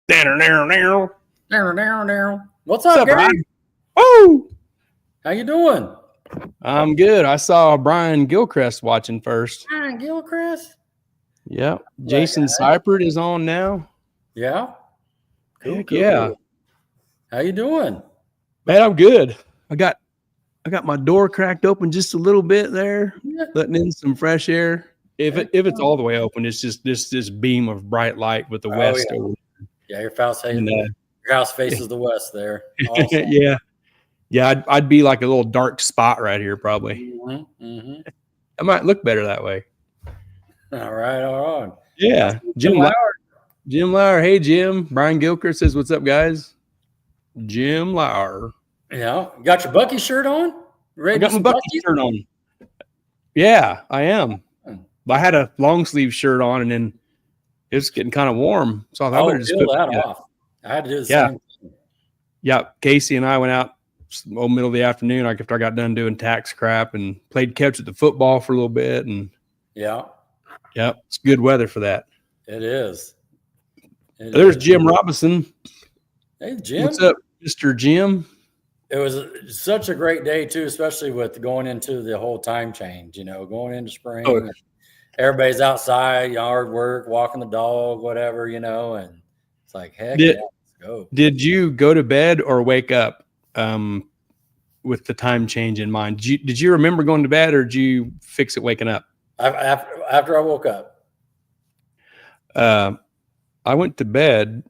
What's up, Gary? Brian? Oh, How you doing? I'm good. I saw Brian Gilchrist watching first. Brian Gilchrist? Yep. Jason Seipert is on now. Yeah? Heck yeah. How you doing? Man, I'm good. I got my door cracked open just a little bit there, letting in some fresh air. If it's all the way open, it's just this beam of bright light with the west over. Yeah, your house faces the west there. Awesome. Yeah, I'd be like a little dark spot right here, probably. Mm-hmm. I might look better that way. All right. Yeah, Jim Lauer. Hey, Jim. Brian Gilchrist says, "What's up, guys?" Jim Lauer. Yeah, you got your Bucky shirt on? I got my Bucky shirt on. Yeah, I am. I had a long sleeve shirt on, and then it's getting kind of warm, so I thought I better just put that off. I had to do the same thing. Yeah, Casey and I went out middle of the afternoon after I got done doing tax crap and played catch at the football for a little bit, and it's good weather for that. It is. There's Jim Robinson. Hey, Jim. What's up, Mr. Jim? It was such a great day too, especially with going into the whole time change. Going into spring. Everybody's outside, yard work, walking the dog, whatever. And it's like, heck, let's go. Did you go to bed or wake up with the time change in mind? Did you remember going to bed, or did you fix it waking up? After I woke up. I went to bed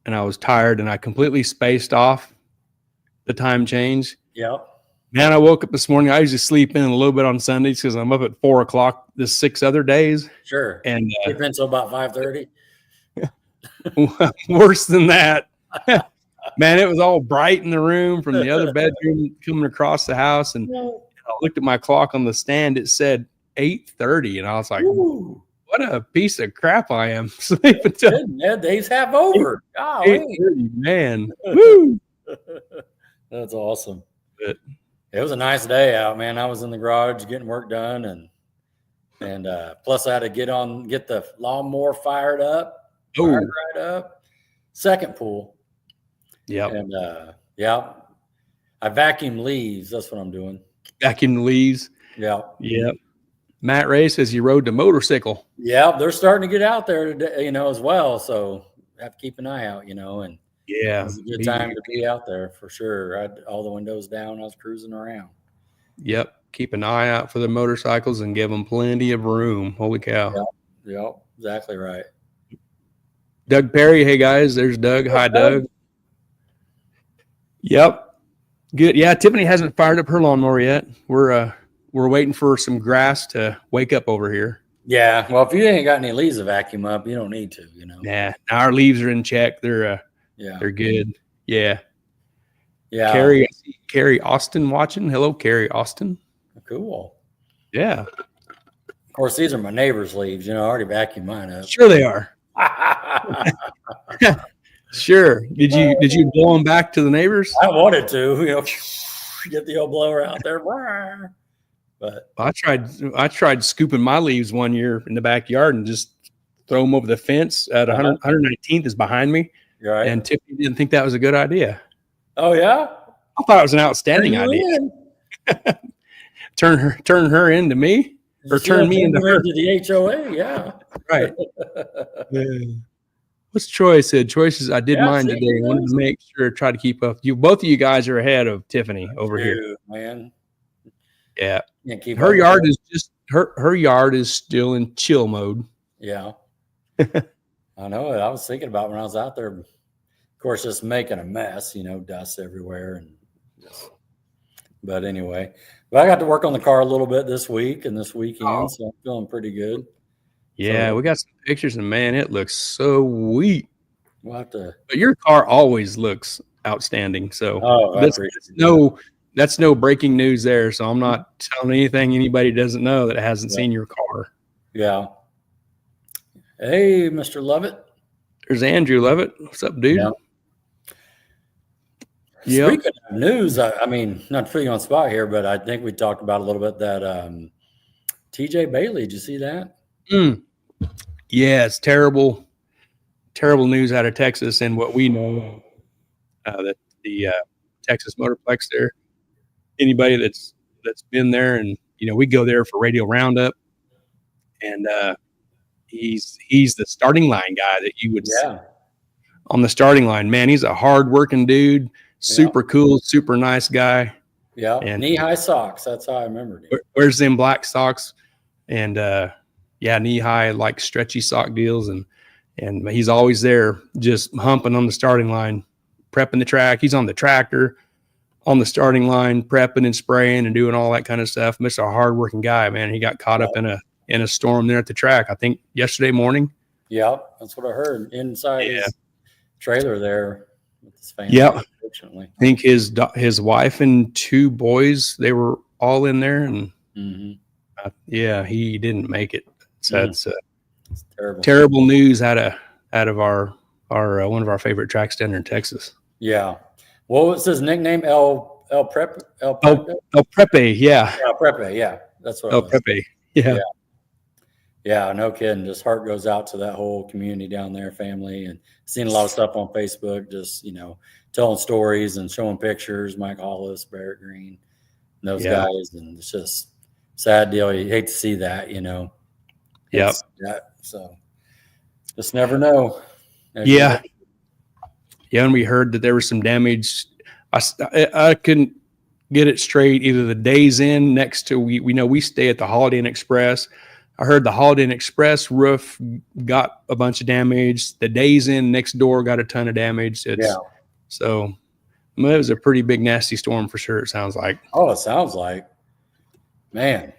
and I was tired and I completely spaced off the time change. Yep. Man, I woke up this morning. I usually sleep in a little bit on Sundays because I'm up at 4:00 the 6 other days. Sure. And sleep in until about 5:30. Worse than that. Man, it was all bright in the room from the other bedroom coming across the house. And I looked at my clock on the stand. It said 8:30. And I was like, ooh, what a piece of crap I am. Sleeping till days half over. 8:30, man. Woo. That's awesome. It was a nice day out, man. I was in the garage getting work done, and plus I had to get the lawnmower fired up. Fired right up. Second pool. Yeah. And I vacuum leaves. That's what I'm doing. Vacuum the leaves. Yeah. Yep. Matt Ray says he rode the motorcycle. Yeah, they're starting to get out there today, as well. So have to keep an eye out, and it's a good time to be out there for sure. I had all the windows down. I was cruising around. Yep. Keep an eye out for the motorcycles and give them plenty of room. Holy cow. Yep. Exactly right. Doug Perry. Hey guys, there's Doug. Hi, Doug. Yep. Good. Yeah. Tiffany hasn't fired up her lawnmower yet. We're waiting for some grass to wake up over here. Yeah. Well, if you ain't got any leaves to vacuum up, you don't need to, Nah, our leaves are in check. They're good. Yeah. Yeah. Carrie Austin watching. Hello, Carrie Austin. Cool. Yeah. Of course, these are my neighbor's leaves. I already vacuumed mine up. Sure they are. Sure. Did you blow them back to the neighbors? I wanted to, get the old blower out there. But I tried scooping my leaves one year in the backyard and just throw them over the fence at 119th is behind me. Right. And Tiffany didn't think that was a good idea. Oh yeah? I thought it was an outstanding idea. Turn her into me, or turn me into her. To the HOA, yeah. Right. What's Troy said? Troy says, I did mine today. I wanted to make sure, try to keep up. Both of you guys are ahead of Tiffany over here. Man. Yeah. Her yard is just her yard is still in chill mode. Yeah. I know it. I was thinking about when I was out there. Of course, just making a mess, dust everywhere. But anyway, I got to work on the car a little bit this week and this weekend, so I'm feeling pretty good. Yeah, we got some pictures, and man, it looks so sweet. We'll have to. But your car always looks outstanding. So that's no breaking news there. So I'm not telling anything anybody doesn't know that hasn't seen your car. Yeah. Hey, Mr. Lovett. There's Andrew Lovett. What's up, dude? Yeah. Speaking of news, I mean, not to put you on the spot here, but I think we talked about a little bit that TJ Bailey. Did you see that? Yeah, it's terrible. terrible news out of Texas and what we know that the Texas Motorplex there. Anybody that's been there, and we go there for Radio Roundup, and he's the starting line guy that you would see on the starting line. Man, he's a hard-working dude, super cool, super nice guy. Yeah, and knee-high socks. That's how I remembered it. Wears them black socks, and knee-high, like stretchy sock deals, and he's always there, just humping on the starting line, prepping the track. He's on the tractor, on the starting line, prepping and spraying and doing all that kind of stuff. Mr. a hard-working guy, man. He got caught up in a storm there at the track, I think yesterday morning. Yeah, that's what I heard. Inside his trailer there with his family. Yeah, unfortunately. I think his wife and 2 boys, they were all in there, and he didn't make it. So that's terrible news out of our one of our favorite tracks down there in Texas. Yeah. What was his nickname? El Prepe? El Prepe, yeah. El Prepe, yeah. That's what El Prepe, yeah. Yeah, no kidding. Just heart goes out to that whole community down there, family, and seen a lot of stuff on Facebook, just, telling stories and showing pictures, Mike Hollis, Barrett Green, those guys, and it's just sad deal. You hate to see that, Yep. So just never know. Yeah, and we heard that there was some damage. I couldn't get it straight. Either the Days Inn next to we stay at the Holiday Inn Express. I heard the Holiday Inn Express roof got a bunch of damage. The Days Inn next door got a ton of damage. So it was a pretty big, nasty storm for sure. It sounds like. Oh, it sounds like, man.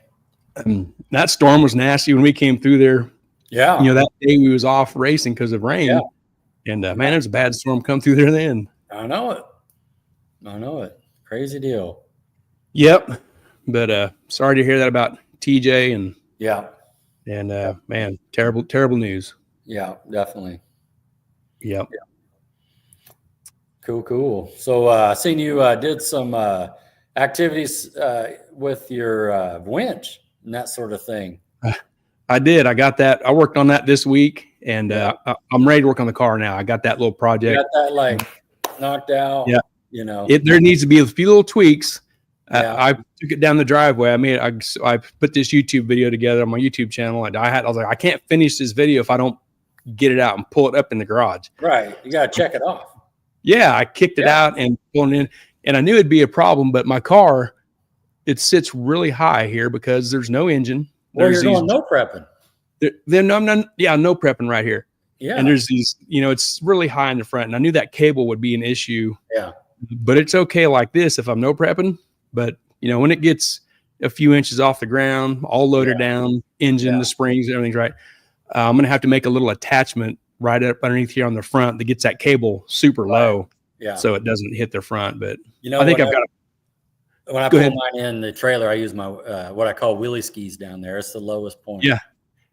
That storm was nasty when we came through there. Yeah. That day we was off racing because of rain. Yeah. And man, it was a bad storm come through there then. I know it. Crazy deal. Yep. But sorry to hear that about TJ and man, terrible news. Yeah, definitely. Yep. Yeah. Cool. So I seen you did some activities with your winch and that sort of thing. I did. I got that. I worked on that this week, and I'm ready to work on the car now. I got that little project. You got that knocked out. Yeah. There needs to be a few little tweaks. I took it down the driveway. I put this YouTube video together on my YouTube channel, and I was like, I can't finish this video if I don't get it out and pull it up in the garage. Right. You got to check it off. Yeah. I kicked it out and pulled it in, and I knew it'd be a problem, but my car, it sits really high here because there's no engine. Well, you're doing no prepping. No prepping right here. Yeah. And there's these, it's really high in the front. And I knew that cable would be an issue. Yeah. But it's okay like this if I'm no prepping. But, when it gets a few inches off the ground, all loaded down, engine, the springs, everything's right. I'm going to have to make a little attachment right up underneath here on the front that gets that cable super low. Yeah. So it doesn't hit the front. But I think I've got when I pull mine in the trailer, I use my what I call wheelie skis down there. It's the lowest point. Yeah.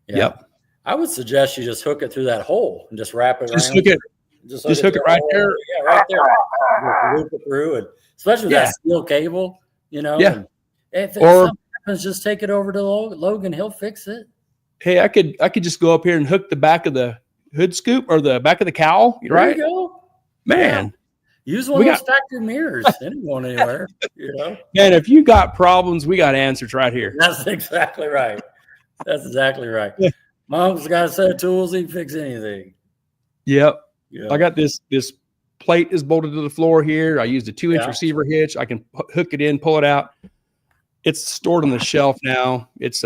Yep. I would suggest you just hook it through that hole and just wrap it around. Just hook it right there. Yeah, right there. Loop it through, and especially with that steel cable, Yeah. And if something happens, just take it over to Logan. He'll fix it. Hey, I could just go up here and hook the back of the hood scoop or the back of the cowl. Right. There you go. Man. Yeah. Use one of those factory mirrors. They ain't going anywhere. Man, if you got problems, we got answers right here. That's exactly right. Mom's got a set of tools. He can fix anything. Yep. I got this plate is bolted to the floor here. I used a 2-inch receiver hitch. I can hook it in, pull it out. It's stored on the shelf now. It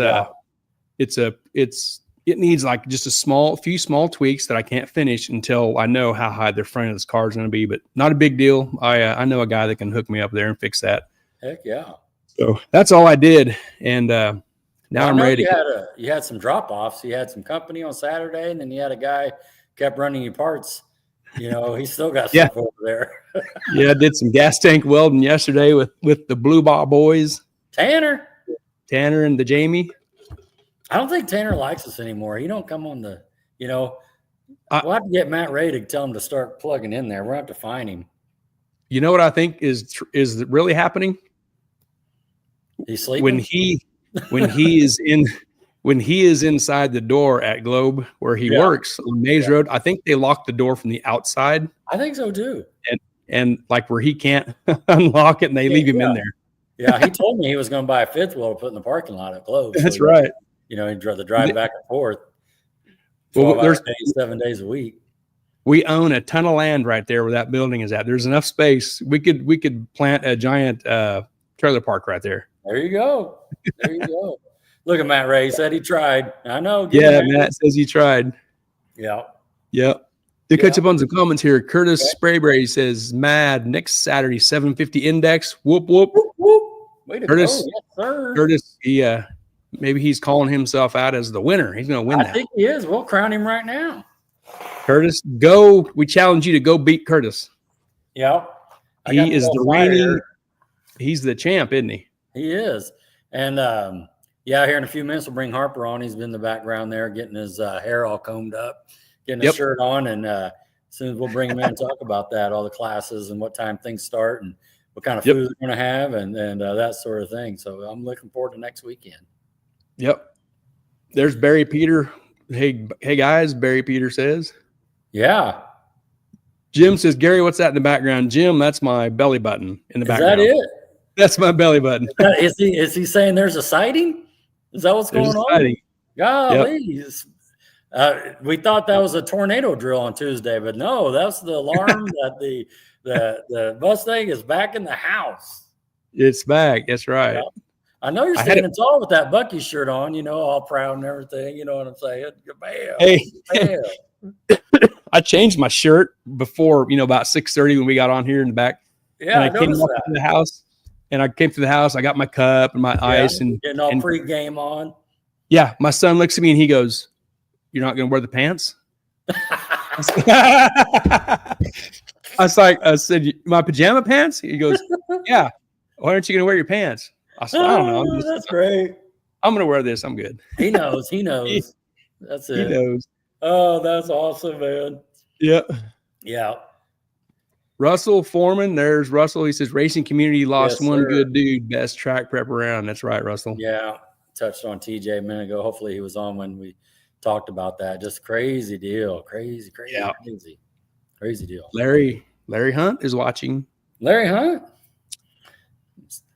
needs like just a few small tweaks that I can't finish until I know how high the front of this car is going to be, but not a big deal. I know a guy that can hook me up there and fix that. Heck yeah. So that's all I did. And now I'm ready. You had some drop-offs. You had some company on Saturday, and then you had a guy kept running you parts. He still got stuff over there. I did some gas tank welding yesterday with the Blue Ball boys. Tanner and the Jamie. I don't think Tanner likes us anymore. He don't come on the, we'll have to get Matt Ray to tell him to start plugging in there. We'll have to find him. You know what I think is really happening? He's sleeping? When he is in when he is inside the door at Globe where he works on Maze Road, I think they lock the door from the outside. I think so too. And like where he can't unlock it and they leave him in there. Yeah, he told me he was going to buy a fifth wheel to put in the parking lot at Globe. That's right. You know, he'd rather drive back and forth. Well, there's 7 days a week. We own a ton of land right there where that building is at. There's enough space. We could plant a giant trailer park right there. There you go. There you go. Look at Matt Ray. He said he tried. I know. Yeah, Matt says he tried. Yeah. Yep. To catch up on some comments here, Curtis Sprayberry says, "Mad next Saturday, 750 index. Whoop whoop." Whoop, whoop. Way to Curtis, go. Yes, sir. Curtis, maybe he's calling himself out as the winner. He's going to win that. I think he is. We'll crown him right now. Curtis, go. We challenge you to go beat Curtis. Yeah. He is the reigning. He's the champ, isn't he? He is. And here in a few minutes, we'll bring Harper on. He's been in the background there getting his hair all combed up, getting his shirt on. And as soon as we'll bring him in and talk about that, all the classes and what time things start and what kind of food we're going to have and that sort of thing. So I'm looking forward to next weekend. Yep. There's Barry Peter. Hey guys, Barry Peter says. Yeah. Jim says, "Gary, what's that in the background?" Jim, that's my belly button in the background. Is that it? That's my belly button. Is he saying there's a sighting? Is that what's going on? Golly. Yep. We thought that was a tornado drill on Tuesday, but no, that's the alarm that the Mustang is back in the house. It's back. That's right. Yep. I know you're standing tall with that Bucky shirt on, you know, all proud and everything. You know what I'm saying? Bam, hey, bam. I changed my shirt before, about 6:30 when we got on here in the back. Yeah, and I came up to the house. And I came to the house. I got my cup and my ice and getting all pre-game on. Yeah, my son looks at me and he goes, "You're not going to wear the pants?" I said, "My pajama pants?" He goes, "Yeah." "Why aren't you going to wear your pants?" I said, "I don't know." That's great. I'm going to wear this. I'm good. He knows. He knows. That's it. He knows. Oh, that's awesome, man. Yeah. Yeah. Russell Foreman, there's Russell. He says, "Racing community lost one good dude. Best track prep around." That's right, Russell. Yeah. Touched on TJ a minute ago. Hopefully he was on when we talked about that. Just crazy deal. Crazy deal. Larry Hunt is watching. Larry Hunt?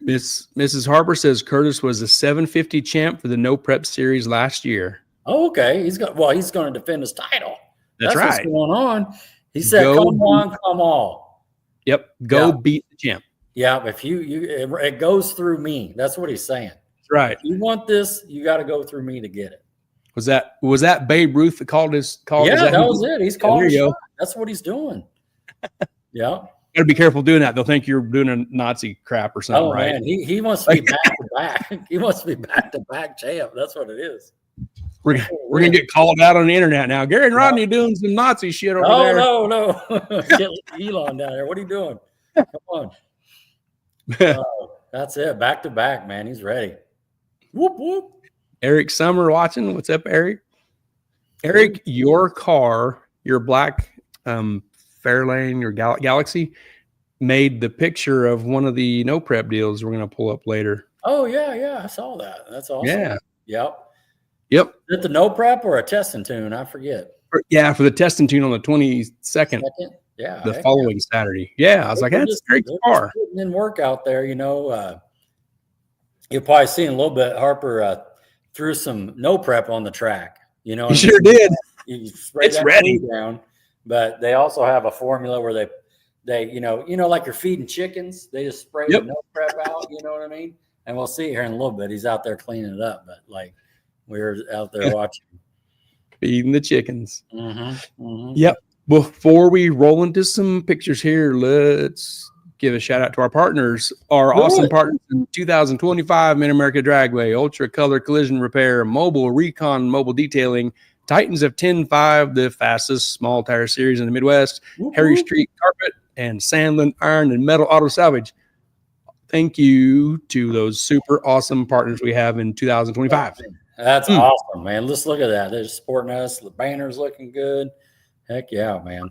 Mrs. Harper says Curtis was the 750 champ for the No Prep series last year. Oh, okay. He's going to defend his title. That's right. What's going on. He said, "Come on, come all." Yep. Go beat the champ. Yeah. If it goes through me. That's what he's saying. That's right. If you want this, you got to go through me to get it. Was that Babe Ruth that called his call? Yeah, that was it. He's calling his shot. That's what he's doing. Yeah. Gotta be careful doing that. They'll think you're doing a Nazi crap or something, right? Man. He wants to be back to back. He wants to be back to back champ. That's what it is. We're gonna get called out on the internet now. Gary and Rodney doing some Nazi shit over there. No. Get Elon down there. What are you doing? Come on. That's it. Back to back, man. He's ready. Whoop whoop. Eric Summer watching. What's up, Eric? Eric, your car, your black Fairlane, your Galaxy, made the picture of one of the No Prep deals we're gonna pull up later. Oh yeah. I saw that. That's awesome. Yeah. Yep. Is it the No Prep or a test and tune? I forget. Yeah, for the test and tune on the 22nd. Yeah. The following Saturday. Yeah, I was like, that's a great car. Putting in work out there, you'll probably see in a little bit. Harper threw some No Prep on the track. You know, he sure did. It's ready down. But they also have a formula where they like you're feeding chickens. They just spray the No Prep out. You know what I mean? And we'll see here in a little bit. He's out there cleaning it up, but like. We're out there watching. Feeding the chickens. Mm-hmm. Yep. Before we roll into some pictures here, let's give a shout out to our partners. Our awesome partners in 2025 Mid-America Dragway, Ultra Color Collision Repair, Mobile Recon Mobile Detailing, Titans of 10.5, the fastest small tire series in the Midwest, Harry Street Carpet, and Sandland Iron and Metal Auto Salvage. Thank you to those super awesome partners we have in 2025. That's awesome, man. Let's look at that. They're supporting us. The banner's looking good. Heck yeah, man.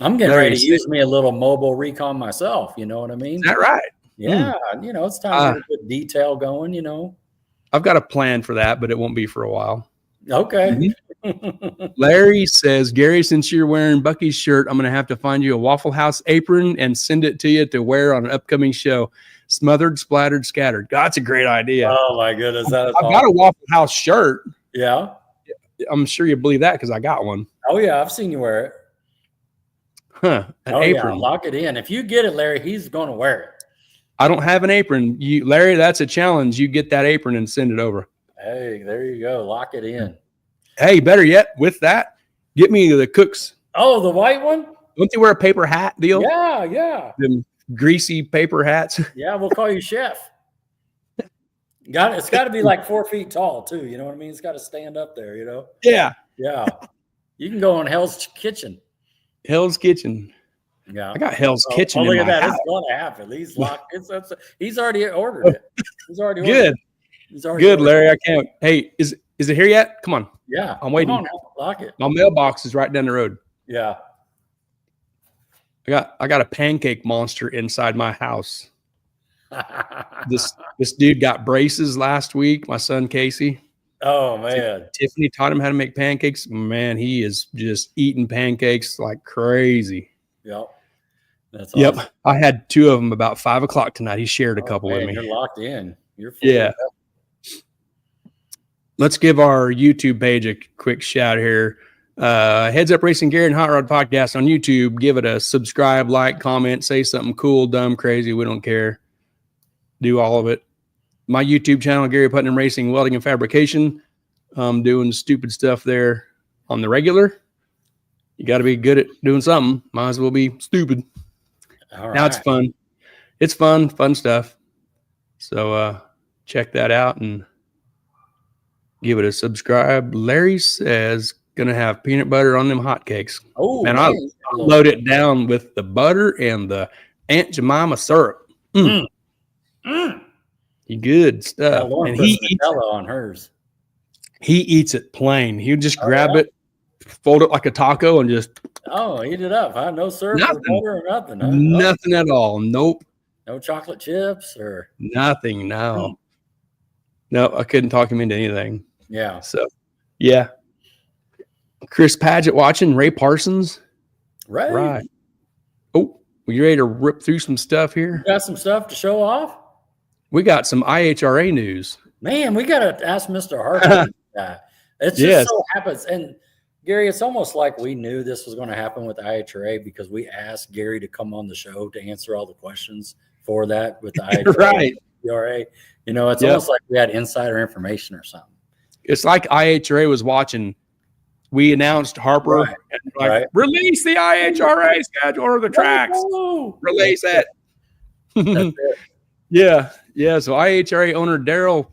I'm getting ready to use me a little mobile recon myself. You know what I mean? Is that right? Yeah. It's time to get a good detail going, I've got a plan for that, but it won't be for a while. Okay. Larry says, Gary, since you're wearing Bucky's shirt, I'm going to have to find you a Waffle House apron and send it to you to wear on an upcoming show. Smothered, splattered, scattered. God, that's a great idea. Oh my goodness. I've got a Waffle House shirt. Yeah. I'm sure you believe that because I got one. Oh yeah. I've seen you wear it. An apron. Yeah. Lock it in. If you get it, Larry, he's going to wear it. I don't have an apron. Larry, that's a challenge. You get that apron and send it over. Hey, there you go. Lock it in. Hey, better yet, with that, get me the Cooks. Oh, the white one? Don't they wear a paper hat deal? Yeah, yeah. Them greasy paper hats. Yeah, we'll call you chef. It's got to be like 4 feet tall too. You know what I mean? It's got to stand up there. You know? Yeah. Yeah. You can go in Hell's Kitchen. Hell's Kitchen. Yeah, I got Hell's Kitchen. Look in at my that! house. It's going to happen. He's locked. He's already ordered it. He's already ordered good. It. He's already good, ordered Larry. it. I can't. Hey, is it here yet? Come on. Yeah, I'm waiting. Come on now. Lock it. My mailbox is right down the road. Yeah. I got a pancake monster inside my house. This dude got braces last week. My son Casey. Oh man. Tiffany taught him how to make pancakes. Man, he is just eating pancakes like crazy. Yep. That's awesome. Yep. I had 2 of them about 5 o'clock tonight. He shared a couple with me. You're locked in. You're yeah. Let's give our YouTube page a quick shout here. Heads Up Racing Gary and Hot Rod Podcast on YouTube. Give it a subscribe, like, comment, say something cool, dumb, crazy. We don't care. Do all of it. My YouTube channel, Gary Putnam Racing, Welding and Fabrication. I'm doing stupid stuff there on the regular. You got to be good at doing something. Might as well be stupid. All right. Now it's fun. It's fun stuff. So check that out and give it a subscribe. Larry says gonna have peanut butter on them hotcakes. Oh man, I load it down with the butter and the Aunt Jemima syrup. You good stuff. Yeah, and he eats it on hers. He eats it plain. He would just grab it, fold it like a taco, and just eat it up. Huh? No syrup or butter or nothing. Huh? Nothing at all. Nope. No chocolate chips or nothing. No. No, I couldn't talk him into anything. Yeah. So, yeah. Chris Padgett watching. Ray Parsons. Right. Oh, you ready to rip through some stuff here? You got some stuff to show off? We got some IHRA news. Man, we got to ask Mr. Harper. It just so happens. And Gary, it's almost like we knew this was going to happen with IHRA because we asked Gary to come on the show to answer all the questions for that with the IHRA. Right. IHRA. You know, it's almost like we had insider information or something. It's like IHRA was watching. We announced Harper and release the IHRA schedule of the tracks. Release it. That's it. Yeah. So IHRA owner Daryl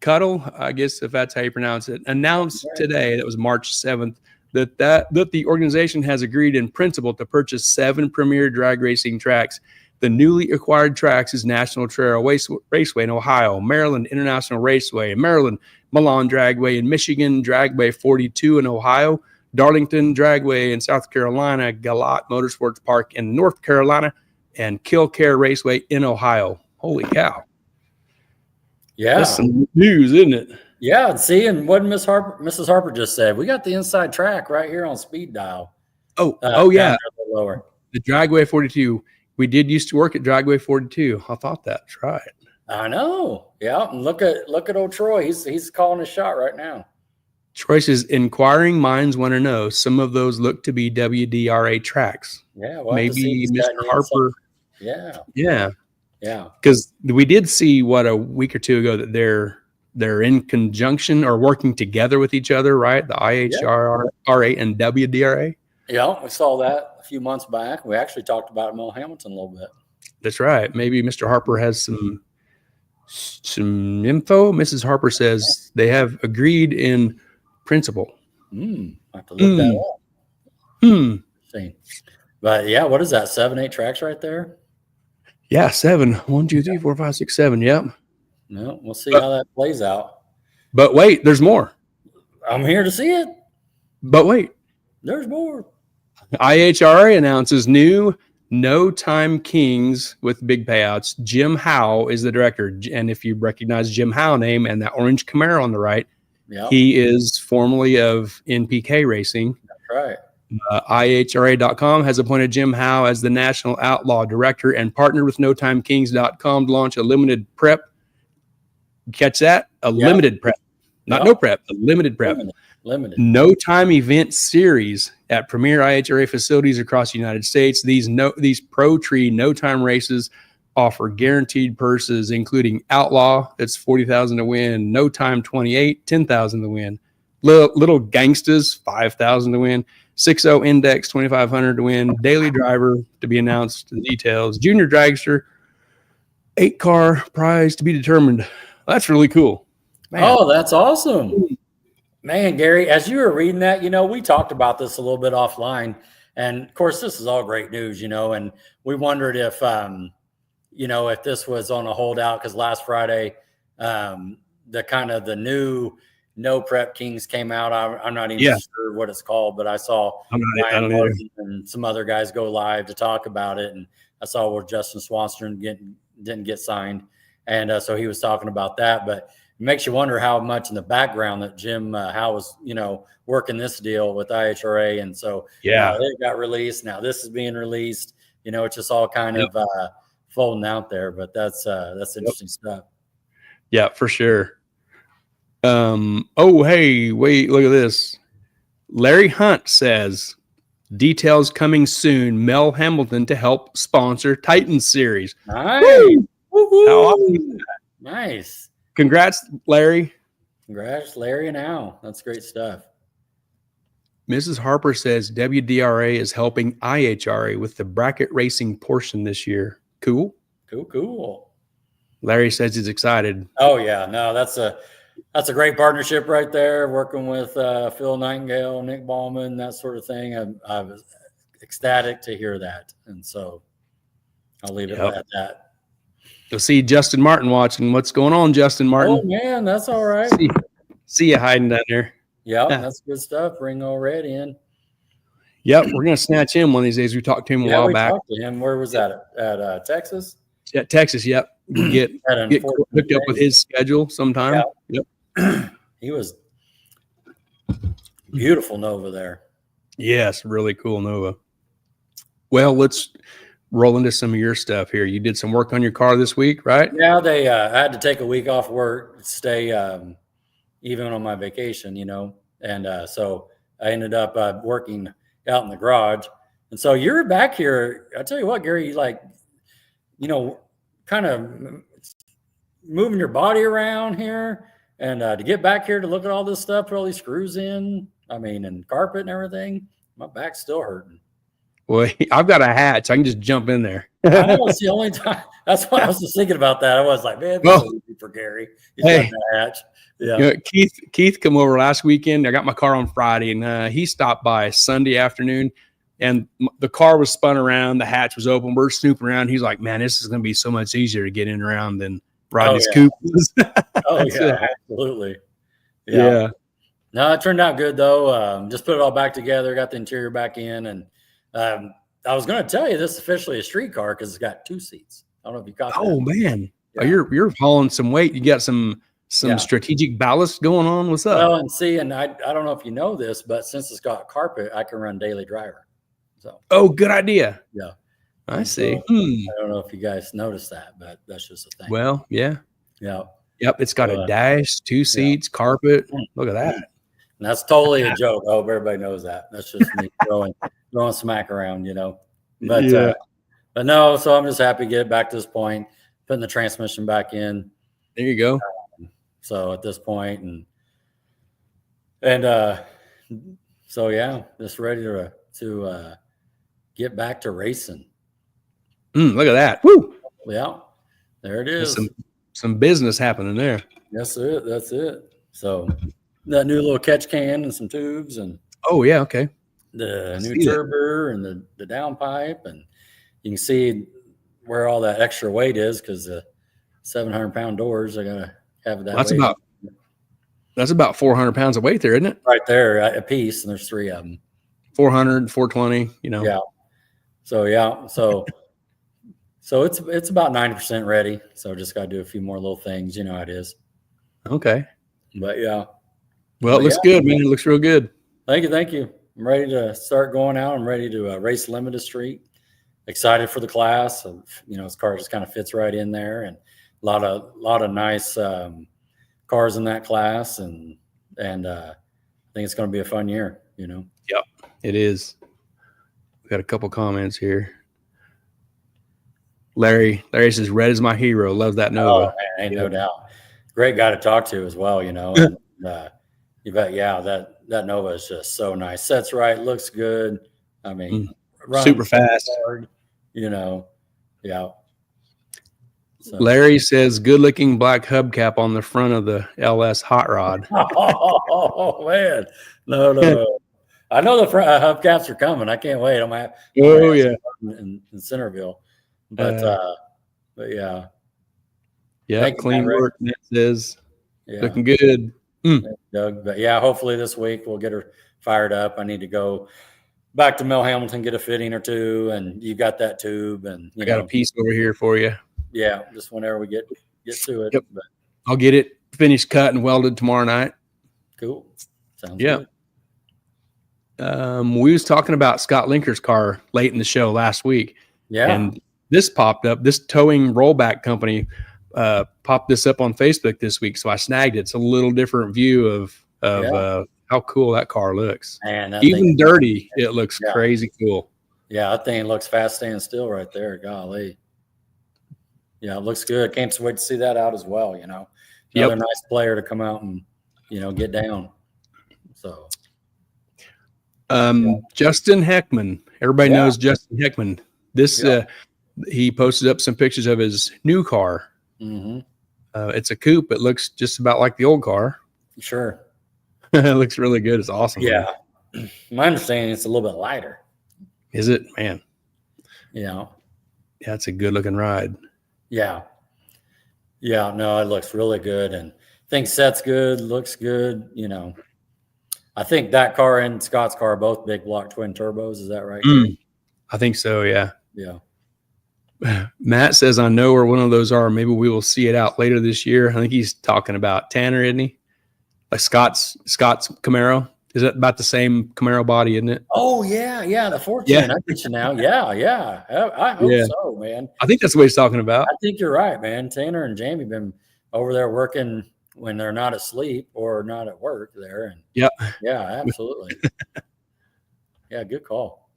Cuddle, I guess if that's how you pronounce it, announced today, that was March 7th, that the organization has agreed in principle to purchase 7 premier drag racing tracks. The newly acquired tracks is National Trail Raceway in Ohio, Maryland International Raceway in Maryland, Milan Dragway in Michigan, Dragway 42 in Ohio, Darlington Dragway in South Carolina, Galat Motorsports Park in North Carolina, and Killcare Raceway in Ohio. Holy cow. Yeah. That's some news, isn't it? Yeah. See, and what Mrs. Harper just said, we got the inside track right here on speed dial. Yeah. Lower. The Dragway 42. We did used to work at Dragway 42. I thought that's right. I know. Yeah. And look at old Troy. He's calling his shot right now. Troy says, inquiring minds want to know. Some of those look to be WDRA tracks. Yeah. Maybe Mr. Harper. Yeah. Because we did see a week or two ago that they're in conjunction or working together with each other, right? The IHRA and WDRA. Yeah, we saw that a few months back. We actually talked about it in Mel Hamilton a little bit. That's right. Maybe Mr. Harper has some info. Mrs. Harper says they have agreed in principle. I have to look that up. See. But yeah, what is that? 7, 8 tracks right there? Yeah, 7. 1, 2, 3, 4, 5, 6, 7. Yep. No, we'll see how that plays out. But wait, there's more. I'm here to see it. But wait. There's more. IHRA announces new No Time Kings with big payouts. Jim Howe is the director. And if you recognize Jim Howe name and that orange Camaro on the right, he is formerly of NPK Racing. That's right. IHRA.com has appointed Jim Howe as the National Outlaw Director and partnered with NoTimeKings.com to launch a limited prep. Catch that? Limited prep. Not no prep, a limited prep. Limited. No Time event series at premier IHRA facilities across the United States. These Pro Tree No Time races offer guaranteed purses, including Outlaw, that's $40,000 to win. No Time 28, $10,000 to win. Little Gangsters, $5,000 to win. 6.0 Index, $2,500 to win. Daily Driver to be announced. The details. Junior Dragster, 8-car prize to be determined. Well, that's really cool. Man. Oh, that's awesome. Man, Gary, as you were reading that, we talked about this a little bit offline. And of course, this is all great news, and we wondered if, if this was on a holdout, because last Friday, the new No Prep Kings came out. I'm not even sure what it's called, but I saw Ryan and some other guys go live to talk about it. And I saw where Justin Swanson didn't get signed. And so he was talking about that, but it makes you wonder how much in the background that Jim Howe was, working this deal with IHRA. And so it got released. Now this is being released. It's just all kind of folding out there. But that's interesting stuff. Yeah, for sure. Oh, hey, wait, look at this. Larry Hunt says, details coming soon. Mel Hamilton to help sponsor Titans series. Nice. Woo! How awesome is that? Nice. Congrats, Larry. Congrats, Larry and Al. That's great stuff. Mrs. Harper says WDRA is helping IHRA with the bracket racing portion this year. Cool. Cool. Larry says he's excited. Oh yeah, no, that's a great partnership right there. Working with Phil Nightingale, Nick Ballman, that sort of thing. I was ecstatic to hear that, and so I'll leave it at that. You'll see Justin Martin watching. What's going on, Justin Martin? Oh, man, that's all right. See you hiding down there. Yeah, that's good stuff. Ringo Red in. Yep, we're going to snatch him one of these days. We talked to him a while back. Talked to him. Where was that? At Texas? Yeah, Texas, yep. Get hooked up with his schedule sometime. Yep. He was beautiful Nova there. Yes, really cool Nova. Well, let's roll into some of your stuff here. You did some work on your car this week, right? Yeah, I had to take a week off work, stay even on my vacation, and so I ended up working out in the garage. And so you're back here. I tell you what, Gary, you kind of moving your body around here, and to get back here to look at all this stuff, put all these screws in, and carpet and everything. My back's still hurting. Well, I've got a hatch. So I can just jump in there. I know, it's the only time. That's why I was just thinking about that. I was like, man, this is easy for Gary. He's got that hatch. Yeah. Keith come over last weekend. I got my car on Friday, and he stopped by Sunday afternoon, and the car was spun around. The hatch was open. We're snooping around. He's like, man, this is going to be so much easier to get in and around than Rodney's coupe. Absolutely. Yeah. No, it turned out good, though. Just put it all back together, got the interior back in, and I was going to tell you this is officially a street car because it's got 2 seats. I don't know if you got that. Oh, man. Yeah. Oh, you're hauling some weight. You got some strategic ballast going on. What's up? Well, and I don't know if you know this, but since it's got carpet, I can run daily driver. So. Oh, good idea. Yeah. I see. So, I don't know if you guys noticed that, but that's just a thing. Well, yeah. Yeah. Yep. It's got a dash, 2 seats, carpet. Look at that. And that's totally a joke. I hope everybody knows that. That's just me throwing smack around, But but no, so I'm just happy to get it back to this point, putting the transmission back in. There you go. So at this point, and so yeah, just ready to get back to racing. Look at that. Woo! Yeah, there it is. Some business happening there. That's it. So that new little catch can and some tubes and okay. The new turbo and the downpipe, and you can see where all that extra weight is because the 700-pound doors are gonna have that. That's about 400 pounds of weight there, isn't it? Right there, a piece, and there's 3 of them. 400, 420, Yeah. So yeah, so it's about 90% ready. So just got to do a few more little things. You know how it is. Okay. But yeah. Well, it looks good, man. It looks real good. Thank you. I'm ready to start going out. I'm ready to race Limited Street. Excited for the class. His car just kind of fits right in there, and a lot of nice cars in that class, and I think it's going to be a fun year. Yep, it is. We got a couple comments here. Larry says, "Red is my hero. Loves that Nova." Oh, man, ain't no doubt. Great guy to talk to as well. And you bet. Yeah, that Nova is just so nice. Sets right, looks good. I mean, super fast. Hard, yeah. So. Larry says, "Good-looking black hubcap on the front of the LS hot rod." Oh man, no. I know the front hubcaps are coming. I can't wait. I'm in Centerville, but yeah. Yeah, clean work. That says, looking good. Doug, but yeah, hopefully this week we'll get her fired up. I need to go back to Mel Hamilton, get a fitting or two, and you got that tube, and I got a piece over here for you. Yeah, just whenever we get to it. Yep. But I'll get it finished, cut, and welded tomorrow night. Cool. Sounds good. We was talking about Scott Linker's car late in the show last week. Yeah. And this popped up. This towing rollback company popped this up on Facebook this week, so I snagged it. It's a little different view of how cool that car looks. Man, even dirty, it looks crazy cool. Yeah, that thing looks fast standing still right there. Golly. Yeah, it looks good. Can't wait to see that out as well. Another nice player to come out and get down. So. Justin Heckman. Everybody knows Justin Heckman. This he posted up some pictures of his new car. Mm-hmm. It's a coupe. It looks just about like the old car. Sure. It looks really good. It's awesome. Yeah. My understanding it's a little bit lighter. Is it? Man. Yeah, it's a good looking ride. Yeah. No, it looks really good, and I think set's good, looks good. I think that car and Scott's car are both big block twin turbos. Is that right? I think so. Yeah. Yeah. Matt says, "I know where one of those are. Maybe we will see it out later this year." I think he's talking about Tanner, isn't he? Like Scott's Camaro. Is that about the same Camaro body, isn't it? Oh yeah, the 14. I get you now. Yeah. I hope so, man. I think that's what he's talking about. I think you're right, man. Tanner and Jamie been over there working when they're not asleep or not at work there. And yeah, absolutely. Yeah, good call.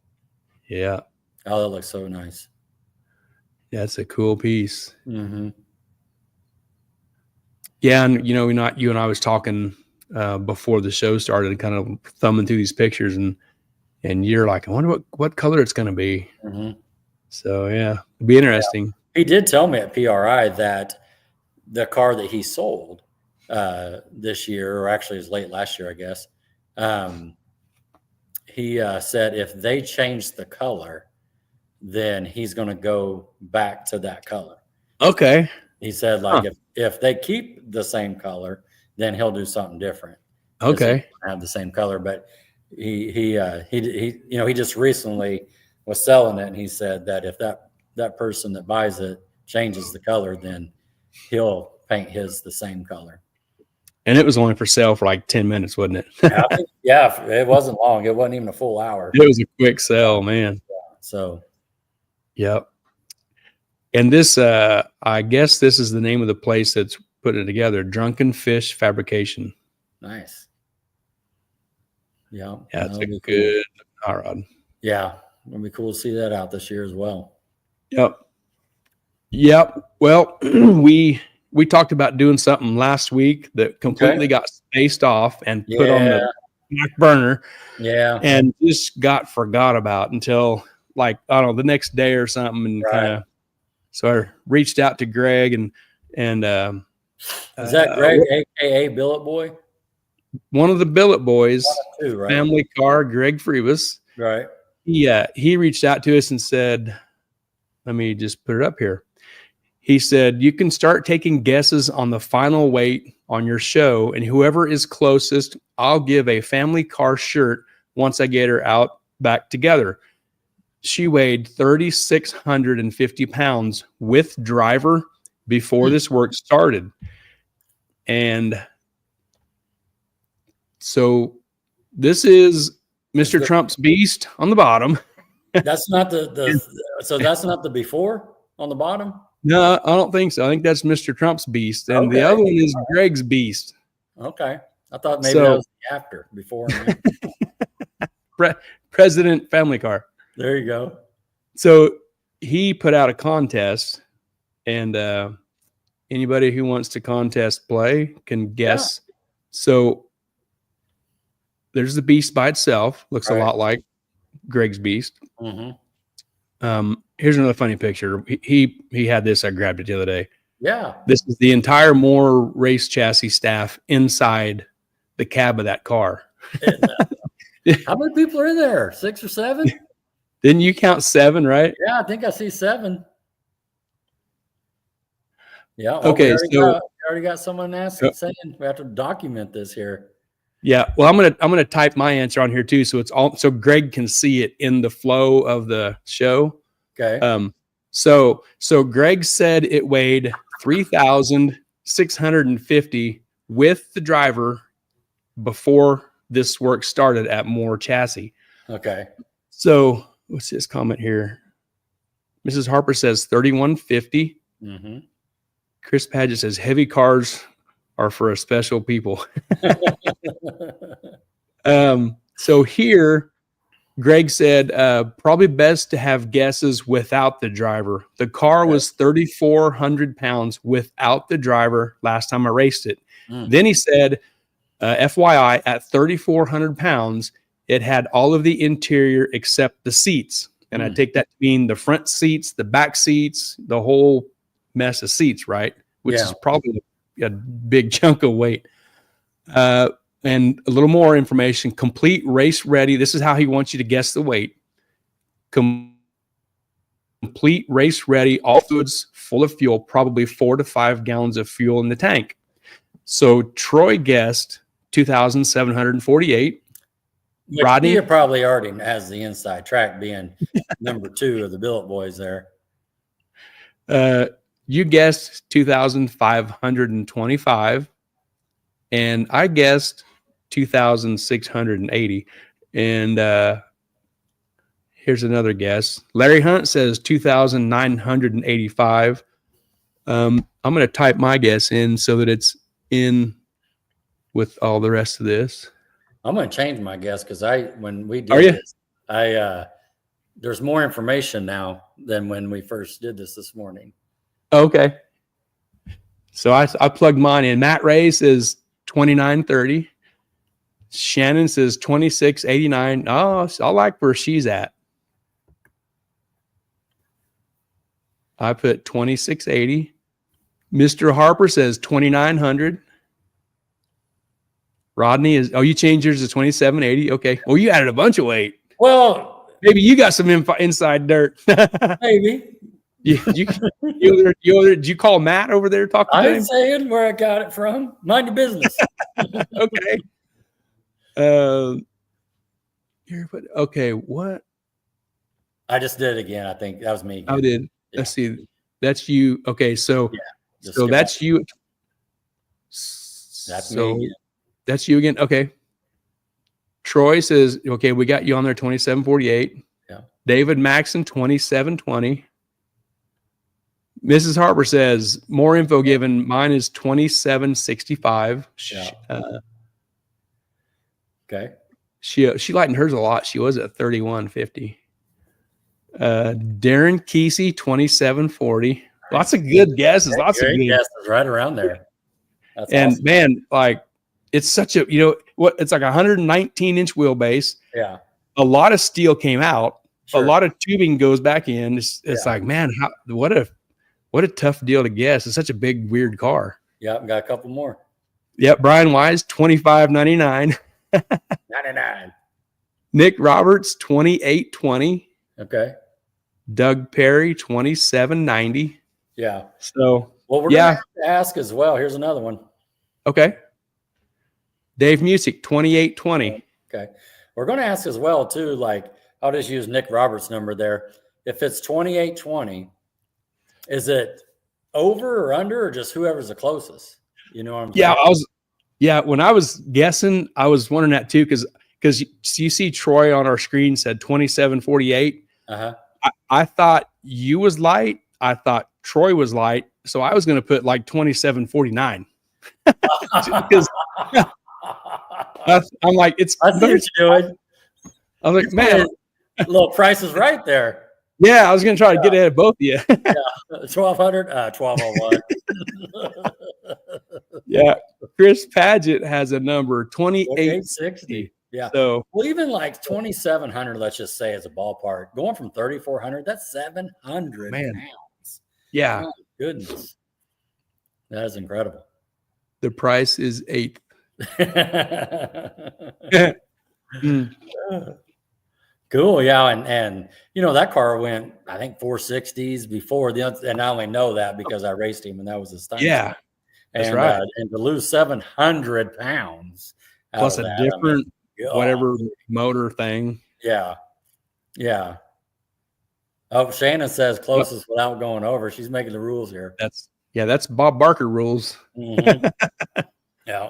Yeah. Oh, that looks so nice. Yeah, it's a cool piece. Mm-hmm. Yeah, and you and I was talking before the show started, kind of thumbing through these pictures, and you're like, I wonder what color it's going to be. Mm-hmm. So yeah, it'll be interesting. Yeah. He did tell me at PRI that the car that he sold this year, or actually it was late last year, I guess. He said if they change the color, then he's going to go back to that color. Okay. He said, if they keep the same color, then he'll do something different. Okay. Have the same color, but he just recently was selling it, and he said that if that person that buys it changes the color, then he'll paint his the same color. And it was only for sale for like 10 minutes, wasn't it? It wasn't long. It wasn't even a full hour. It was a quick sell, man. Yeah, so. Yep. And this, I guess this is the name of the place that's putting it together. Drunken Fish Fabrication. Nice. Yeah. Yeah, it's a good hot rod. Yeah. It'll be cool to see that out this year as well. Yep. Well, we talked about doing something last week that completely got spaced off and put on the back burner. Yeah. And just got forgot about until like, I don't know, the next day or something. And kind of, so I reached out to Greg and is that Greg, aka Billet Boy? One of the Billet Boys, too, right? Family Car, Greg Freebus. Right. He reached out to us and said, let me just put it up here. He said, you can start taking guesses on the final weight on your show, and whoever is closest, I'll give a Family Car shirt once I get her out back together. she weighed 3,650 pounds with driver before this work started. And so this is Mr. Trump's beast on the bottom. That's not so that's not the before on the bottom? No, I don't think so. I think that's Mr. Trump's beast. And the other one is Greg's beast. Okay. I thought maybe that was the after, before. President family car. There you go. So he put out a contest, and anybody who wants to contest play can guess. Yeah. So there's the beast by itself. Looks a lot like Greg's beast. Mm-hmm. Here's another funny picture. He had this. I grabbed it the other day. Yeah. This is the entire Moore race chassis staff inside the cab of that car. How many people are in there? 6 or 7? Didn't you count 7, right? Yeah, I think I see 7. Yeah. Okay. We already got someone asking, saying we have to document this here. Yeah. Well, I'm gonna type my answer on here too, so it's all so Greg can see it in the flow of the show. Okay. So Greg said it weighed 3,650 with the driver before this work started at Moore Chassis. Okay. So what's his comment here? Mrs. Harper says 3,150. Mm-hmm. Chris Padgett says heavy cars are for a special people. So here, Greg said probably best to have guesses without the driver. The car was 3,400 pounds without the driver last time I raced it. Then he said, FYI, at 3,400 pounds, it had all of the interior except the seats. And I take that to mean the front seats, the back seats, the whole mess of seats, right? Which is probably a big chunk of weight. And a little more information, complete race ready. This is how he wants you to guess the weight. Complete race ready, all fluids full of fuel, probably 4 to 5 gallons of fuel in the tank. So Troy guessed 2,748. Rodney, he probably already has the inside track, being number 2 of the billet boys there. You guessed 2,525, and I guessed 2,680. And here's another guess. Larry Hunt says 2,985. I'm going to type my guess in so that it's in with all the rest of this. I'm going to change my guess because when we did this, there's more information now than when we first did this morning. Okay. So I plugged mine in. Matt Ray says 2,930. Shannon says 2,689. Oh, I like where she's at. I put 2,680. Mr. Harper says 2,900. Rodney is, you changed yours to 2,780. Okay. Well, you added a bunch of weight. Well, maybe you got some inside dirt. Maybe. Did you call Matt over there talking to him? I ain't saying where I got it from. Mind your business. Okay. Okay. What? I just did it again. I think that was me again. I did. Yeah. Let's see. That's you. Okay. So that's you. That's me again. That's you again. Okay. Troy says, okay, we got you on there 2,748. Yeah. David Maxon 2,720. Mrs. Harper says, more info given. Mine is 2,765. Yeah. Okay. She lightened hers a lot. She was at 3,150. Darren Kesey 2,740. Lots of good guesses. Lots of good guesses right around there. That's awesome. Man, like it's such a it's like 119-inch wheelbase. Yeah. A lot of steel came out. Sure. A lot of tubing goes back in. It's like, man, what a tough deal to guess. It's such a big, weird car. Yeah, got a couple more. Yep, Brian Wise, 2,599. 99. Nick Roberts, 2,820. Okay. Doug Perry, 2,790. Yeah. So, well, we're gonna have to ask as well. Here's another one. Okay. Dave Music, 2,820. Okay. We're going to ask as well too, like I'll just use Nick Roberts' number there. If it's 2820, is it over or under, or just whoever's the closest? You know what I'm saying? When I was guessing, I was wondering that too, because you see Troy on our screen said 2748. I thought you was light. I thought Troy was light. So I was going to put like 2749. Because I'm like, it's. I see what you're doing. I was like, man, little Price is Right there. Yeah, I was going to try to get ahead of both of you. 1200, 1201. Yeah, Chris Paget has a number 2860. Yeah. So, well, even like 2700, let's just say, as a ballpark, going from 3400, that's 700 pounds. Yeah. Oh, goodness. That is incredible. The price is 8. Cool. Yeah. And that car went, I think, 460s before and I only know that because I raced him and that was his time. Yeah. That's right. And to lose 700 pounds plus a different whatever motor thing. Yeah. Yeah. Oh, Shannon says closest without going over. She's making the rules here. That's Bob Barker rules. Mm-hmm. Yeah.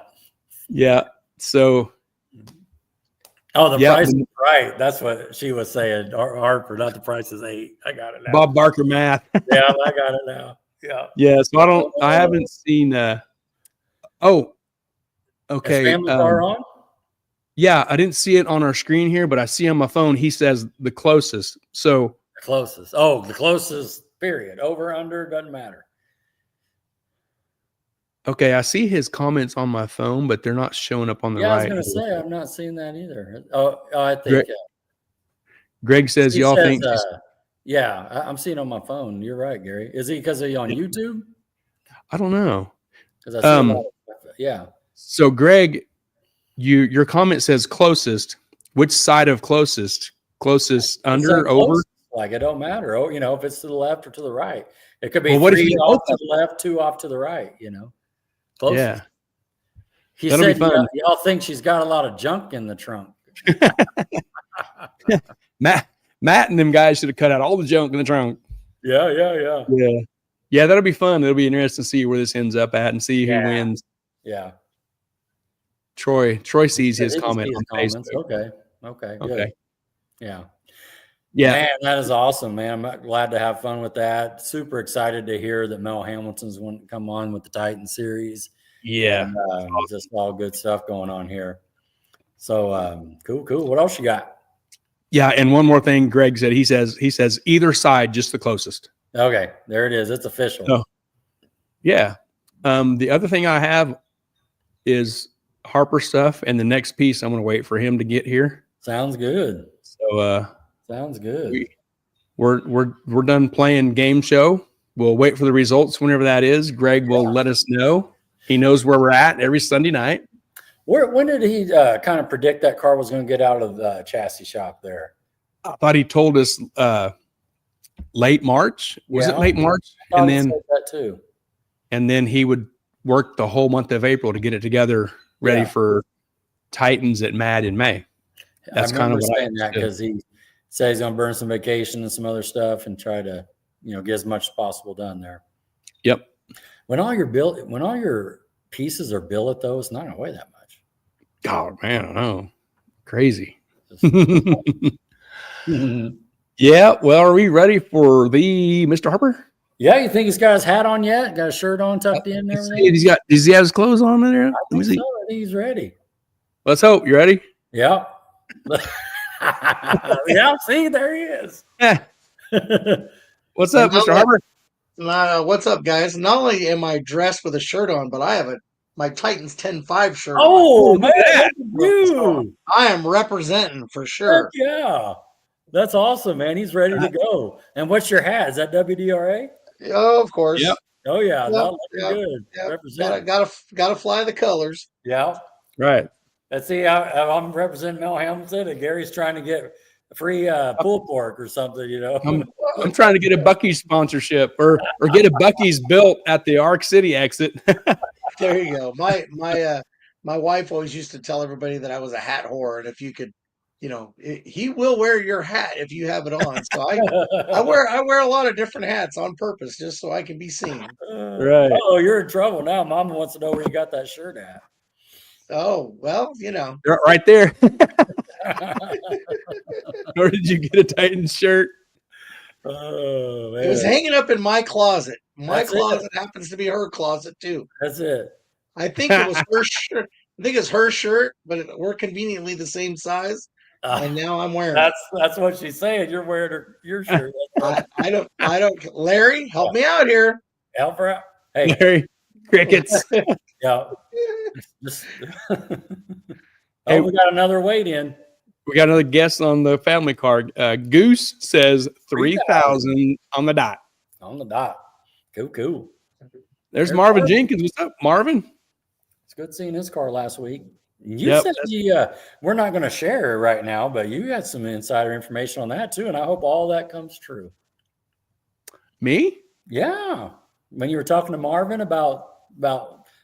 Yeah. So. Oh, the price is right. That's what she was saying. Harper, not the price is 8. I got it now. Bob Barker math. Yeah, I got it now. Yeah. Yeah. So I haven't seen. Okay. Is Family Car on? Yeah, I didn't see it on our screen here, but I see on my phone. He says the closest. So the closest. Oh, the closest. Period. Over, under, doesn't matter. Okay, I see his comments on my phone, but they're not showing up on the right. I was going to say, I'm not seeing that either. Oh, I think. Greg says, y'all think. Yeah, I'm seeing it on my phone. You're right, Gary. Is he because he on YouTube? I don't know. Because I see yeah. So, Greg, your comment says closest. Which side of closest? Closest, under, over? Like, it don't matter. Oh, if it's to the left or to the right. It could be 3 off to the left, 2 off to the right, Closest. Yeah. He said, y'all think she's got a lot of junk in the trunk. Matt and them guys should have cut out all the junk in the trunk. Yeah. Yeah, that'll be fun. It'll be interesting to see where this ends up at and see who wins. Yeah. Troy sees his comment on Facebook. Okay. Good. Yeah. Yeah. Man, that is awesome, man. I'm glad to have fun with that. Super excited to hear that Mel Hamilton's wanting to come on with the Titan series. Yeah. And, just all good stuff going on here. So cool. What else you got? Yeah, and one more thing Greg said. He says either side, just the closest. Okay, there it is. It's official. Oh, yeah. The other thing I have is Harper stuff, and the next piece I'm going to wait for him to get here. Sounds good. So sounds good. We're done playing game show. We'll wait for the results whenever that is. Greg will let us know. He knows where we're at every Sunday night. When did he kind of predict that car was going to get out of the chassis shop there? I thought he told us late March. Was it late March? And then that too. And then he would work the whole month of April to get it together, ready for Titans at Mad in May. That's kind of what saying that because he said he's going to burn some vacation and some other stuff and try to, get as much as possible done there. Yep. When all your pieces are billet, though, it's not going to weigh that much. God, man, I know. Crazy. Yeah. Well, are we ready for the Mr. Harper? Yeah. You think he's got his hat on yet? Got his shirt on, tucked in and everything? Does he have his clothes on in there? I think so. I think he's ready. Let's hope. You ready? Yeah. Yeah. See, there he is. What's up, Mr. Harper? What's up, guys? Not only am I dressed with a shirt on, but I have my Titans 10-5 shirt. Oh, man. You. I am representing for sure. Heck yeah. That's awesome, man. He's ready to go. And what's your hat? Is that WDRA? Oh, of course. Yep. Oh, yeah. Yep. Good. Yep. Represent. Gotta fly the colors. Yeah. Right. Let's see. I'm representing Mel Hamilton, and Gary's trying to get free pulled pork or something, I'm trying to get a Buc-ee's sponsorship or get a Buc-ee's built at the Arc City exit. There you go. My wife always used to tell everybody that I was a hat whore, and if you could he will wear your hat if you have it on. So I wear a lot of different hats on purpose just so I can be seen. Right. Oh, you're in trouble now. Mama wants to know where you got that shirt at. Oh, well, Right there. Or did you get a Titans shirt? Oh, man. It was hanging up in my closet. My That's closet happens to be her closet too. That's it. I think it was her shirt. I think it's her shirt, but we're conveniently the same size. And now I'm wearing it. That's what she's saying. You're wearing your shirt. I don't. Larry, help me out here. Help her out. Hey, Larry, crickets. yeah. Just, Hey, we got another weight in. We got another guest on the family card. Goose says 3,000 on the dot. On the dot. Cool. There's Marvin Jenkins. What's up, Marvin? It's good seeing his car last week. You said we're not going to share it right now, but you had some insider information on that too, and I hope all that comes true. Me? Yeah. When you were talking to Marvin about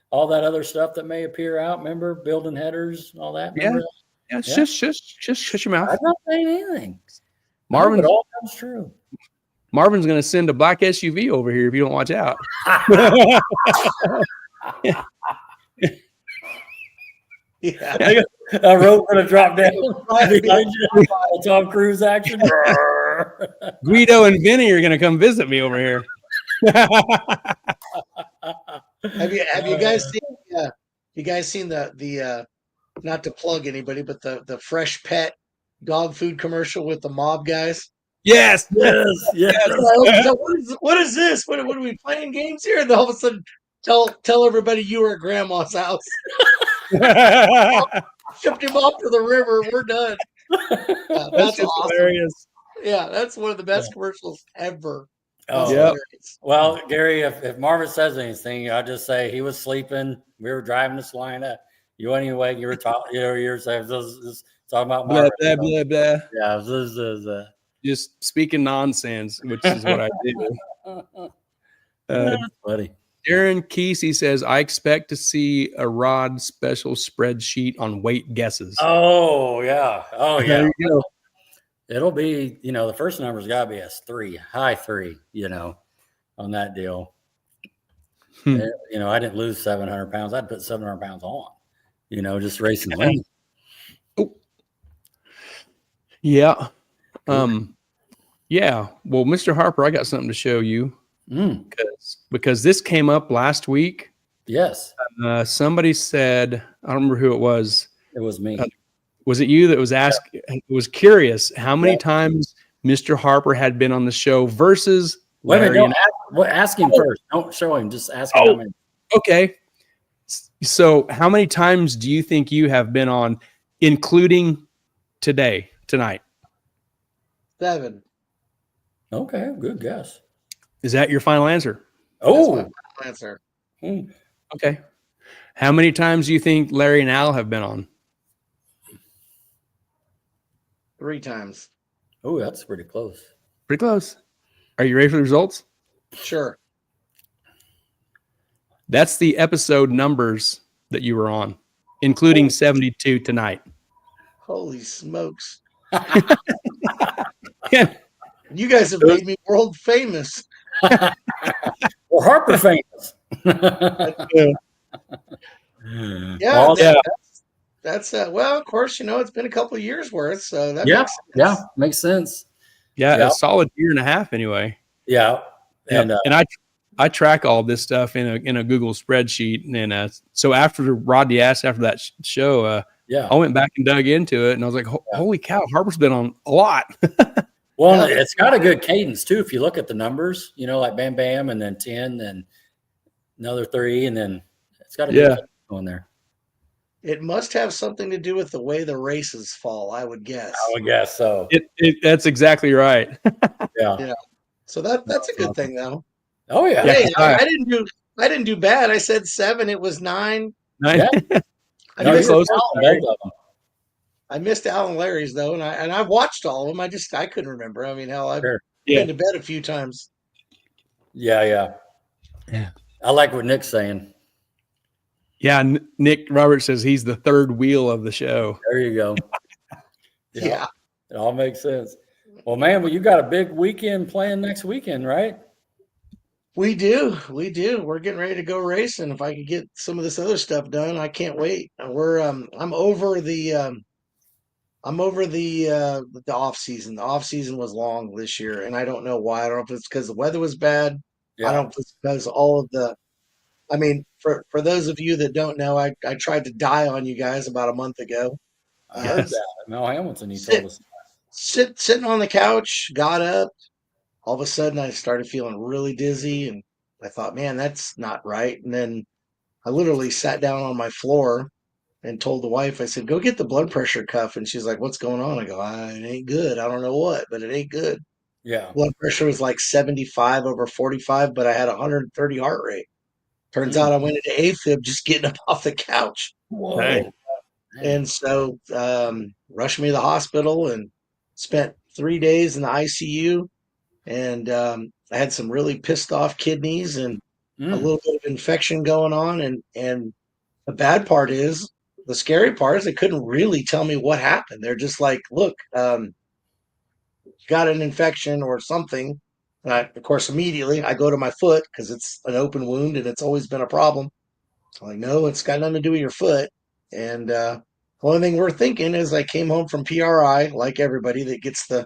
all that other stuff that may appear out, remember building headers and all that? Remember Yeah. Just shut your mouth. I'm not saying anything. Marvin, it all comes true. Marvin's going to send a black SUV over here if you don't watch out. Yeah. A rope going to drop down behind you. Tom Cruise action. Guido and Vinny are going to come visit me over here. Have you guys seen the not to plug anybody, but the Fresh Pet dog food commercial with the mob guys? Yes. So what is this? What are we playing games here? And then all of a sudden tell everybody you were at grandma's house. Shipped him off to the river. We're done. That's awesome. Hilarious. Yeah, that's one of the best commercials ever. Oh, yeah. Well, Gary, if Marvin says anything, I'll just say he was sleeping. We were driving to Salina. You anyway, you were talking. You were saying talking about Marvin. Blah. Yeah, just speaking nonsense, which is what I do. That's funny. Darren Kesey says, I expect to see a Rod special spreadsheet on weight guesses. Oh, yeah. There you go. It'll be, the first number's got to be a high three, on that deal. I didn't lose 700 pounds. I'd put 700 pounds on, just racing lanes. Oh. Yeah. Yeah. Well, Mr. Harper, I got something to show you. Because this came up last week. Yes. Somebody said, I don't remember who it was. It was me. Was it you that was was curious how many times Mr. Harper had been on the show versus Larry? Wait a minute, ask him first. Don't show him. Just ask him how many. Okay. So how many times do you think you have been on, including tonight? 7. Okay, good guess. Is that your final answer? Oh, that's my final answer. Okay. How many times do you think Larry and Al have been on? 3 times. Oh, that's pretty close. Pretty close. Are you ready for the results? Sure. That's the episode numbers that you were on, including 72 tonight. Holy smokes. Yeah. You guys have made me world famous. Well, Harper famous. That's well, of course, it's been a couple of years worth, so that makes sense. Yeah, a solid year and a half anyway. Yeah, and I track all this stuff in a Google spreadsheet, and so after Rodney asked after that show, I went back and dug into it, and I was like, holy cow, Harper's been on a lot. Well, it's got a good cadence too. If you look at the numbers, like bam, bam, and then 10, then another 3, and then it's got a good cadence going there. It must have something to do with the way the races fall, I would guess. I would guess so. That's exactly right. Yeah. So that's a good thing, though. Oh yeah. Hey, I didn't do bad. I said 7. It was 9. 9. I missed Al and Larry's though, and I've watched all of them. I couldn't remember. I mean, hell, I've been to bed a few times. Yeah. I like what Nick's saying. Yeah, Nick Roberts says he's the third wheel of the show. There you go. Yeah. It all makes sense. Well, man, you got a big weekend planned next weekend, right? We do. We're getting ready to go racing. If I could get some of this other stuff done, I can't wait. I'm over the off season. The off season was long this year, and I don't know why. I don't know if it's because the weather was bad. I don't know if it's because all of the. I mean, for those of you that don't know, I tried to die on you guys about a month ago. I heard that. Mel Hamilton, he told us. Sitting on the couch, got up. All of a sudden, I started feeling really dizzy, and I thought, man, that's not right. And then I literally sat down on my floor and told the wife, I said, go get the blood pressure cuff. And she's like, what's going on? I go, it ain't good. I don't know what, but it ain't good. Yeah. Blood pressure was like 75 over 45, but I had 130 heart rate. Turns out I went into AFib just getting up off the couch. Whoa. And so rushed me to the hospital and spent 3 days in the ICU. And I had some really pissed off kidneys and a little bit of infection going on. And the bad part is, the scary part is they couldn't really tell me what happened. They're just like, look, got an infection or something. And of course, immediately I go to my foot because it's an open wound and it's always been a problem. I'm like, no, it's got nothing to do with your foot. And the only thing we're thinking is I came home from PRI, like everybody that gets the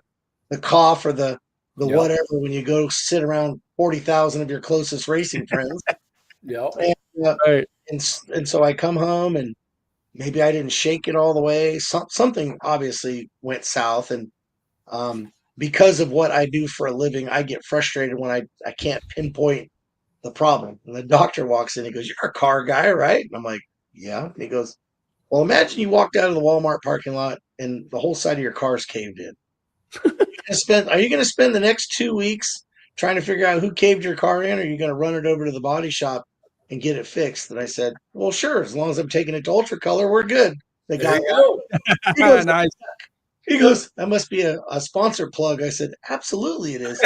cough or the whatever when you go sit around 40,000 of your closest racing friends. And so I come home and maybe I didn't shake it all the way. Something obviously went south. And because of what I do for a living, I get frustrated when I can't pinpoint the problem. And the doctor walks in, he goes, you're a car guy, right? And I'm like, yeah. And he goes, well, imagine you walked out of the Walmart parking lot and the whole side of your car's caved in. Are you going to spend the next 2 weeks trying to figure out who caved your car in, or are you going to run it over to the body shop and get it fixed? And I said, well, sure. As long as I'm taking it to Ultra Color, we're good. They got it. He goes, nice. He goes, that must be a sponsor plug. I said, absolutely it is.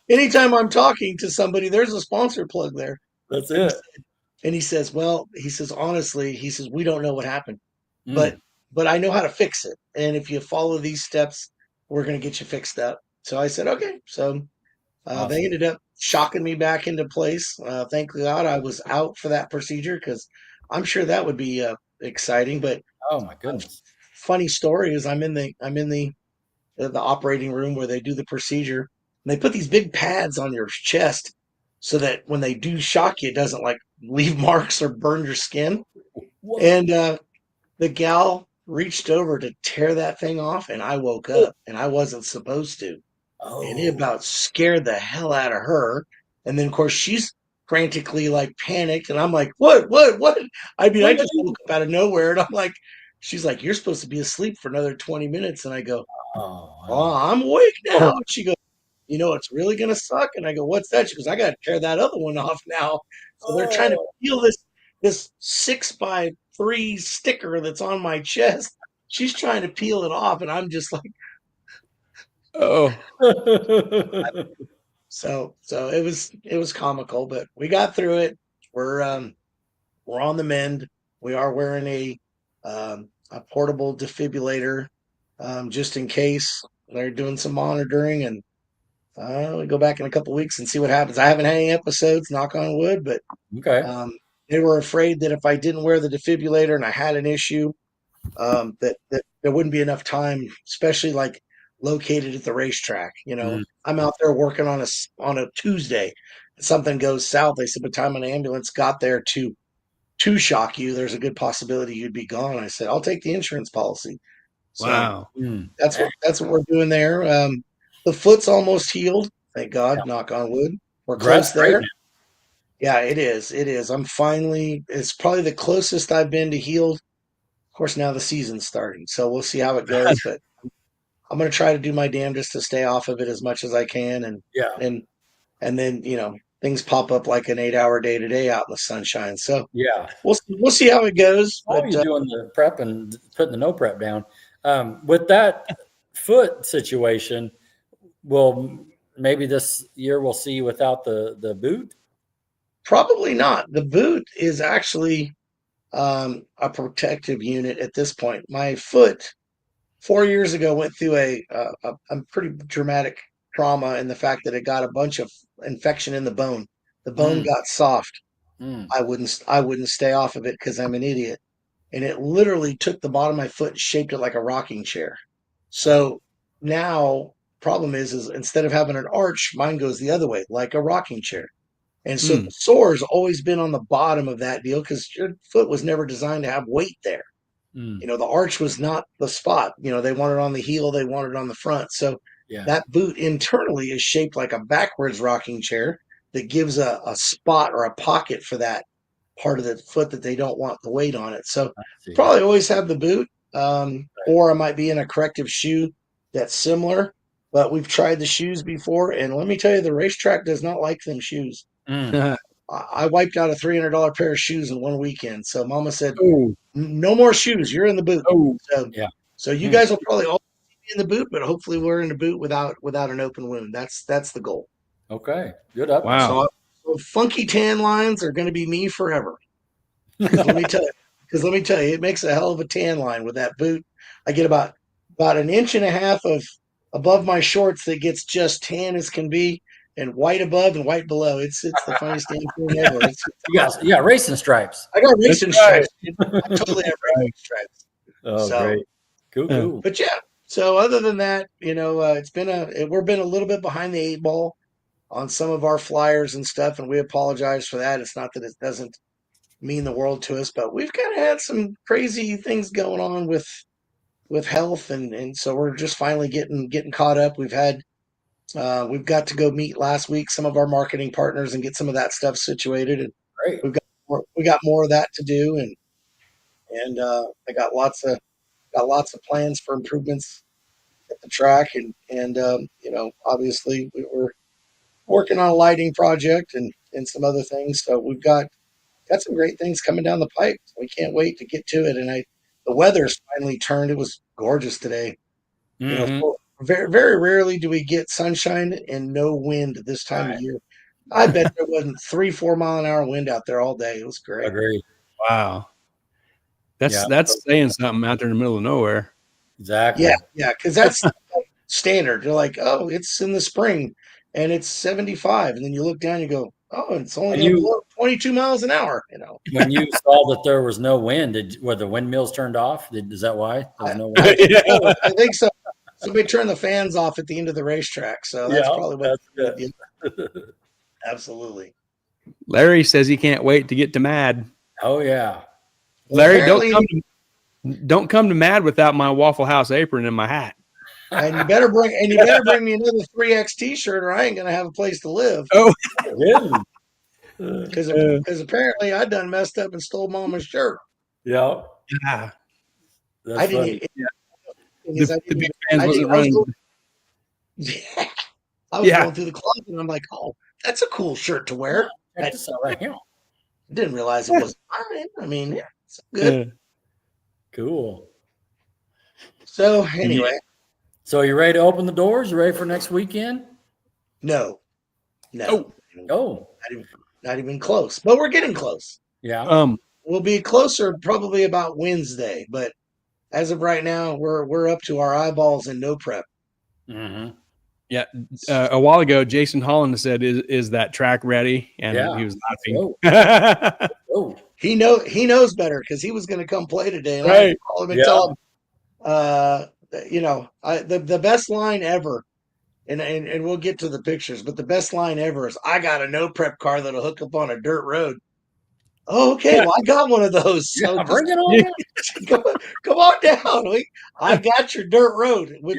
Anytime I'm talking to somebody, there's a sponsor plug there. That's it. And he says, honestly, we don't know what happened, but I know how to fix it. And if you follow these steps, we're going to get you fixed up. So I said, okay. So Awesome. They ended up shocking me back into place. Thank God I was out for that procedure because I'm sure that would be exciting. But oh my goodness, funny story is I'm in the operating room where they do the procedure, and they put these big pads on your chest so that when they do shock you, it doesn't like leave marks or burn your skin. Whoa. And the gal reached over to tear that thing off, and I woke up, and I wasn't supposed to. And it about scared the hell out of her. And then, of course, she's frantically like panicked, and I'm like, what? I mean, I just woke up out of nowhere, and I'm like, she's like, you're supposed to be asleep for another 20 minutes. And I go, I'm awake now. And she goes, you know, it's really going to suck. And I go, what's that? She goes, I got to tear that other one off now. So they're trying to peel this 6x3 sticker that's on my chest. She's trying to peel it off. And I'm just like, So it was comical, but we got through it. We're on the mend. We are wearing a portable defibrillator just in case. They're doing some monitoring, and we go back in a couple of weeks and see what happens. I haven't had any episodes, knock on wood, but they were afraid that if I didn't wear the defibrillator and I had an issue, that there wouldn't be enough time, especially like located at the racetrack. You know, I'm out there working on a Tuesday. Something goes south. They said by the time an ambulance got there to shock you, there's a good possibility you'd be gone. I said, I'll take the insurance policy. So wow. That's what we're doing there. The foot's almost healed. Thank God, knock on wood. We're close there. Yeah, it is. It is. It's probably the closest I've been to healed. Of course, now the season's starting, so we'll see how it goes. But I'm going to try to do my damnedest to stay off of it as much as I can. And then, you know, things pop up like an 8-hour day today out in the sunshine. So we'll see how it goes. While you're doing the prep and putting the no prep down, with that foot situation, maybe this year we'll see you without the boot? Probably not. The boot is actually a protective unit at this point. My foot 4 years ago, went through a pretty dramatic trauma in the fact that it got a bunch of infection in the bone. The bone got soft. I wouldn't stay off of it because I'm an idiot. And it literally took the bottom of my foot and shaped it like a rocking chair. So now problem is instead of having an arch, mine goes the other way, like a rocking chair. And so the sore's always been on the bottom of that deal because your foot was never designed to have weight there. The arch was not the spot. They want it on the heel, they want it on the front. So that boot internally is shaped like a backwards rocking chair that gives a spot or a pocket for that part of the foot that they don't want the weight on it. So probably always have the boot, or I might be in a corrective shoe that's similar. But we've tried the shoes before, and let me tell you, the racetrack does not like them shoes. I wiped out a $300 pair of shoes in one weekend. So Mama said, no more shoes. You're in the boot. So you guys will probably all be in the boot, but hopefully we're in the boot without an open wound. That's the goal. Okay. Good up. Wow. So funky tan lines are going to be me forever. Because let me tell you, it makes a hell of a tan line with that boot. I get about an inch and a half of above my shorts that gets just tan as can be, and white above and white below. It's the funniest damn thing ever. You got racing stripes. I got racing stripes. I totally have racing stripes. Oh, great. Cool. But yeah, so other than that, we've been a little bit behind the 8 ball on some of our flyers and stuff, and we apologize for that. It's not that it doesn't mean the world to us, but we've kind of had some crazy things going on with health, and so we're just finally getting caught up. We've got to go meet last week some of our marketing partners and get some of that stuff situated, and great. we got more of that to do, and I got lots of plans for improvements at the track, and obviously we were working on a lighting project and some other things, so we've got some great things coming down the pipe. We can't wait to get to it, and the weather's finally turned. It was gorgeous today. Very, very rarely do we get sunshine and no wind this time of year. I bet there wasn't 3-4 mile an hour wind out there all day. It was great. Agreed. Wow. That's saying something out there in the middle of nowhere. Exactly. Yeah, because that's standard. You're like, oh, it's in the spring and it's 75, and then you look down and you go, oh, it's only below 22 miles an hour. When you saw that there was no wind, were the windmills turned off? Is that why there was no wind? I think so. Somebody turned the fans off at the end of the racetrack, so that's probably what it did. Absolutely. Larry says he can't wait to get to Mad. Oh yeah. Larry, don't come to Mad without my Waffle House apron and my hat. And you better bring me another 3X T-shirt, or I ain't gonna have a place to live. Oh, really? Because apparently I done messed up and stole Mama's shirt. Yeah. That's I didn't. The big fans wasn't running. I was going through the closet and I'm like, oh, that's a cool shirt to wear. That's right here. Didn't realize it was mine. I mean, it's good. Cool. So anyway. So you ready to open the doors? You ready for next weekend? No. Oh. Not even close. But we're getting close. Yeah. We'll be closer probably about Wednesday, but as of right now, we're up to our eyeballs in no prep. Mm-hmm. Yeah. A while ago, Jason Holland said, "Is that track ready?" And he was laughing. He knows better because he was going to come play today, and I call him and tell him, the best line ever, and we'll get to the pictures, but the best line ever is, "I got a no prep car that'll hook up on a dirt road." Oh, okay, well, I got one of those. So bring it on. Come on down. I got your dirt road, which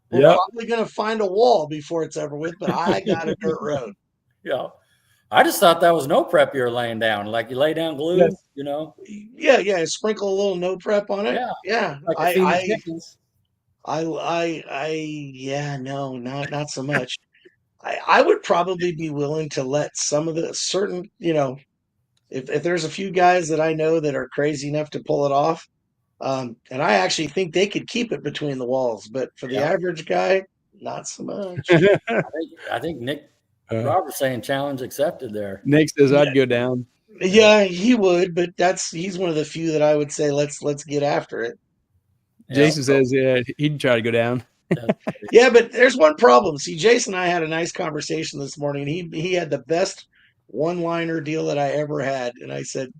we're probably going to find a wall before it's over with, but I got a dirt road. Yeah. I just thought that was no prep you were laying down. Like you lay down glue, Yeah. Sprinkle a little no prep on it. Yeah. Like Not so much. I would probably be willing to let some of the certain, if there's a few guys that I know that are crazy enough to pull it off, and I actually think they could keep it between the walls, but for the average guy, not so much. I think Nick Roberts saying challenge accepted there. Nick says I'd go down. Yeah, he would, but he's one of the few that I would say let's get after it. Jason says, yeah, he'd try to go down. Yeah, but there's one problem. See, Jason and I had a nice conversation this morning. He had the best one-liner deal that I ever had, and I said,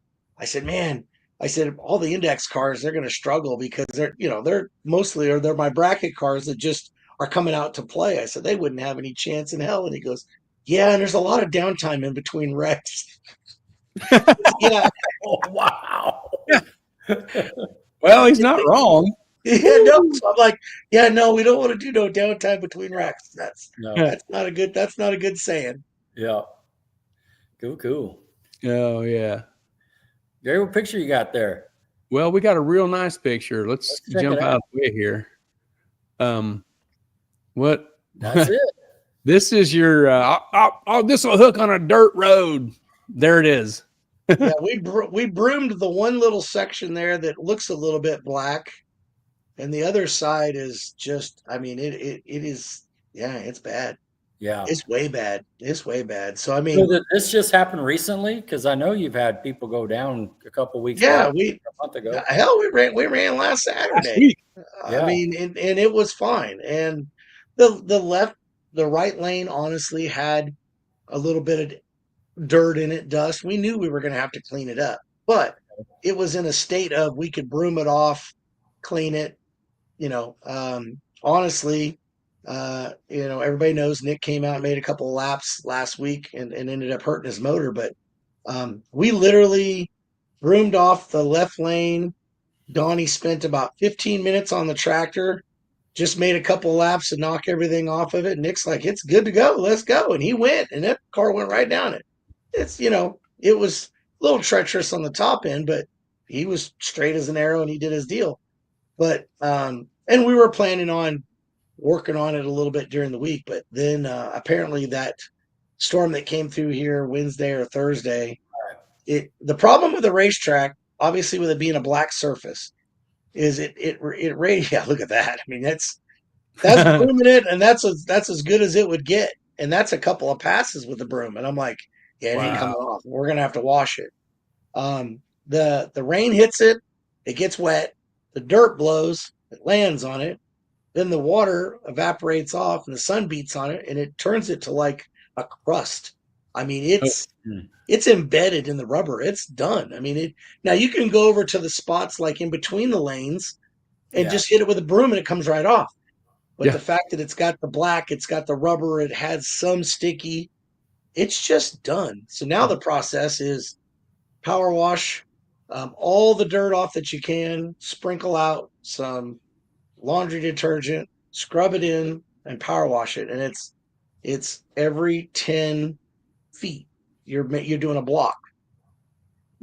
man, I said all the index cars they're going to struggle because they're mostly or they're my bracket cars that just are coming out to play. I said they wouldn't have any chance in hell, and he goes, yeah, and there's a lot of downtime in between wrecks. Yeah. Oh, wow. Well, he's not wrong. Yeah, no. So I'm like, yeah, no, we don't want to do no downtime between racks. That's not a good saying. Yeah. Cool. Oh yeah. Gary, what picture you got there? Well, we got a real nice picture. Let's jump out of the way here. What? That's it. This is your. This will hook on a dirt road. There it is. Yeah, we broomed the one little section there that looks a little bit black, and the other side is just. I mean, it is. Yeah, it's bad. Yeah, it's way bad. It's way bad. So I mean, so this just happened recently because I know you've had people go down a couple weeks. Yeah, a month ago. Hell, we ran last Saturday. I mean, and it was fine. And the right lane honestly had a little bit of dirt in it, dust. We knew we were going to have to clean it up, but it was in a state of we could broom it off, clean it. Honestly, everybody knows Nick came out and made a couple of laps last week and ended up hurting his motor, but we literally broomed off the left lane. Donnie spent about 15 minutes on the tractor, just made a couple of laps to knock everything off of it. Nick's like, it's good to go. Let's go. And he went, and that car went right down it. It's, it was a little treacherous on the top end, but he was straight as an arrow and he did his deal. But, and we were planning on working on it a little bit during the week, but then apparently that storm that came through here Wednesday or Thursday, the problem with the racetrack, obviously with it being a black surface, is it yeah, look at that. I mean, that's brooming it, and that's as good as it would get. And that's a couple of passes with the broom. And I'm like, yeah, it ain't coming off. We're gonna have to wash it. The rain hits it, it gets wet, the dirt blows, it lands on it, then the water evaporates off and the sun beats on it and it turns it to like a crust. I mean, it's embedded in the rubber. It's done. I mean, now you can go over to the spots like in between the lanes and just hit it with a broom and it comes right off. But the fact that it's got the black, it's got the rubber, it has some sticky, it's just done. So now the process is power wash all the dirt off that you can, sprinkle out some laundry detergent, scrub it in, and power wash it. And it's every 10 feet. You're doing a block.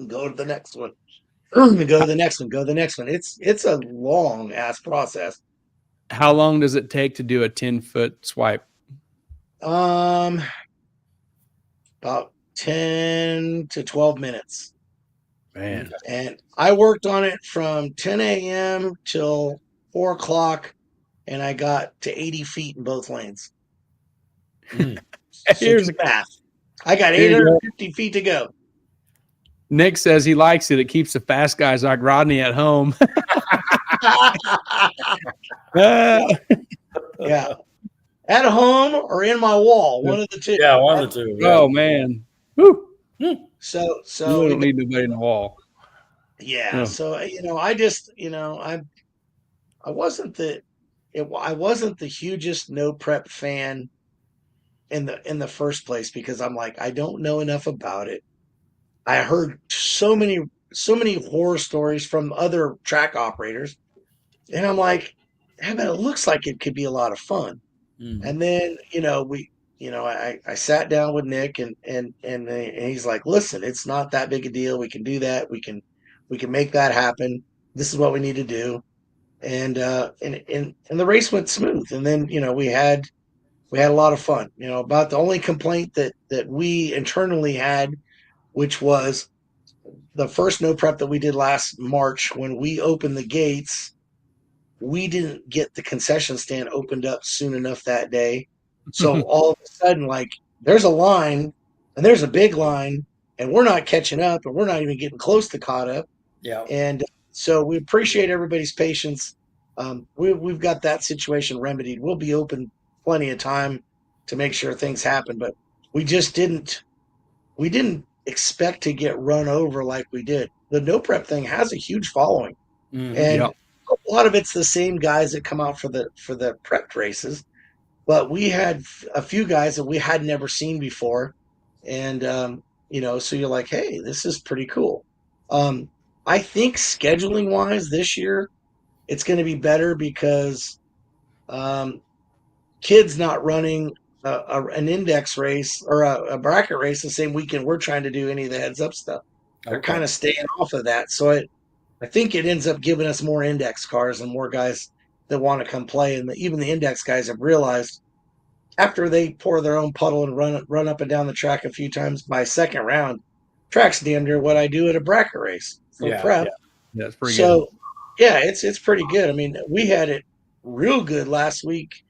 Go to the next one. Go to the next one. Go to the next one. It's a long ass process. How long does it take to do a 10-foot swipe? About 10 to 12 minutes. Man. And I worked on it from 10 a.m. till 4 o'clock, and I got to 80 feet in both lanes. Here's the math. I got 850 feet to go. Nick says he likes it. It keeps the fast guys like Rodney at home. Yeah. At home or in my wall, one of the two. Yeah, one of the two. Yeah. Oh man. Woo. So you don't need nobody in the wall. Yeah. Oh. So I just I wasn't the hugest no prep fan in the first place because I'm like, I don't know enough about it. I heard so many horror stories from other track operators, and I'm like, hey, man, it looks like it could be a lot of fun. And then I sat down with Nick and he's like, listen, it's not that big a deal. We can do that. We can make that happen. This is what we need to do. And the race went smooth. And then, we had a lot of fun, about the only complaint that we internally had, which was the first no prep that we did last March. When we opened the gates, we didn't get the concession stand opened up soon enough that day. So all of a sudden, like, there's a line and there's a big line and we're not catching up and we're not even getting close to caught up. Yeah. And so we appreciate everybody's patience. we've got that situation remedied. We'll be open plenty of time to make sure things happen, but we just didn't expect to get run over like we did. The no prep thing has a huge following, and a lot of it's the same guys that come out for the prep races. But we had a few guys that we had never seen before, and so you're like, hey, this is pretty cool. I think scheduling wise this year, it's going to be better because um, kids not running an index race or a bracket race the same weekend we're trying to do any of the heads up stuff. They're kind of staying off of that. So I think it ends up giving us more index cars and more guys that want to come play. And even the index guys have realized after they pour their own puddle and run up and down the track a few times by second round, track's damn near what I do at a bracket race for prep. Yeah, it's pretty good. So yeah, it's pretty good. I mean, we had it real good last week.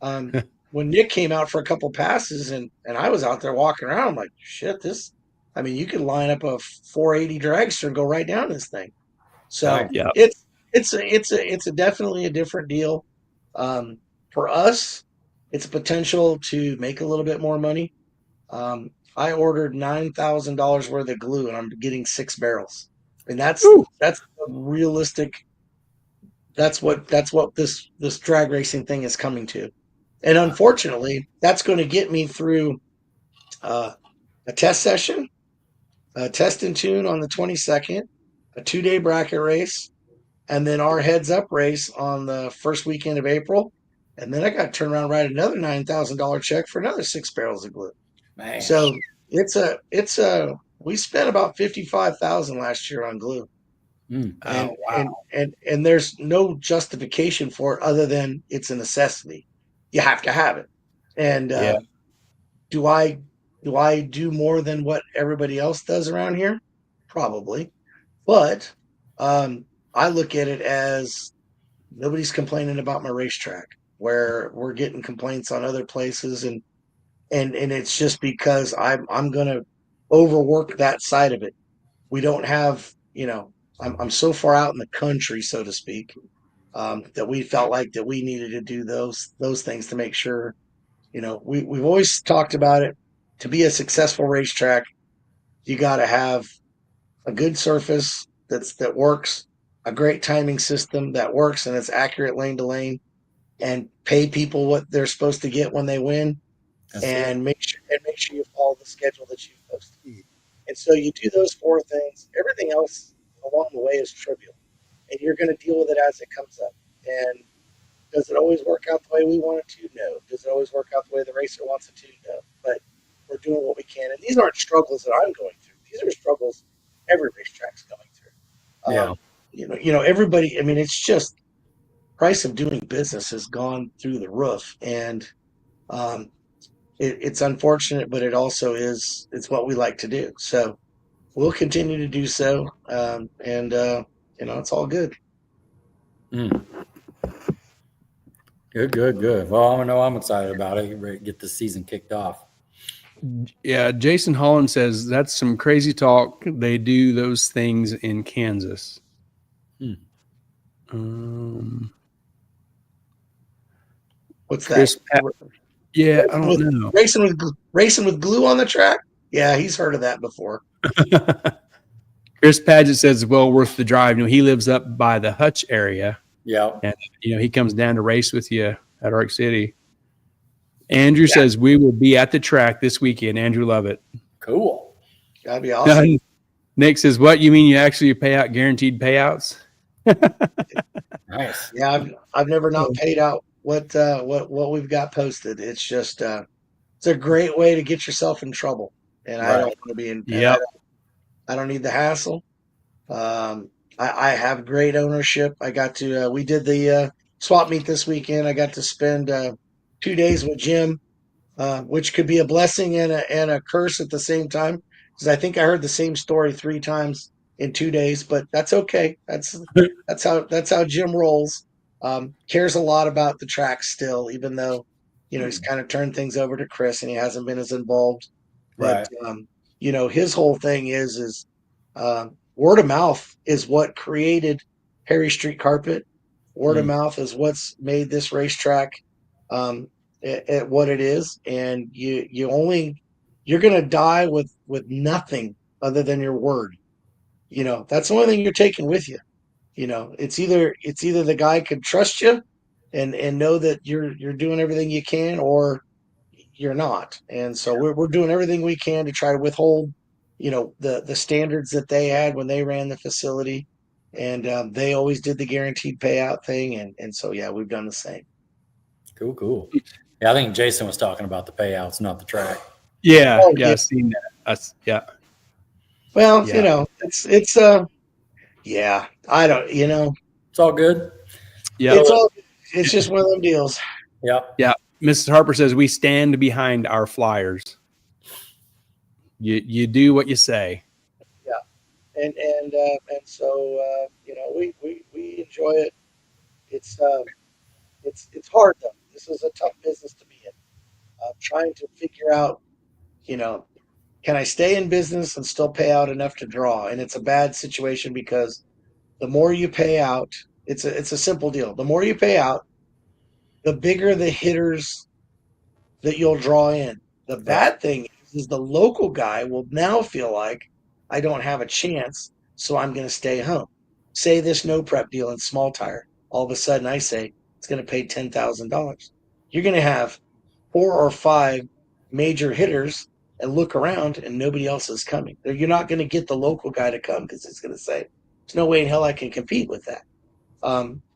When Nick came out for a couple passes and I was out there walking around, I'm like, shit, you could line up a 480 dragster and go right down this thing. So it's definitely a different deal. For us, it's a potential to make a little bit more money. I ordered $9,000 worth of glue and I'm getting 6 barrels. And that's realistic. That's what this drag racing thing is coming to. And unfortunately, that's going to get me through a test session, a test and tune on the 22nd, a 2-day bracket race, and then our heads up race on the first weekend of April. And then I got to turn around and write another $9,000 check for another 6 barrels of glue. Man. So we spent about $55,000 last year on glue. And there's no justification for it other than it's a necessity. You have to have it. And do I do more than what everybody else does around here? Probably. But I look at it as nobody's complaining about my racetrack, where we're getting complaints on other places, and it's just because I'm going to overwork that side of it. We don't have, I'm so far out in the country, so to speak, that we felt like that we needed to do those things to make sure, we've always talked about it. To be a successful racetrack, you got to have a good surface that works, a great timing system that works and it's accurate lane to lane, and pay people what they're supposed to get when they win, and make sure you follow the schedule that you're supposed to. And so you do those 4 things. Everything else along the way is trivial, and you're going to deal with it as it comes up. And does it always work out the way we want it to? No. Does it always work out the way the racer wants it to? No. But we're doing what we can. And these aren't struggles that I'm going through. These are struggles every racetrack's going through. Everybody, it's just price of doing business has gone through the roof. And it's unfortunate, but it also it's what we like to do. So we'll continue to do so. It's all good. Good. Well, I know I'm excited about it. Ready to get the season kicked off. Yeah, Jason Holland says that's some crazy talk. They do those things in Kansas. What's that? Yeah, I don't know. Racing with glue on the track? Yeah, he's heard of that before. Chris Padgett says well worth the drive. He lives up by the Hutch area. Yeah. And he comes down to race with you at Arc City. Andrew says we will be at the track this weekend. Andrew Lovett. Cool. That'd be awesome. Nick says, what, you mean you actually pay out guaranteed payouts? Nice. Yeah, I've never not paid out what we've got posted. It's just it's a great way to get yourself in trouble. And I don't want to be in I don't need the hassle. I have great ownership. I got to we did the swap meet this weekend. I got to spend 2 days with Jim, which could be a blessing and a curse at the same time, because I think I heard the same story 3 times in 2 days, but that's okay. That's how Jim rolls. Cares a lot about the track still, even though he's kind of turned things over to Chris and he hasn't been as involved. But his whole thing is word of mouth is what created Harry Street Carpet. Word of mouth is what's made this racetrack at what it is, and you're gonna die with nothing other than your word. That's the only thing you're taking with you. It's either the guy could trust you and know that you're doing everything you can, or you're not. And so we're doing everything we can to try to withhold, the standards that they had when they ran the facility, and they always did the guaranteed payout thing, and so yeah, we've done the same. Cool. Yeah, I think Jason was talking about the payouts, not the track. Yeah, I've seen that. Yeah. Well, it's yeah, I don't, It's all good. Yeah, it's just one of them deals. Yeah. Mrs. Harper says we stand behind our flyers. You do what you say. Yeah, and so we enjoy it. It's hard though. This is a tough business to be in. Trying to figure out, can I stay in business and still pay out enough to draw? And it's a bad situation because the more you pay out, it's a simple deal. The more you pay out, the bigger the hitters that you'll draw in. The bad thing is the local guy will now feel like I don't have a chance, so I'm going to stay home. Say this no prep deal in small tire. All of a sudden, I say it's going to pay $10,000. You're going to have 4 or 5 major hitters and look around, and nobody else is coming. You're not going to get the local guy to come because it's going to say, "There's no way in hell I can compete with that."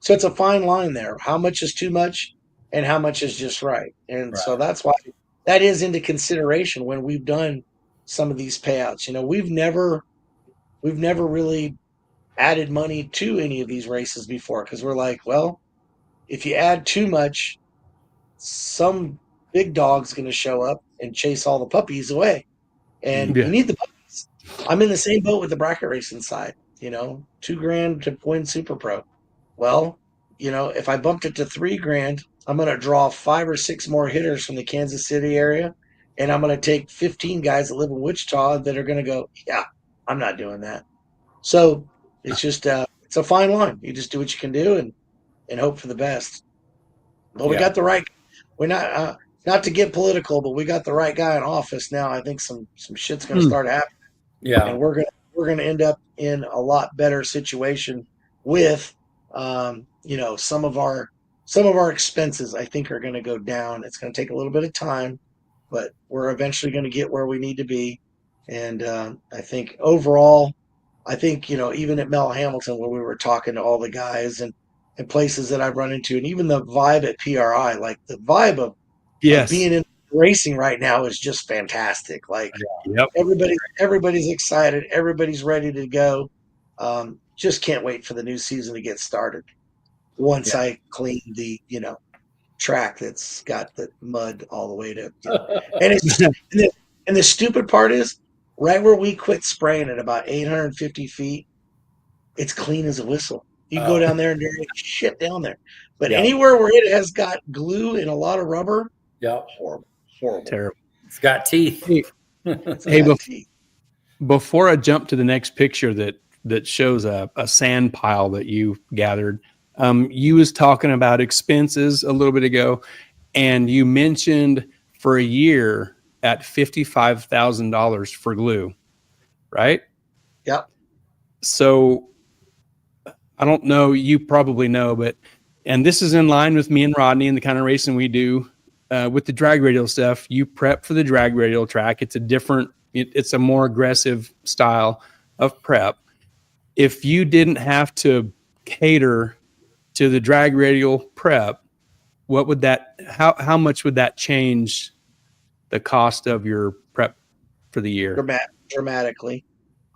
So it's a fine line there. How much is too much, and how much is just right? And so that's why that is into consideration when we've done some of these payouts. We've never really added money to any of these races before, because we're like, well, if you add too much, some big dog's going to show up and chase all the puppies away, and you need the puppies. I'm in the same boat with the bracket racing side. $2,000 to win Super Pro. Well, if I bumped it to $3,000, I'm going to draw 5 or 6 more hitters from the Kansas City area, and I'm going to take 15 guys that live in Wichita that are going to go, yeah, I'm not doing that. So it's just it's a fine line. You just do what you can do and hope for the best. But we got the right. We're not to get political, but we got the right guy in office now. I think some shit's going to start happening. Yeah, and we're gonna end up in a lot better situation with some of our expenses. I think are going to go down. It's going to take a little bit of time, but we're eventually going to get where we need to be. And I think overall, even at Mel Hamilton, when we were talking to all the guys and places that I've run into, and even the vibe at PRI, like the vibe of being in racing right now is just fantastic. Like everybody's excited, everybody's ready to go. Just can't wait for the new season to get started. Once I clean the track that's got the mud all the way to, and it's and the stupid part is right where we quit spraying at about 850 feet, it's clean as a whistle. You can go down there and there ain't shit down there. But anywhere where it has got glue and a lot of rubber, horrible, terrible. It's got teeth. Before I jump to the next picture that shows a sand pile that you gathered, you was talking about expenses a little bit ago, and you mentioned for a year at $55,000 for glue, right? Yep. So I don't know, you probably know, and this is in line with me and Rodney and the kind of racing we do with the drag radial stuff. You prep for the drag radial track. It's it's a more aggressive style of prep. If you didn't have to cater to the drag radial prep, how much would that change the cost of your prep for the year? Dramatically.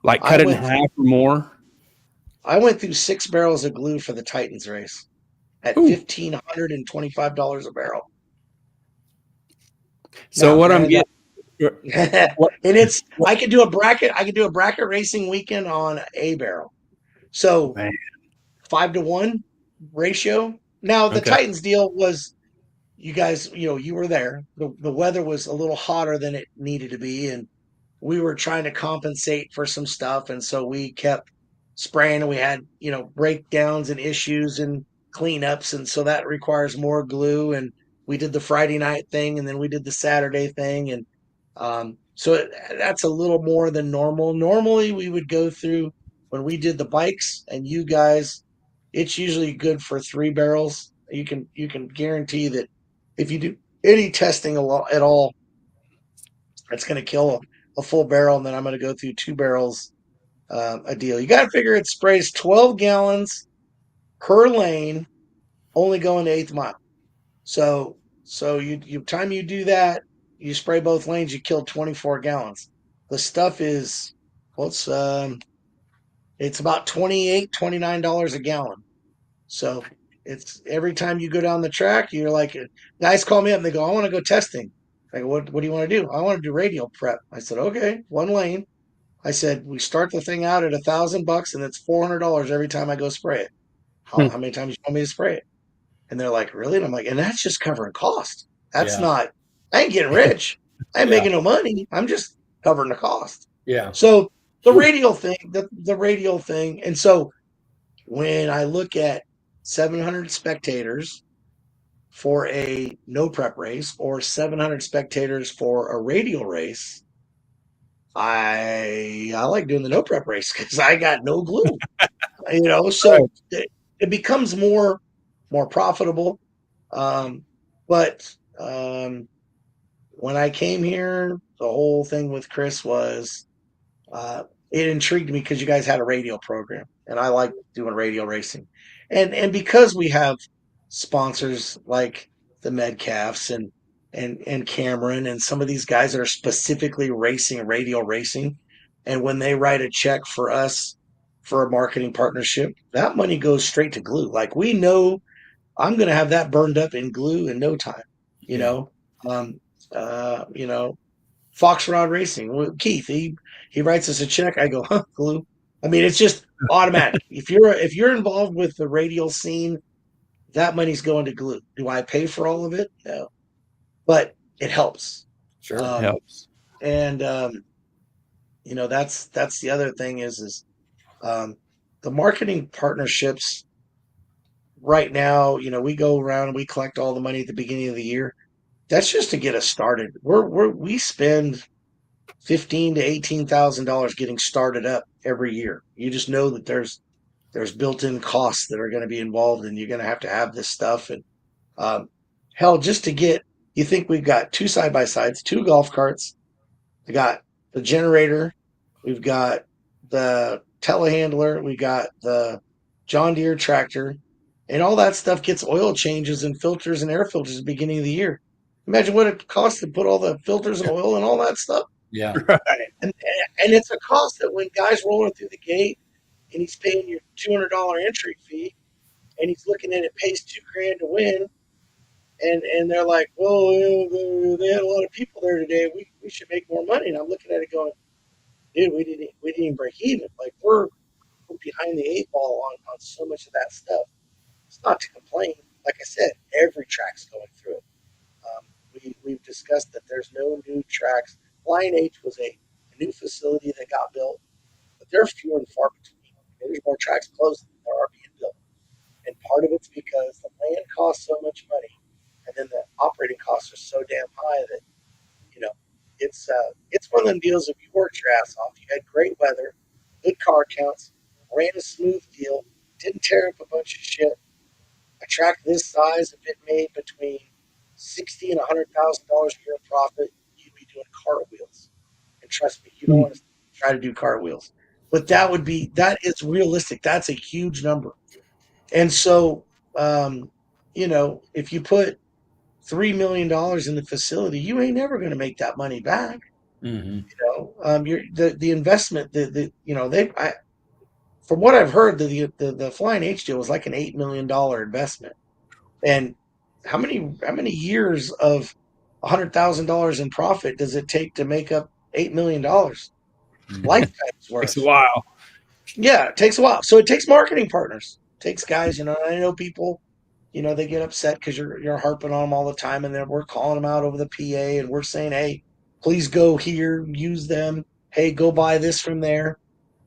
Like cut it in half or more? I went through 6 barrels of glue for the Titans race at $1,525 a barrel. So what I'm getting, and I could do a bracket racing weekend on a barrel. So 5-to-1 ratio. Now the Titans deal was, you guys, you were there. The weather was a little hotter than it needed to be, and we were trying to compensate for some stuff, and so we kept spraying, and we had breakdowns and issues, and cleanups, and so that requires more glue. And we did the Friday night thing, and then we did the Saturday thing, and so that's a little more than normal. Normally, we would go through when we did the bikes, and you guys, it's usually good for 3 barrels. You can guarantee that if you do any testing at all, it's going to kill a full barrel, and then I'm going to go through 2 barrels a deal. You got to figure it sprays 12 gallons per lane, only going to eighth mile. So you time you do that, you spray both lanes, you killed 24 gallons. The stuff is it's about $28-$29 a gallon. So it's every time you go down the track, you're like, guys call me up and they go, I want to go testing. I go, what do you want to do? I want to do radial prep. I said, okay, 1 lane. I said, we start the thing out at $1,000 and it's $400 every time I go spray it. How many times you want me to spray it? And they're like, really? And I'm like, and that's just covering cost. That's not, I ain't getting rich. I ain't making no money. I'm just covering the cost. Yeah. So the radial thing. And so when I look at 700 spectators for a no prep race or 700 spectators for a radial race, I like doing the no prep race because I got no glue. So it becomes more profitable. But when I came here, the whole thing with Chris was it intrigued me because you guys had a radial program, and I like doing radial racing, and because we have sponsors like the Medcalfs and Cameron and some of these guys that are specifically racing radial racing, and when they write a check for us for a marketing partnership, that money goes straight to glue. Like we know I'm going to have that burned up in glue in no time. Fox Rod Racing, Keith, he writes us a check. I go, glue. I mean, it's just automatic. If you're involved with the radial scene, that money's going to glue. Do I pay for all of it? No, but it helps. Sure, it helps. And that's the other thing is the marketing partnerships. Right now, we go around and we collect all the money at the beginning of the year. That's just to get us started. We spend $15,000 to $18,000 getting started up every year. You just know that there's built-in costs that are going to be involved, and you're going to have this stuff. And hell, just to get, you think we've got 2 side-by-sides, 2 golf carts. We got the generator. We've got the telehandler. We got the John Deere tractor. And all that stuff gets oil changes and filters and air filters at the beginning of the year. Imagine what it costs to put all the filters and oil and all that stuff. Yeah. Right. And it's a cost that when guys rolling through the gate and he's paying your $200 entry fee and he's looking at it pays $2,000 to win. And they're like, well, they had a lot of people there today. We should make more money. And I'm looking at it going, dude, we didn't even break even. Like we're behind the 8 ball on so much of that stuff. It's not to complain. Like I said, every track's going through it. We've discussed that there's no new tracks. Flying H was a new facility that got built, but they're few and far between. There's more tracks closed than there are being built. And part of it's because the land costs so much money, and then the operating costs are so damn high that, it's one of them deals if you worked your ass off, you had great weather, good car counts, ran a smooth deal, didn't tear up a bunch of shit. A track this size, if it made between $60,000 and $100,000 a year profit, you'd be doing cartwheels. And trust me, you don't want to try to do cartwheels. But that is realistic. That's a huge number. And so, if you put $3 million in the facility, you ain't never going to make that money back. Mm-hmm. The investment, from what I've heard, the Flying H deal was like an $8 million investment. And how many years of $100,000 in profit does it take to make up $8 million? Lifetime's worth. Takes a while. Yeah, it takes a while. So it takes marketing partners. It takes guys. I know people. They get upset because you're harping on them all the time, and then we're calling them out over the PA, and we're saying, hey, please go here, use them. Hey, go buy this from there.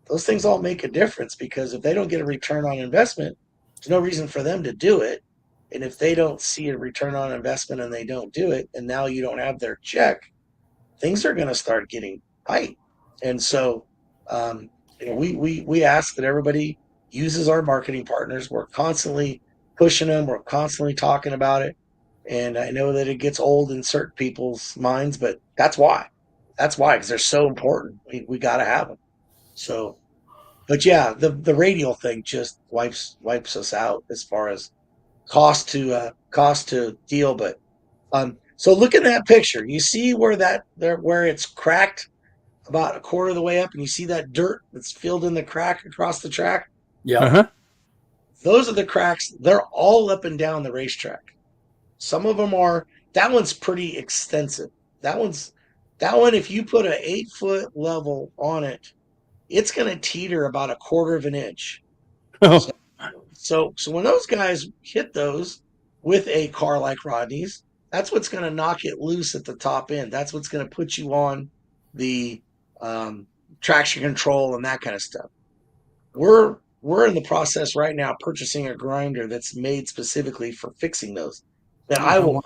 Those things all make a difference because if they don't get a return on investment, There's no reason for them to do it. And if they don't see a return on investment and they don't do it, and now you don't have their check, things are going to start getting tight. And so, we ask that everybody uses our marketing partners. We're constantly pushing them. We're constantly talking about it. And I know that it gets old in certain people's minds, but that's why. That's why, because they're so important. We got to have them. So, but yeah, the radial thing just wipes us out as far as cost to deal. But so look at that picture. You see where it's cracked about a quarter of the way up, and you see that dirt that's filled in the crack across the track. Yeah. Those are the cracks. They're all up and down the racetrack. Some of them are. That one's pretty extensive. That one. If you put an 8-foot level on it, it's going to teeter about a quarter of an inch. Oh. So when those guys hit those with a car like Rodney's, that's what's going to knock it loose at the top end. That's what's going to put you on the traction control and that kind of stuff. We're in the process right now purchasing a grinder that's made specifically for fixing those. That I will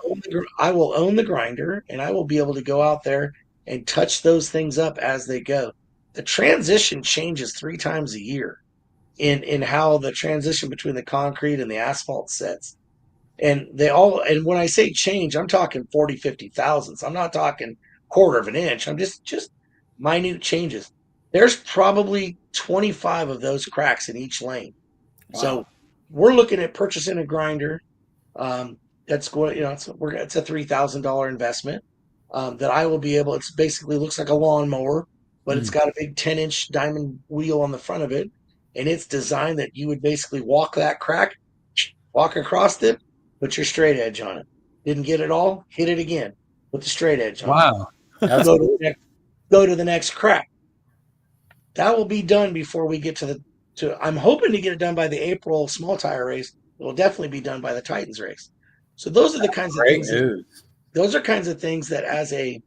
own the grinder, and I will be able to go out there and touch those things up as they go. The transition changes 3 times a year in how the transition between the concrete and the asphalt sets. And when I say change, I'm talking 40, 50 thousandths. I'm not talking quarter of an inch. I'm just minute changes. There's probably 25 of those cracks in each lane. Wow. So we're looking at purchasing a grinder. That's going, it's a $3,000 investment that I will be able. It's basically looks like a lawnmower, but it's got a big 10-inch diamond wheel on the front of it, and it's designed that you would basically walk that crack, walk across it, put your straight edge on it. Didn't get it all, hit it again, put the straight edge on. Wow. It. Go to the next crack. That will be done before we get to I'm hoping to get it done by the April small tire race. It will definitely be done by the Titans race. So those are the kinds of things. Those are kinds of things that as a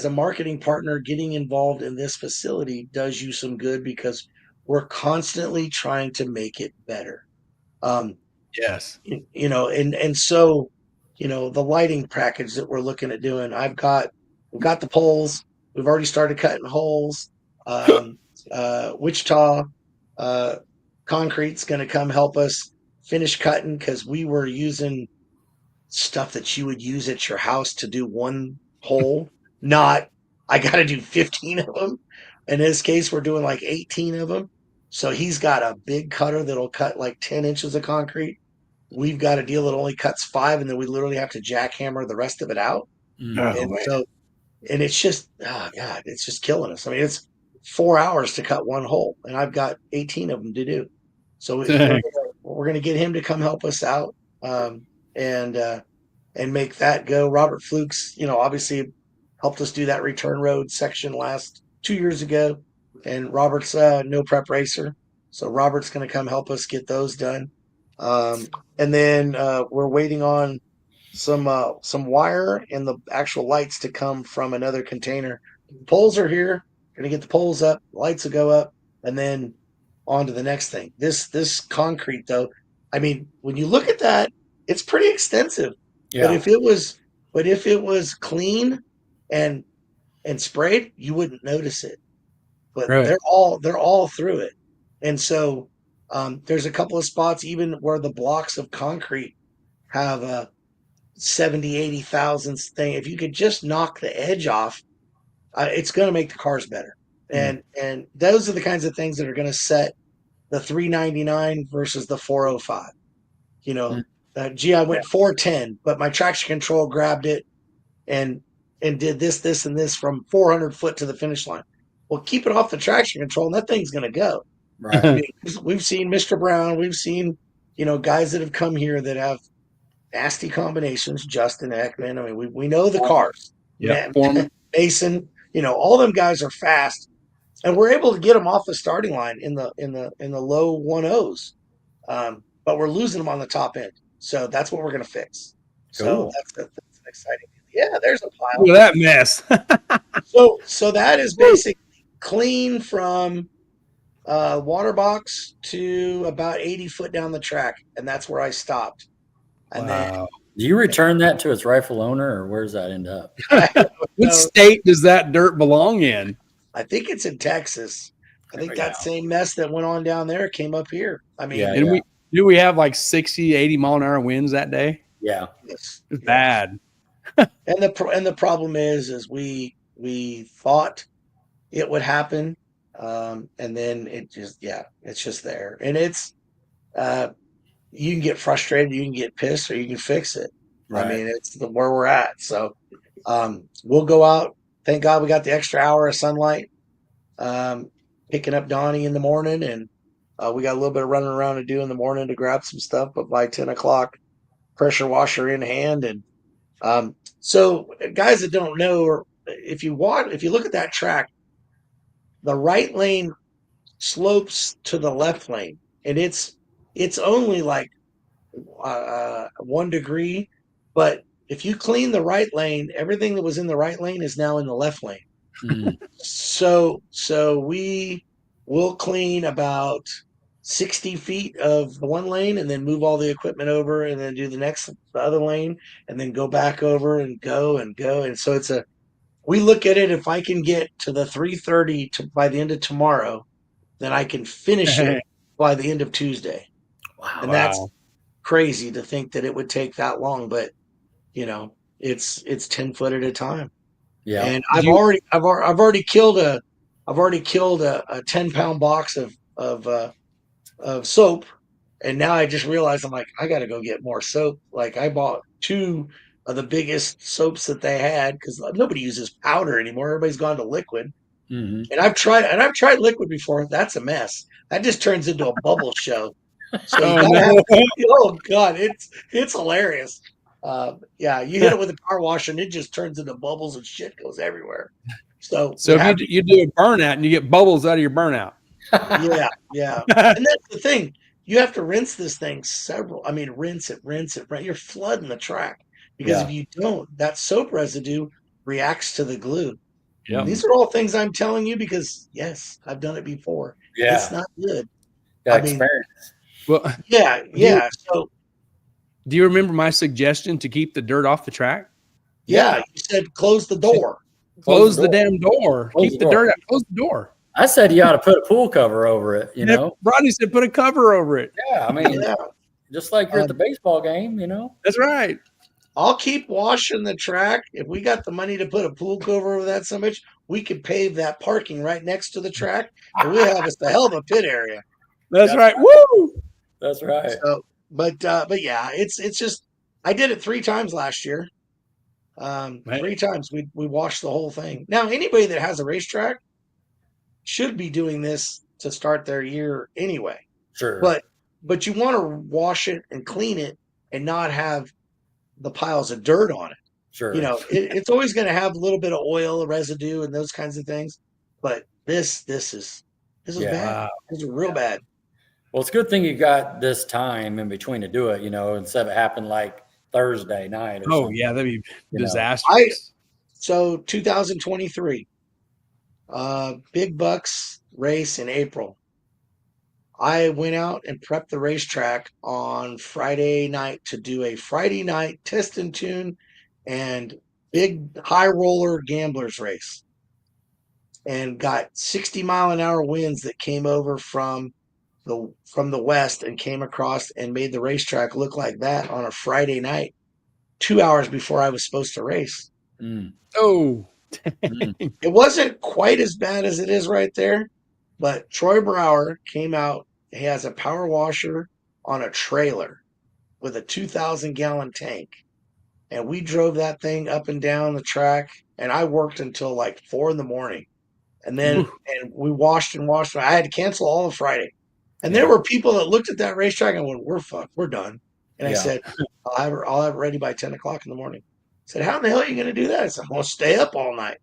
marketing partner, getting involved in this facility does you some good because we're constantly trying to make it better. Yes. And so, the lighting package that we're looking at doing, we've got the poles. We've already started cutting holes. Wichita Concrete's going to come help us finish cutting because we were using stuff that you would use at your house to do one hole. Not, I got to do 15 of them. In this case, we're doing like 18 of them. So he's got a big cutter that'll cut like 10 inches of concrete. We've got a deal that only cuts 5, and then we literally have to jackhammer the rest of it out. And it's just, oh God, it's just killing us. I mean, it's 4 hours to cut one hole, and I've got 18 of them to do. So we're going to get him to come help us out and make that go. Robert Flukes, obviously helped us do that return road section 2 years ago, and Robert's no prep racer, so Robert's going to come help us get those done. And then we're waiting on some wire and the actual lights to come from another container. The poles are here. We're going to get the poles up, lights will go up, and then on to the next thing. This concrete, though, I mean, when you look at that, it's pretty extensive. Yeah. But if it was clean and sprayed, you wouldn't notice it. But right. they're all through it. And so there's a couple of spots even where the blocks of concrete have a 70, 80 thousandths thing. If you could just knock the edge off, it's going to make the cars better. And those are the kinds of things that are going to set the 399 versus the 405. I went 410, but my traction control grabbed it and did this, and this from 400 foot to the finish line. Well, keep it off the traction control, and that thing's going to go. Right. I mean, we've seen Mr. Brown. We've seen, guys that have come here that have nasty combinations. Justin Ekman. I mean, we know the cars. Yeah. Mason. All them guys are fast, and we're able to get them off the starting line in the low 1.0s. But we're losing them on the top end. So that's what we're going to fix. Cool. So that's an exciting. Yeah, there's a pile. Look at that mess. So that is basically clean from water box to about 80 foot down the track, and that's where I stopped. And then Wow. Do you return that to its rightful owner, or where does that end up? I don't What know. state does that dirt belong in? I think it's in Texas. I think Yeah. that same mess that went on down there came up here. I mean, Yeah. And we have like 60, 80 mile an hour winds that day? Yeah. yes, It's yes. bad. And the problem is we thought it would happen, and then it's just there, and it's you can get frustrated, you can get pissed, or you can fix it. I Right. mean, it's where we're at. So we'll go out. Thank God we got the extra hour of sunlight. Um, Picking up Donnie in the morning, and we got a little bit of running around to do in the morning to grab some stuff. But by 10 o'clock, pressure washer in hand, and so guys that don't know, or if you look at that track, the right lane slopes to the left lane, and it's only like 1 degree, but if you clean the right lane, everything that was in the right lane is now in the left lane. Mm. So we will clean about 60 feet of the one lane and then move all the equipment over and then do the other lane and then go back over and go and go. And so we look at it, if I can get to the 3:30 by the end of tomorrow, then I can finish it by the end of Tuesday. Wow. And that's crazy to think that it would take that long, but it's 10 foot at a time. Yeah. And I've already killed a 10-pound box of soap, and now I just realized I'm like, I got to go get more soap. Like I bought 2 of the biggest soaps that they had because nobody uses powder anymore. Everybody's gone to liquid. Mm-hmm. And I've tried liquid before. That's a mess. That just turns into a bubble show. So you gotta have. Oh God, it's hilarious. Yeah, you hit it with a car washer and it just turns into bubbles and shit goes everywhere. So if you do a burnout and you get bubbles out of your burnout. yeah. And that's the thing. You have to rinse this thing rinse it, right? You're flooding the track because if you don't, that soap residue reacts to the glue. Yep. These are all things I'm telling you because yes, I've done it before. Yeah. It's not good. Got experience. Well, yeah. So do you remember my suggestion to keep the dirt off the track? yeah, you said close the door. Close the damn door. Close Keep the the door. dirt out. Close the door. I said you ought to put a pool cover over it, you know? Rodney said put a cover over it. Yeah, I mean, Yeah. just like you're at the baseball game, you know? That's right. I'll keep washing the track. If we got the money to put a pool cover over that so much, we could pave that parking right next to the track, and we'll have us a hell of a pit area. That's right. Woo! That's right. So, but yeah, it's just I did it 3 times last year. 3 times we washed the whole thing. Now anybody that has a racetrack should be doing this to start their year anyway. Sure. But you want to wash it and clean it and not have the piles of dirt on it. Sure. It's always going to have a little bit of oil, residue, and those kinds of things. But this is bad. Wow. This is real bad. Well, it's a good thing you got this time in between to do it, instead of it happened like Thursday night or something. Yeah, that'd be disastrous. So 2023, big bucks race in April. I went out and prepped the racetrack on Friday night to do a Friday night test and tune and big high roller gamblers race, and got 60-mile-an-hour winds that came over from the west and came across and made the racetrack look like that on a Friday night, 2 hours before I was supposed to race. Mm. Oh, It wasn't quite as bad as it is right there, but Troy Brower came out. He has a power washer on a trailer with a 2,000-gallon tank. And we drove that thing up and down the track. And I worked until like 4 a.m. And then and we washed and washed. I had to cancel all of Friday. And there were people that looked at that racetrack and went, "We're fucked. We're done." And I said, I'll have it ready by 10 o'clock in the morning. I said, "How in the hell are you going to do that?" I said, "I'm going to stay up all night."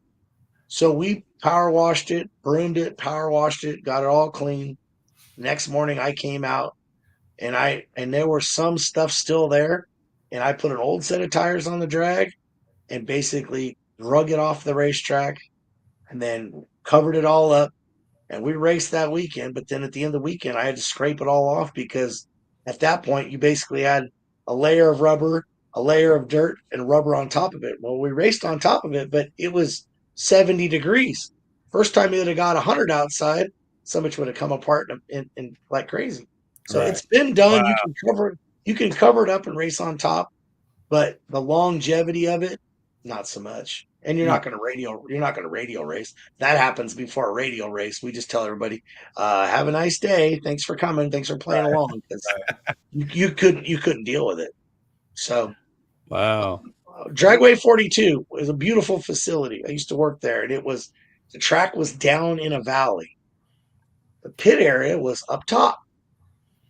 So we power washed it, broomed it, power washed it, got it all clean. Next morning I came out and there was some stuff still there. And I put an old set of tires on the drag and basically drug it off the racetrack and then covered it all up and we raced that weekend. But then at the end of the weekend, I had to scrape it all off because at that point, you basically had a layer of rubber, a layer of dirt, and rubber on top of it. Well, we raced on top of it, but it was 70 degrees. First time it would have got 100 outside, so much would have come apart and like crazy. So Right. it's been done. Wow. You can cover it up and race on top, but the longevity of it, not so much. And you're not going to radio race. That happens before a radio race. We just tell everybody, have a nice day. Thanks for coming. Thanks for playing along. Because you couldn't deal with it. So Wow. Dragway 42 was a beautiful facility. I used to work there, and the track was down in a valley. The pit area was up top.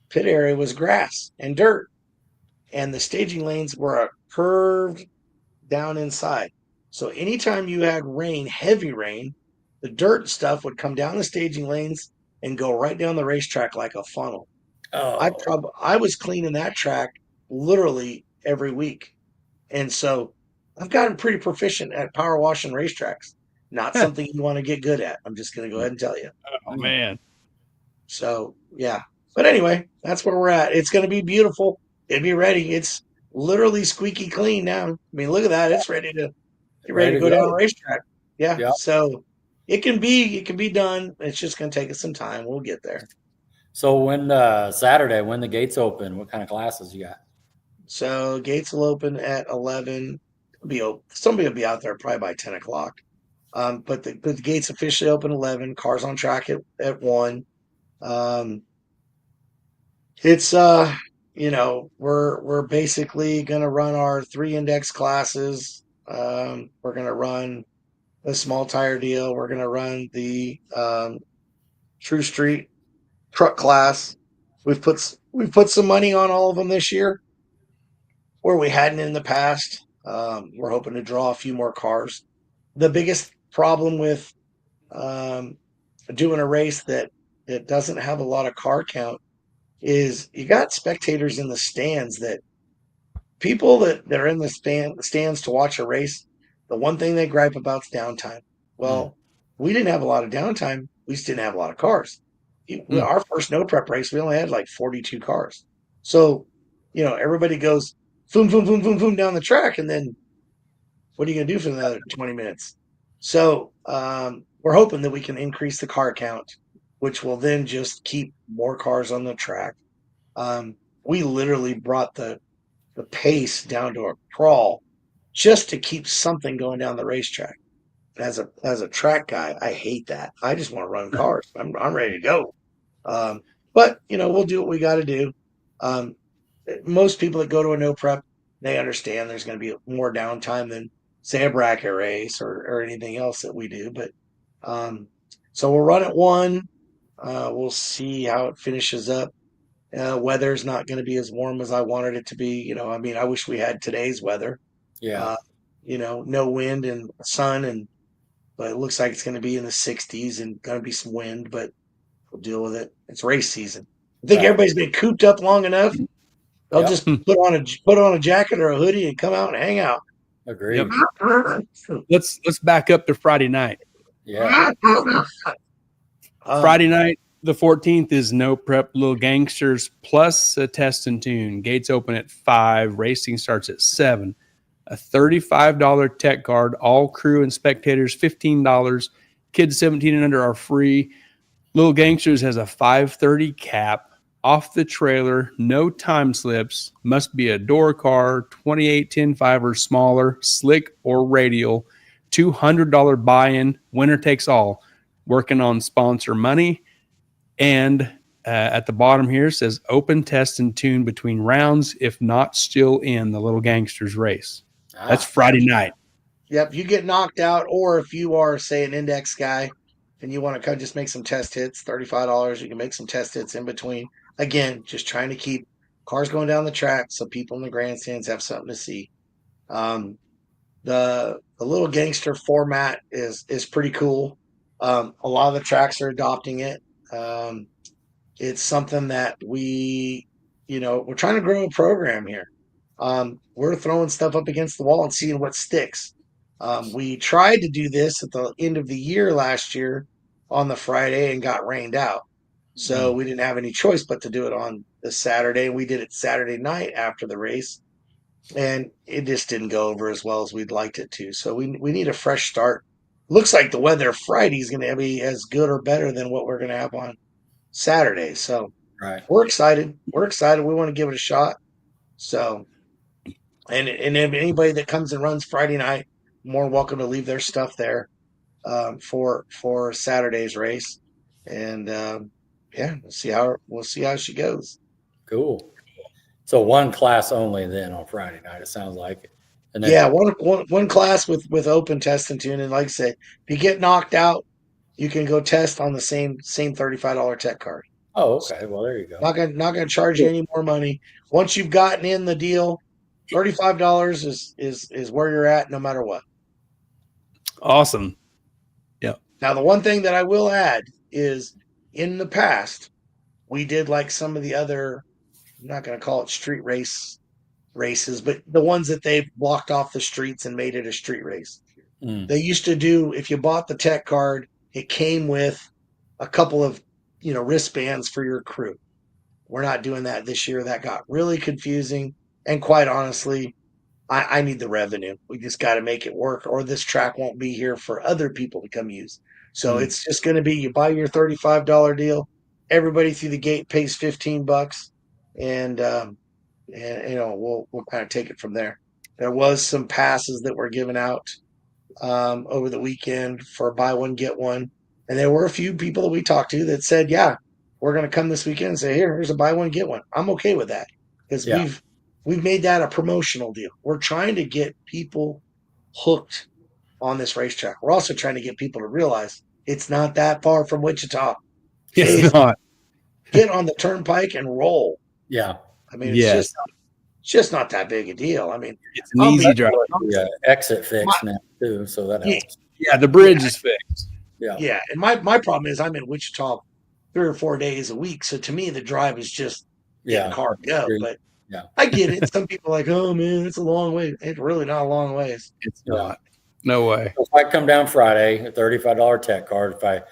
Pit area was grass and dirt, and the staging lanes were curved down inside. So anytime you had rain, heavy rain, the dirt stuff would come down the staging lanes and go right down the racetrack like a funnel. Oh, I was cleaning that track literally every week. And so I've gotten pretty proficient at power washing racetracks. Not something you want to get good at. I'm just going to go ahead and tell you. Oh man. So, yeah. But anyway, that's where we're at. It's going to be beautiful. It'll be ready. It's literally squeaky clean now. I mean, look at that. It's ready to go down a racetrack. Yeah. Yep. So it can be done. It's just going to take us some time. We'll get there. So when Saturday, when the gates open, what kind of classes you got? So gates will open at 11. Somebody will be out there probably by 10 o'clock. But the gates officially open 11. Cars on track at 1. It's we're basically gonna run our 3 index classes. We're gonna run a small tire deal. We're gonna run the True Street truck class. We've put some money on all of them this year, where we hadn't in the past. We're hoping to draw a few more cars. The biggest problem with doing a race that doesn't have a lot of car count is you got spectators in the stands that people that are in the stands to watch a race. The one thing they gripe about is downtime. Well, we didn't have a lot of downtime. We just didn't have a lot of cars. Our first no prep race, we only had like 42 cars. So, everybody goes boom, boom, boom, boom, boom down the track, and then what are you going to do for another 20 minutes? So we're hoping that we can increase the car count, which will then just keep more cars on the track. We literally brought the pace down to a crawl just to keep something going down the racetrack. As a track guy, I hate that. I just want to run cars. I'm ready to go. But we'll do what we got to do. Most people that go to a no prep, they understand there's going to be more downtime than say a bracket race or anything else that we do. But so we'll run at 1. We'll see how it finishes up. Weather's not going to be as warm as I wanted it to be. I wish we had today's weather. Yeah. No wind and sun, but it looks like it's going to be in the 60s and going to be some wind, but we'll deal with it. It's race season. I think everybody's been cooped up long enough. They'll just put on a jacket or a hoodie and come out and hang out. Agreed. Yep. Let's back up to Friday night. Yeah. Friday night, the 14th is no prep Lil Gangsters plus a test and tune. Gates open at 5. Racing starts at 7. A $35 tech card. All crew and spectators $15. Kids 17 and under are free. Lil Gangsters has a 530 cap. Off the trailer, no time slips. Must be a door car, 28-10-5 or smaller, slick or radial. $200 buy-in. Winner takes all. Working on sponsor money. And at the bottom here says open test and tune between rounds, if not still in the Little Gangsters race. That's Friday night. Yep. You get knocked out, or if you are, say, an index guy and you want to kind of just make some test hits, $35, you can make some test hits in between. Again, just trying to keep cars going down the track so people in the grandstands have something to see. The Little Gangster format is pretty cool. A lot of the tracks are adopting it. It's something that we're trying to grow a program here. We're throwing stuff up against the wall and seeing what sticks. We tried to do this at the end of the year last year on the Friday and got rained out. So we didn't have any choice but to do it on the Saturday. We did it Saturday night after the race, and it just didn't go over as well as we'd liked it to. So we need a fresh start. Looks like the weather Friday is going to be as good or better than what we're going to have on Saturday. So Right. we're excited. We're excited. We want to give it a shot. So, and if anybody that comes and runs Friday night, more welcome to leave their stuff there for Saturday's race. And yeah, we'll see how she goes. Cool. So one class only then on Friday night. It sounds like it. And then, Yeah, one class with open test and tune. And like I said, if you get knocked out, you can go test on the same $35 tech card. oh, okay. Well, there you go. Not gonna charge you any more money. Once you've gotten in the deal, $35 is where you're at no matter what. Awesome. Yeah. Now the one thing that I will add is in the past we did like some of the other, I'm not gonna call it street races, but the ones that they blocked off the streets and made it a street race. They used to do, if you bought the tech card, it came with a couple of wristbands for your crew. We're not doing that this year. That got really confusing. And quite honestly, I need the revenue. We just got to make it work, or this track won't be here for other people to come use. So it's just going to be, you buy your $35 deal. Everybody through the gate pays $15, and we'll kind of take it from there. There was some passes that were given out over the weekend for buy one get one, and there were a few people that we talked to that said, "Yeah, we're going to come this weekend and say, here's a buy one get one." I'm okay with that because we've made that a promotional deal. We're trying to get people hooked on this racetrack. We're also trying to get people to realize it's not that far from Wichita. It's not. Get on the turnpike and roll. Yeah. I mean, it's just not that big a deal. I mean, it's an easy drive. The exit fixed now too, so that helps. Yeah, the bridge is fixed. Yeah. Yeah, and my problem is I'm in Wichita 3 or 4 days a week, so to me the drive is just getting car go. But I get it. Some people are like, "Oh man, it's a long way." It's really not a long ways. It's not. No way. So if I come down Friday, a $35 tech card. If I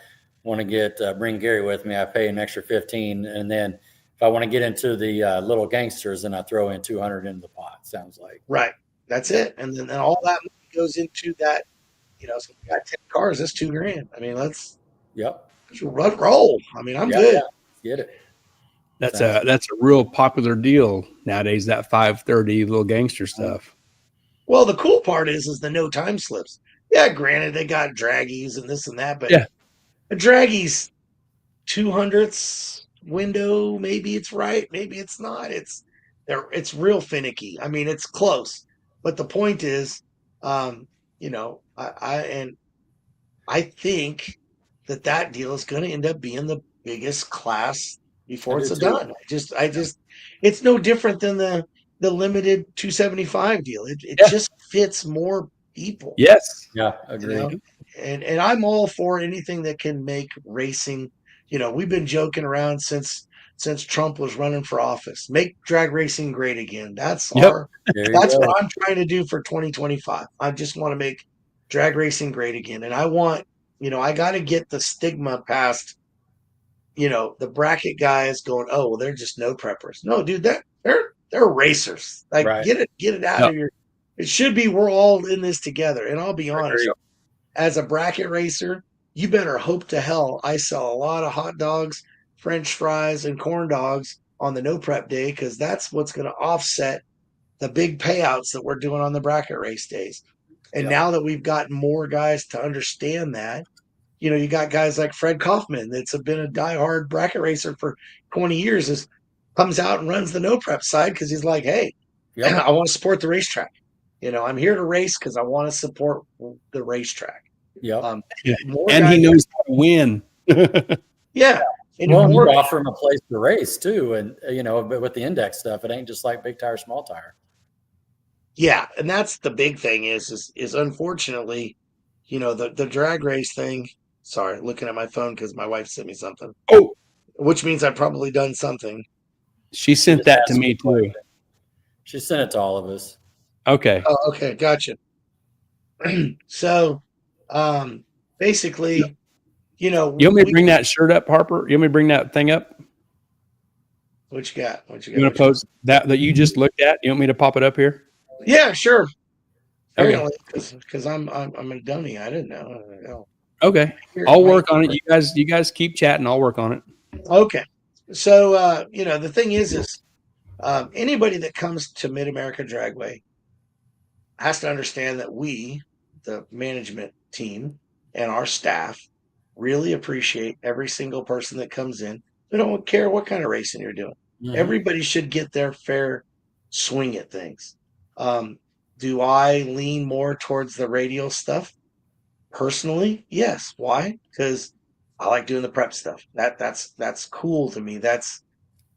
want to get bring Gary with me, I pay an extra $15, and then if I want to get into the Little Gangsters, then I throw in $200 into the pot. Sounds like right. That's it, and then all that money goes into that. So we got 10 cars. That's $2,000. I mean, let's roll. I mean, I'm good. Yeah. Get it. That's a real popular deal nowadays. That 530 Little Gangster stuff. Well, the cool part is the no time slips. Yeah, granted they got draggies and this and that, but a draggie's 200ths window. Maybe it's right, maybe it's not. It's real finicky. I mean, it's close, but the point is, I think that deal is going to end up being the biggest class before it's done. I just, it's no different than the limited 275 deal. It just fits more people. Yes. Yeah, agreed. And I'm all for anything that can make racing. We've been joking around since Trump was running for office. Make drag racing great again. That's what I'm trying to do for 2025. I just want to make drag racing great again. And I want, I got to get the stigma past, the bracket guys going, "Oh, well, they're just no preppers." No, dude, they're racers. Like, get it out of your. It should be we're all in this together. And I'll be honest, as a bracket racer, you better hope to hell I sell a lot of hot dogs, French fries, and corn dogs on the no prep day, because that's what's going to offset the big payouts that we're doing on the bracket race days. And now that we've gotten more guys to understand that, you got guys like Fred Kaufman that's been a diehard bracket racer for 20 years, comes out and runs the no prep side because he's like, "Hey, I want to support the racetrack. I'm here to race because I want to support the racetrack." And he knows how to win. Yeah. And you offer him a place to race too. And, but with the index stuff, it ain't just like big tire, small tire. Yeah. And that's the big thing is unfortunately, the drag race thing. Sorry, looking at my phone because my wife sent me something. Oh, which means I've probably done something. She sent that to me too. She sent it to all of us. Okay. Oh, okay. Gotcha. So, basically, you know, You want me to bring that shirt up, Harper? You want me to bring that thing up? What you got? What you got? You want to post that you just looked at? You want me to pop it up here? Yeah, sure. Okay. Because I'm a dummy. I didn't know. Okay. I'll work on it. You guys keep chatting. I'll work on it. Okay. So you know, the thing is anybody that comes to Mid America Dragway has to understand that we, the management team and our staff, really appreciate every single person that comes in. We don't care what kind of racing you're doing. Mhm. Everybody should get their fair swing at things. Do I lean more towards the radial stuff? Personally, yes. Why? Because I like doing the prep stuff. That's cool to me.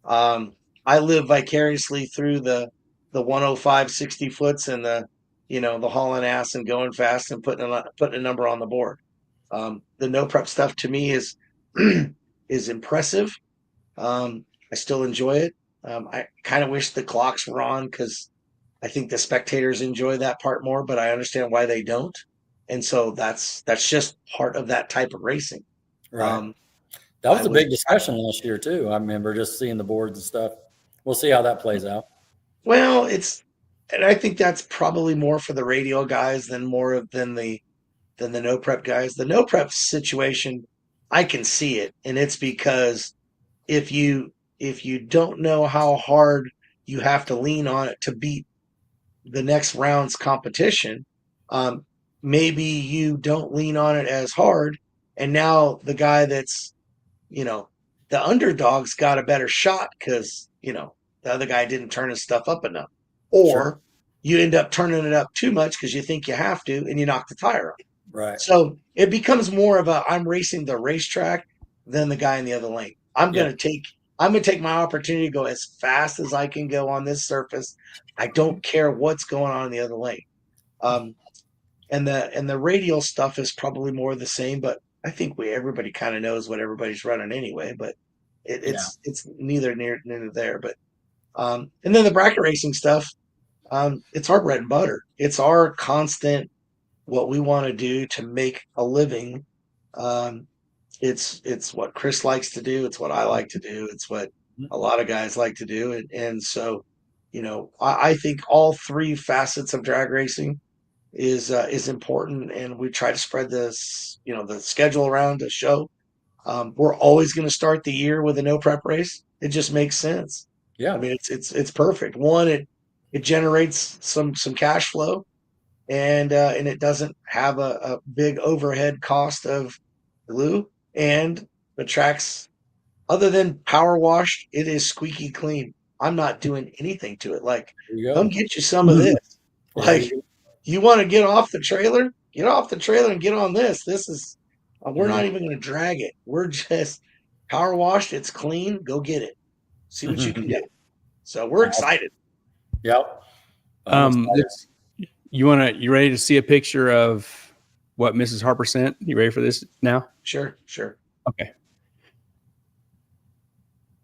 Um, I live vicariously through the 105 60 foots and the the hauling ass and going fast and putting a number on the board. The no prep stuff to me is is impressive. I still enjoy it. I kind of wish the clocks were on because I think the spectators enjoy that part more, but I understand why they don't. And so that's just part of that type of racing. Right. That was a big discussion last year too. I remember just seeing the boards and stuff. We'll see how that plays out. Well, and I think that's probably more for the radial guys than the no prep guys. The no prep situation, I can see it, and it's because if you don't know how hard you have to lean on it to beat the next round's competition, maybe you don't lean on it as hard, and now the guy that's the underdog's got a better shot because the other guy didn't turn his stuff up enough, or Sure. you end up turning it up too much because you think you have to, and you knock the tire off. Right. So it becomes more of I'm racing the racetrack than the guy in the other lane. I'm gonna take my opportunity to go as fast as I can go on this surface. I don't care what's going on in the other lane. And the radial stuff is probably more the same, but I think everybody kind of knows what everybody's running anyway. But it's neither near there. But and then the bracket racing stuff, it's our bread and butter. It's our constant what we want to do to make a living. It's what Chris likes to do. It's what I like to do. It's what a lot of guys like to do. And so, I think all three facets of drag racing is important, and we try to spread this, the schedule around the show. We're always going to start the year with a no prep race. It just makes sense. Yeah. I mean, it's perfect. One, it generates some cash flow, and it doesn't have a big overhead cost of glue, and the track's, other than power washed, it is squeaky clean. I'm not doing anything to it. Like, come get you some of this. Like, you want to get off the trailer? Get off the trailer and get on this. This is, we're not even going to drag it. We're just power washed. It's clean. Go get it. See what you can do. So we're excited. Yep. You ready to see a picture of what Mrs. Harper sent? You ready for this now? Sure. Okay.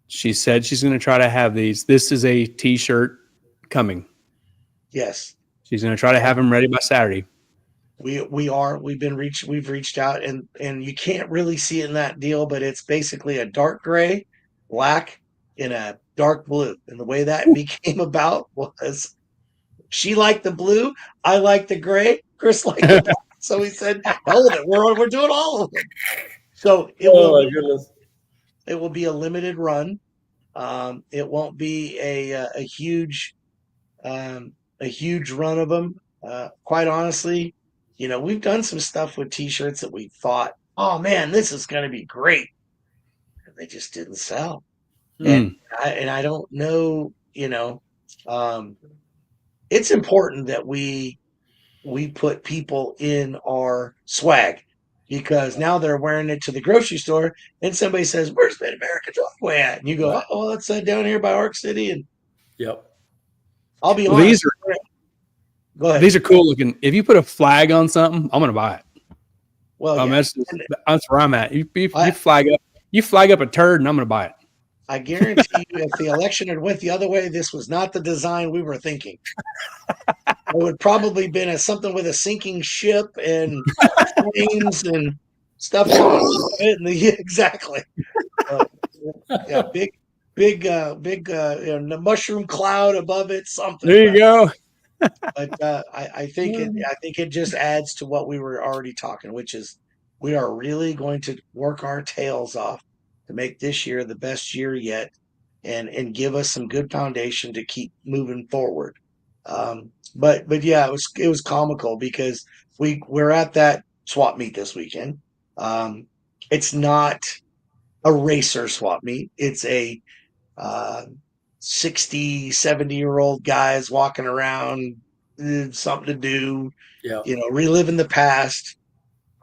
She said she's going to try to have these. This is a t-shirt coming. Yes. She's going to try to have them ready by Saturday. We've reached out, and you can't really see it in that deal, but it's basically a dark gray, black, and a dark blue. And the way that became about was she liked the blue, I liked the gray, Chris liked the black. So he said, hell with it, we're doing all of them. So it will be a limited run. It won't be a huge run of them. Quite honestly, we've done some stuff with t-shirts that we thought, oh man, this is going to be great. And they just didn't sell. And I don't know, it's important that we put people in our swag, because now they're wearing it to the grocery store and somebody says, where's Mid America Dragway at? And you go, right. Oh, that's down here by Arc City. And yep. I'll be honest. Go ahead. These are cool looking. If you put a flag on something, I'm going to buy it. Well, that's where I'm at. You flag up a turd and I'm going to buy it. I guarantee you, if the election had went the other way, this was not the design we were thinking. It would probably been something with a sinking ship and flames and stuff coming off of it, and exactly. Yeah, big, mushroom cloud above it, something. There you go. But I think it just adds to what we were already talking, which is we are really going to work our tails off to make this year the best year yet, and give us some good foundation to keep moving forward. But yeah, it was comical because we're at that swap meet this weekend. It's not a racer swap meet. It's a uh, 60, 70-year-old guys walking around, something to do, Yeah. reliving the past.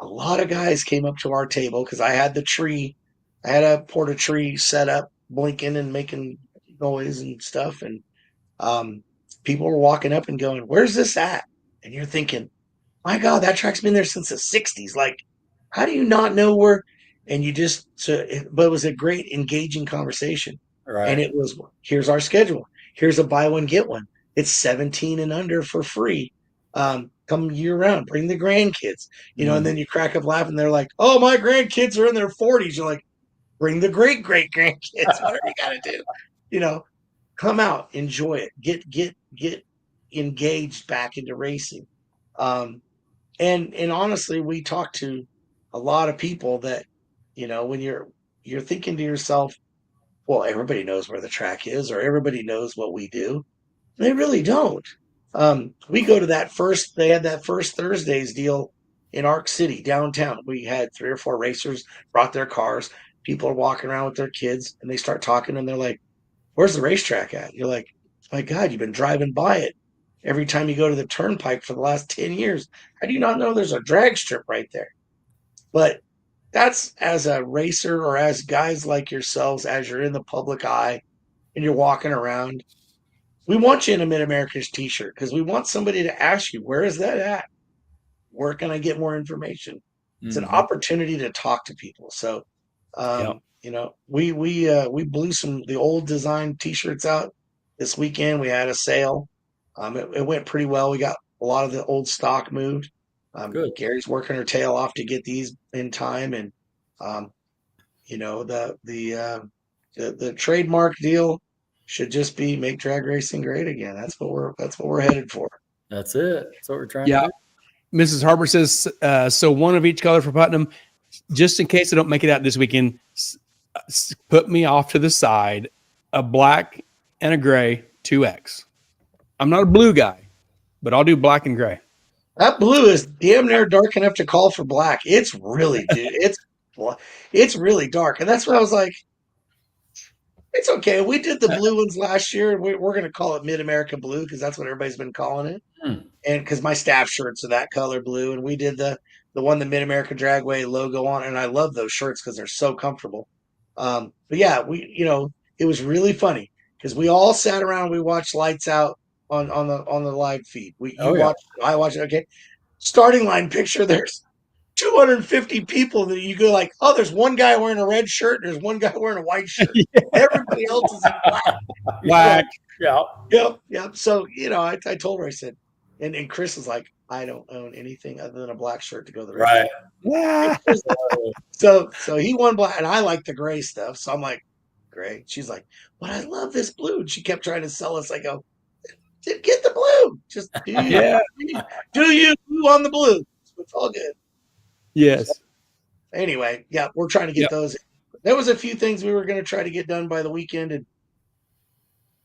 A lot of guys came up to our table because I had a porta tree set up, blinking and making noise and stuff. And people were walking up and going, "Where's this at?" And you're thinking, my God, that track's been there since the 60s. Like, how do you not know where? And but it was a great engaging conversation. And Right. it was, here's our schedule. Here's a buy one, get one. It's 17 and under for free. Come year round, bring the grandkids, and then you crack up laughing. They're like, "Oh, my grandkids are in their 40s." You're like, bring the great grandkids, whatever you got to do, come out, enjoy it, get engaged back into racing. And honestly, we talked to a lot of people that, when you're thinking to yourself, well, everybody knows where the track is, or everybody knows what we do. They really don't. We go to they had that first Thursdays deal in Arc City downtown. We had 3 or 4 racers brought their cars. People are walking around with their kids, and they start talking, and they're like, "Where's the racetrack at?" You're like, "My God, you've been driving by it every time you go to the turnpike for the last 10 years. How do you not know there's a drag strip right there?" But that's, as a racer, or as guys like yourselves, as you're in the public eye and you're walking around, we want you in a Mid-America's t-shirt because we want somebody to ask you, "Where is that at? Where can I get more information?" It's an opportunity to talk to people. So, Yep. we blew the old design t-shirts out this weekend. We had a sale. It went pretty well. We got a lot of the old stock moved. Good. Gary's working her tail off to get these in time, and the trademark deal should just be make drag racing great again. That's what we're headed for. That's it. That's what we're trying Yeah. to do. Mrs. Harper says, so one of each color for Putnam, just in case I don't make it out this weekend, put me off to the side, a black and a gray 2X. I'm not a blue guy, but I'll do black and gray. That blue is damn near dark enough to call for black. It's really, dude, it's really dark. And that's what I was like, it's okay. We did the blue ones last year, and we're going to call it Mid-America Blue because that's what everybody's been calling it. And because my staff shirts are that color blue, and we did the one, the Mid-America Dragway logo on, and I love those shirts because they're so comfortable. But yeah, it was really funny because we all sat around, we watched Lights Out on the live feed. I watched it. Okay, starting line picture. There's 250 people that you go like, "Oh, there's one guy wearing a red shirt, and there's one guy wearing a white shirt. Everybody else is in black." Black. Yep. So, I told her, I said, and Chris was like, "I don't own anything other than a black shirt to go to the race." Right. Yeah. So he won black, and I like the gray stuff. So I'm like, "Gray." She's like, "But I love this blue." And she kept trying to sell us. I go, "Get the blue. Just do you, Yeah. do you blue on the blue. It's all good." Yes. So, anyway, yeah, we're trying to get those. There was a few things we were going to try to get done by the weekend, and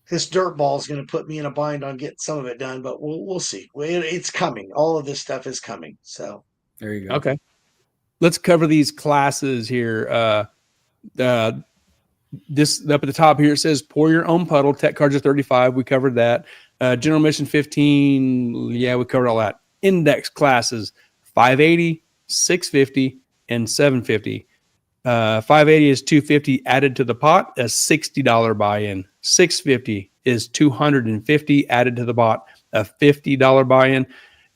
this dirt ball is going to put me in a bind on getting some of it done, but we'll see. It's coming. All of this stuff is coming. So there you go. Okay. Let's cover these classes here. This up at the top here, it says pour your own puddle. Tech cards are 35. We covered that. General mission 15. Yeah, we covered all that. Index classes 580, 650, and 750. 580 is 250 added to the pot, a $60 buy-in. 650 is 250 added to the pot, a $50 buy-in.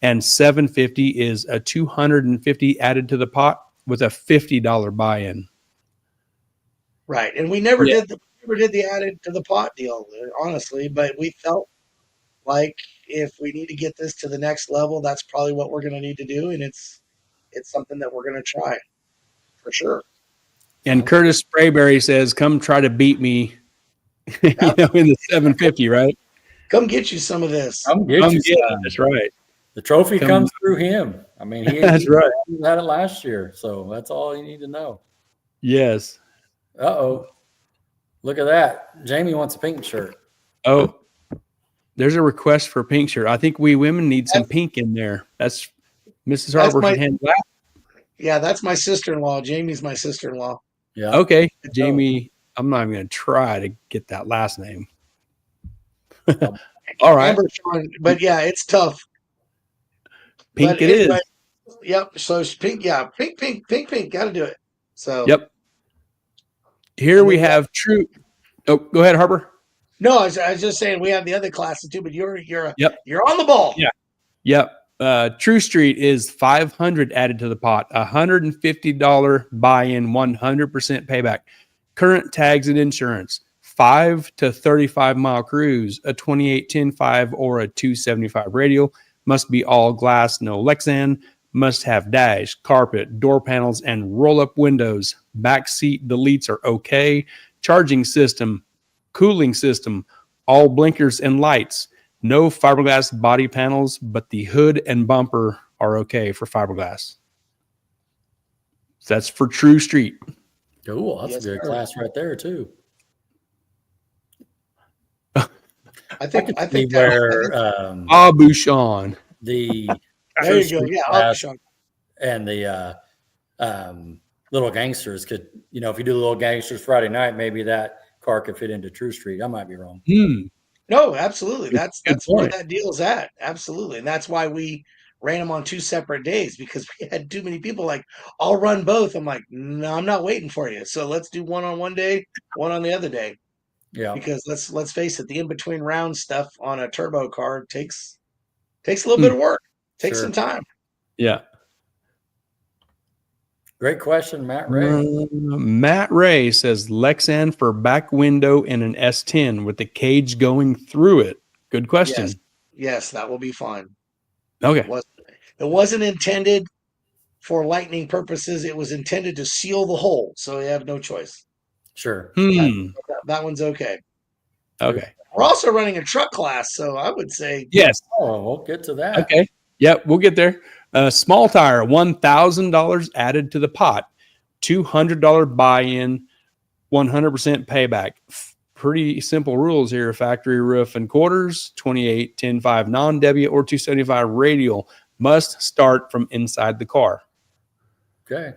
And 750 is a 250 added to the pot with a $50 buy-in. Right. And we never did the added to the pot deal, honestly, but we felt like if we need to get this to the next level, that's probably what we're going to need to do. And it's something that we're going to try. for sure. And Curtis Sprayberry says, "Come try to beat me." In the 750, right? Come get you some of this. Come get you it. some. That's right. The trophy comes through him. I mean, he right. had it last year, so that's all you need to know. Yes. Uh-oh. Look at that. Jamie wants a pink shirt. Oh, there's a request for a pink shirt. I think we women need some pink in there. That's Mrs. Harper should handle that. Yeah, that's my sister-in-law. Jamie's my sister-in-law. Yeah. Okay. Jamie, I'm not even going to try to get that last name. All right. But yeah, it's tough. Pink but it anyway, is. Yep. So pink. Yeah. Pink. Got to do it. So. Yep. Here we have True. Oh, go ahead, Harper. No, I was just saying we have the other classes too, but you're on the ball. Yeah. Yep. True Street is $500 added to the pot, $150 buy-in, 100% payback. Current tags and insurance, 5 to 35 mile cruise, a 28-10-5 or a 275 radial, must be all glass, no Lexan, must have dash, carpet, door panels, and roll-up windows. Back seat deletes are okay. Charging system, cooling system, all blinkers and lights. No fiberglass body panels, but the hood and bumper are okay for fiberglass. That's for True Street. Cool. That's a good class right there, too. I think where Abushan. There you go. Yeah, Abushan. And the Little Gangsters could, if you do Little Gangsters Friday night, maybe that car could fit into True Street. I might be wrong. No, absolutely. That's where that deal's at. Absolutely. And that's why we ran them on 2 separate days, because we had too many people like, I'll run both. I'm like, no, I'm not waiting for you. So let's do one on one day, one on the other day. Yeah. Because let's face it, the in-between round stuff on a turbo car takes a little bit of work. Takes some time. Yeah. Great question, Matt Ray. Matt Ray says Lexan for back window in an S10 with the cage going through it. Good question. Yes, that will be fine. Okay. It wasn't intended for lightning purposes. It was intended to seal the hole, so you have no choice. Sure. That one's okay. Okay. We're also running a truck class, so I would say yes. Oh, we'll get to that. Okay. Yep, we'll get there. Small tire, $1,000 added to the pot, $200 buy-in, 100% payback. Pretty simple rules here. Factory roof and quarters, 28-10-5 non-W or 275 radial, must start from inside the car. Okay.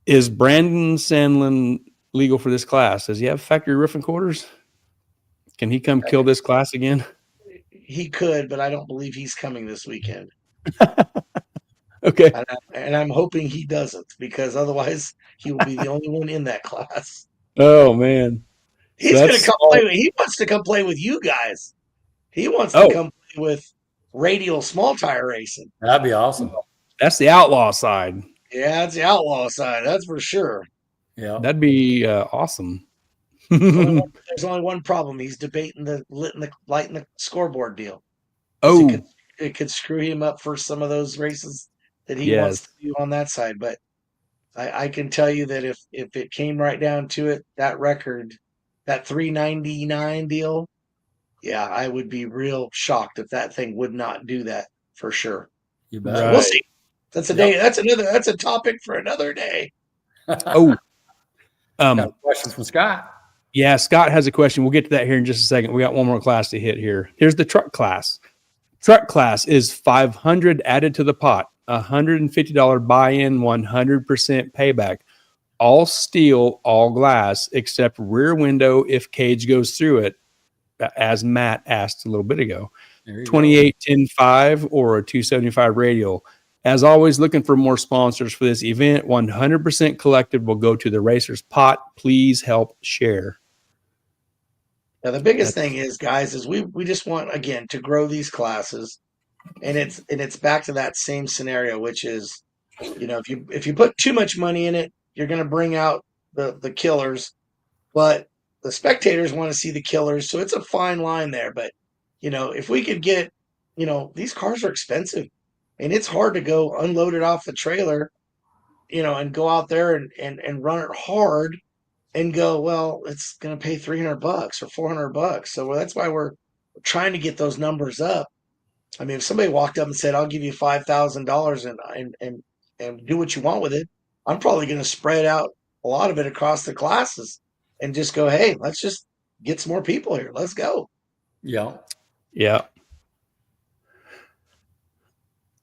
Is Brandon Sandlin legal for this class? Does he have factory roof and quarters? Can he come kill this class again? He could, but I don't believe he's coming this weekend. Okay. And I'm hoping he doesn't, because otherwise he will be the only one in that class. Oh, man. He's going to come play. He wants to come play with you guys. He wants to come play with radial small tire racing. That'd be awesome. That's the outlaw side. Yeah, it's the outlaw side. That's for sure. Yeah. That'd be awesome. There's only one problem. He's debating the light and the scoreboard deal. Oh. It could screw him up for some of those races that he wants to do on that side. But I can tell you that if it came right down to it, that record, that 399 deal, yeah, I would be real shocked if that thing would not do that for sure. You bet. So we'll see. That's a day. That's a topic for another day. Oh. Got a question from Scott. Yeah, Scott has a question. We'll get to that here in just a second. We got one more class to hit here. Here's the truck class. Truck class is $500 added to the pot, $150 buy-in, 100% payback. All steel, all glass, except rear window if cage goes through it, as Matt asked a little bit ago. 28-10-5 or a 275 radial. As always, looking for more sponsors for this event. 100% collected will go to the racer's pot. Please help share. Now, the biggest thing is, guys, is we just want, again, to grow these classes, and it's back to that same scenario, which is, if you put too much money in it, you're going to bring out the killers, but the spectators want to see the killers, so it's a fine line there. But if we could get, these cars are expensive, and it's hard to go unload it off the trailer and go out there and run it hard and go, well, it's going to pay $300 or $400. So that's why we're trying to get those numbers up. I mean, if somebody walked up and said, I'll give you $5,000 and do what you want with it, I'm probably going to spread out a lot of it across the classes and just go, hey, let's just get some more people here. Let's go. Yeah. Yeah.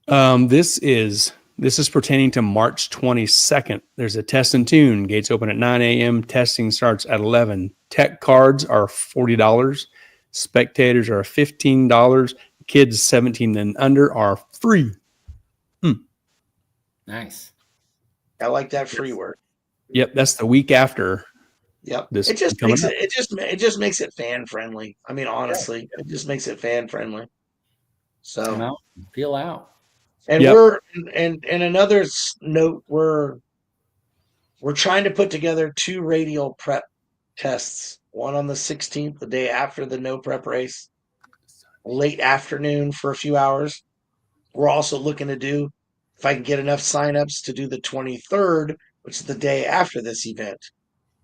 This is pertaining to March 22nd. There's a test and tune. Gates open at 9 a.m. Testing starts at 11. Tech cards are $40. Spectators are $15. Kids 17 and under are free. Nice. I like that free word. Yep, that's the week after. Yep. This It just coming makes up. it just makes it fan friendly. I mean, honestly, it just makes it fan friendly. Come So, out, feel out. and Yep. we're and another note, we're trying to put together 2 radial prep tests. One on the 16th, the day after the no prep race, late afternoon for a few hours. We're also looking to do, if I can get enough signups, to do the 23rd, which is the day after this event,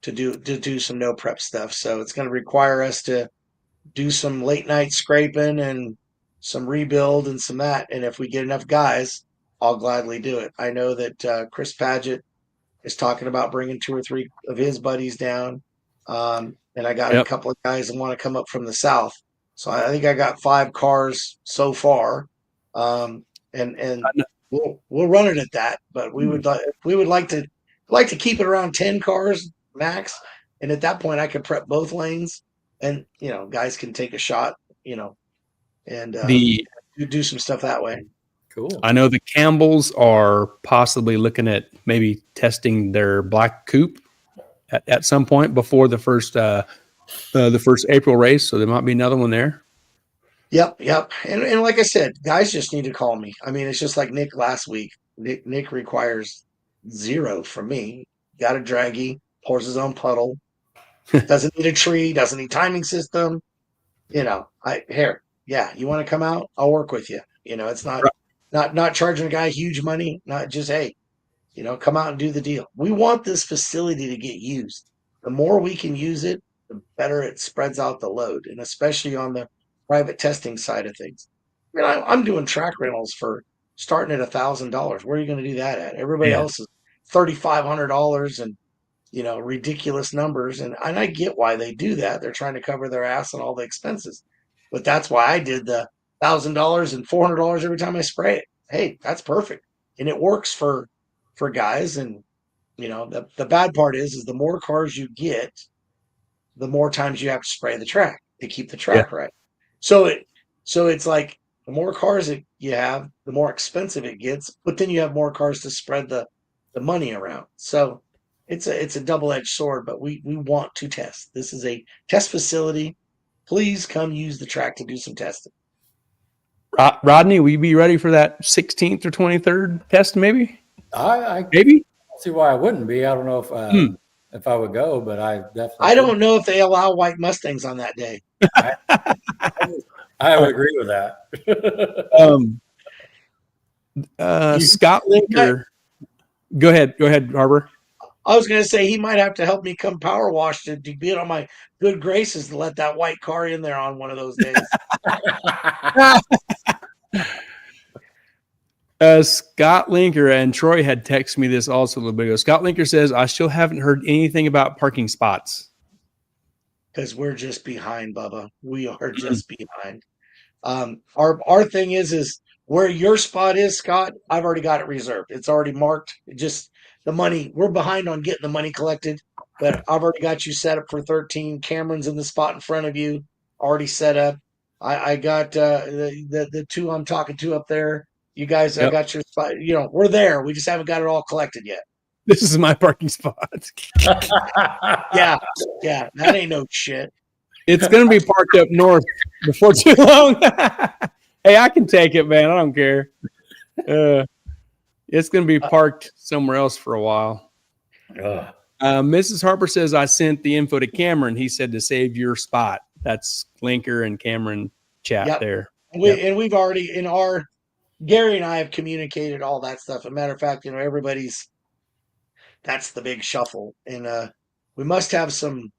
to do some no prep stuff. So it's going to require us to do some late night scraping and some rebuild and some that. And if we get enough guys, I'll gladly do it. I know that Chris Paget is talking about bringing 2 or 3 of his buddies down. And I got a couple of guys that want to come up from the south. So I think I got 5 cars so far. And we'll run it at that, but we would like to keep it around 10 cars max. And at that point I could prep both lanes and, guys can take a shot, and do some stuff that way. Cool. I know the Campbells are possibly looking at maybe testing their black coupe at some point before the first April race. So there might be another one there. Yep. And like I said, guys just need to call me. I mean, it's just like Nick last week. Nick requires 0 from me. Got a draggy, pours his own puddle, doesn't need a tree, doesn't need timing system. You want to come out? I'll work with you. It's not charging a guy huge money, not just, hey, come out and do the deal. We want this facility to get used. The more we can use it, the better it spreads out the load, and especially on the private testing side of things. I mean, I'm doing track rentals for starting at $1,000. Where are you going to do that at? Everybody else is $3,500 and ridiculous numbers, and I get why they do that. They're trying to cover their ass and all the expenses, but that's why I did the $1,000 and $400 every time I spray it. Hey, that's perfect, and it works for guys. And the bad part is the more cars you get, the more times you have to spray the track to keep the track right. So it's like the more cars that you have, the more expensive it gets, but then you have more cars to spread the money around. So it's a double-edged sword, but we want to test. This is a test facility. Please come use the track to do some testing. Rodney, will you be ready for that 16th or 23rd test? Maybe. I maybe. don't see why I wouldn't be. I don't know if I would go, but I definitely. I don't know if they allow white Mustangs on that day. I would agree with that. Scott Linker. Go ahead, Harper. I was going to say he might have to help me come power wash to be on my good graces to let that white car in there on one of those days. Scott Linker and Troy had texted me this also a little bit ago. Scott Linker says, I still haven't heard anything about parking spots. Because we're just behind, Bubba. We are just behind. Our thing is where your spot is, Scott, I've already got it reserved. It's already marked. Just the money. We're behind on getting the money collected, but I've already got you set up for 13. Cameron's in the spot in front of you, already set up. I got the 2 I'm talking to up there. You guys, I got your spot. We're there. We just haven't got it all collected yet. This is my parking spot. Yeah, that ain't no shit. It's going to be parked up north before too long. Hey, I can take it, man. I don't care. It's going to be parked somewhere else for a while. Mrs. Harper says, I sent the info to Cameron. He said to save your spot. That's Linker and Cameron chat there. And we've already, Gary and I have communicated all that stuff. As a matter of fact, everybody's that's the big shuffle. And we must have some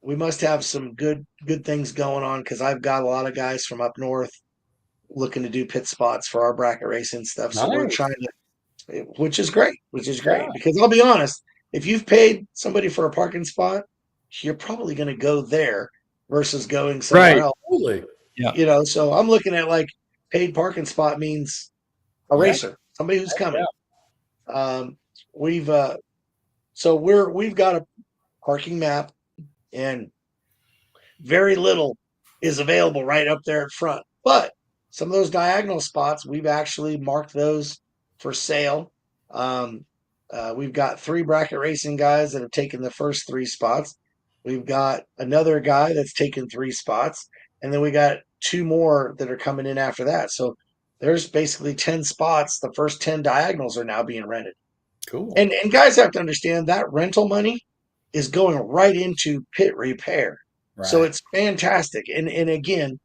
good things going on, because I've got a lot of guys from up north looking to do pit spots for our bracket racing stuff. So we're Nice. trying to, which is great, Yeah. because I'll be honest, if you've paid somebody for a parking spot, you're probably going to go there versus going somewhere Right. else. Absolutely. Yeah. So I'm looking at like paid parking spot means a Yeah. racer, somebody who's coming. Yeah. We've we've got a parking map, and very little is available right up there at front. But some of those diagonal spots, we've actually marked those for sale. We've got 3 bracket racing guys that have taken the first 3 spots. We've got another guy that's taken 3 spots, and then we got 2 more that are coming in after that. So there's basically 10 spots. The first 10 diagonals are now being rented. Cool. And guys have to understand that rental money is going right into pit repair. Right. So it's fantastic. And again,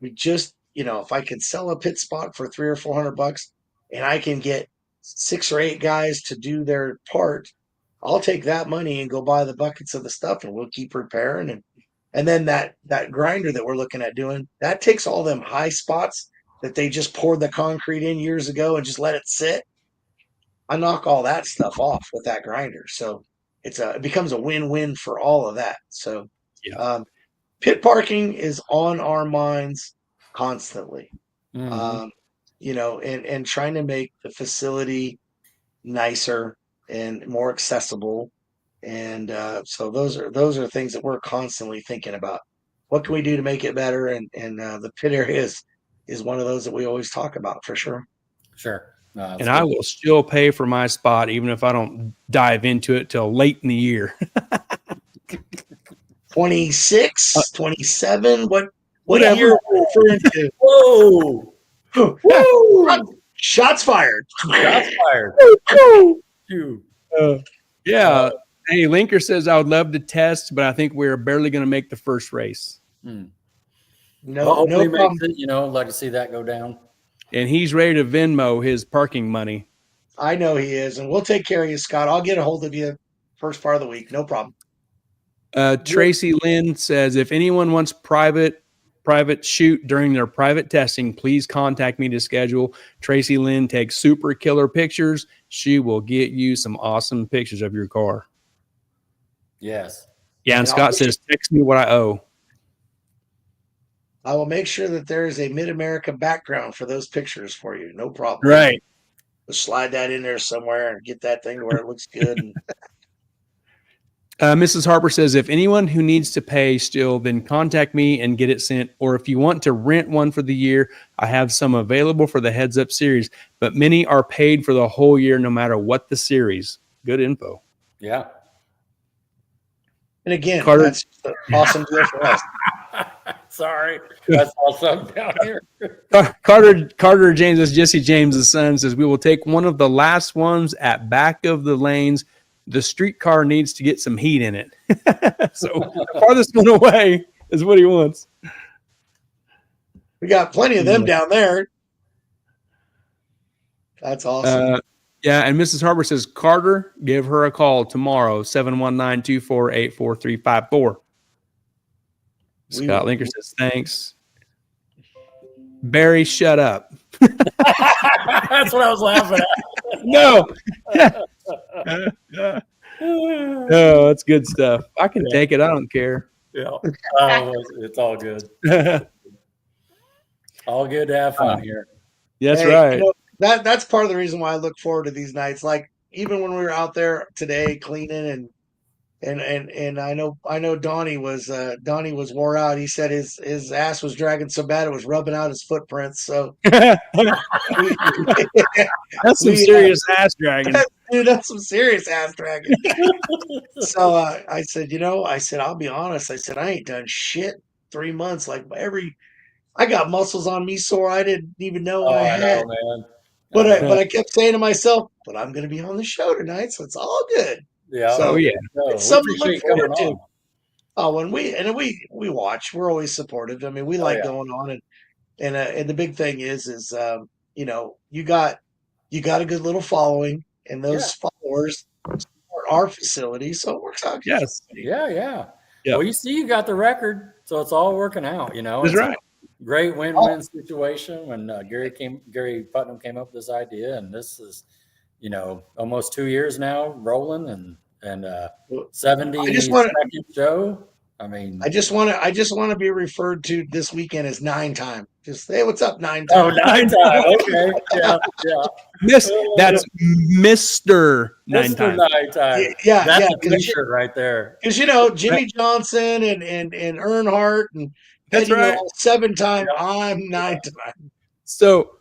we just, if I could sell a pit spot for $300 or $400 and I can get 6 or 8 guys to do their part, I'll take that money and go buy the buckets of the stuff, and we'll keep repairing. And then that grinder that we're looking at doing, that takes all them high spots that they just poured the concrete in years ago and just let it sit. I knock all that stuff off with that grinder. So it becomes a win-win for all of that. So Yeah. pit parking is on our minds constantly. Mhm. And trying to make the facility nicer and more accessible. And so those are things that we're constantly thinking about. What can we do to make it better? And the pit area is one of those that we always talk about, for sure. Sure. No, that's And good. I will still pay for my spot even if I don't dive into it till late in the year. 26, 27. What Whatever. year are we referring to? Whoa. Woo. Shots fired. Shots fired. Phew. Yeah. Hey, Linker says I would love to test, but I think we're barely going to make the first race. Well, No hopefully he problem. makes it. Like to see that go down. And he's ready to Venmo his parking money. I know he is, and we'll take care of you, Scott. I'll get a hold of you first part of the week. No problem. Tracy Lynn says, if anyone wants private shoot during their private testing, please contact me to schedule. Tracy Lynn takes super killer pictures. She will get you some awesome pictures of your car. Yes. Yeah, and Scott says, text me what I owe. I will make sure that there is a Mid-America background for those pictures for you. No problem. Right. Just slide that in there somewhere and get that thing to where it looks good. And Mrs. Harper says, if anyone who needs to pay still, then contact me and get it sent. Or if you want to rent one for the year, I have some available for the Heads Up series, but many are paid for the whole year, no matter what the series. Good info. Yeah. And again, Carter, that's an awesome deal for us. Sorry. That's all something down here. Carter James, that's Jesse James' son, says, we will take one of the last ones at back of the lanes. The streetcar needs to get some heat in it. So the farthest one away is what he wants. We got plenty of them down there. That's awesome. Yeah, and Mrs. Harper says, Carter, give her a call tomorrow, 719-248-4354. Scott Linker says, thanks. Barry, shut up. That's what I was laughing at. No. Oh, that's good stuff. I can take it. I don't care. Yeah. It's all good. All good to have fun here. That's right. That's part of the reason why I look forward to these nights. Like, even when we were out there today cleaning, and I know Donnie was wore out. He said his ass was dragging so bad it was rubbing out his footprints. So that's some serious ass dragging. Dude, that's some serious ass dragging. So I said, I'll be honest. I said, I ain't done shit 3 months. Like, I got muscles on me sore I didn't even know I had. Man. But I kept saying to myself, but I'm going to be on the show tonight, so it's all good. Yeah. So, yeah. It's something to look forward to. Oh, when we watch, we're always supportive. I mean, we like going on, and the big thing is you got a good little following. and those followers support our facility, so it works out. Yes. Yeah. Yep. Well, you see, you got the record, so it's all working out. That's right. A great win-win situation when Gary Putnam came up with this idea, and this is, almost 2 years now rolling, and 72nd show. I mean, I just want to be referred to this weekend as 9 time. Just hey, what's up, 9 time? Oh, 9 time. Okay, yeah. That's Mr. 9 time. 9 time. Yeah, that's a T-shirt right there. Because Jimmy Johnson and Earnhardt and that's right. 7 time. I'm 9 time. So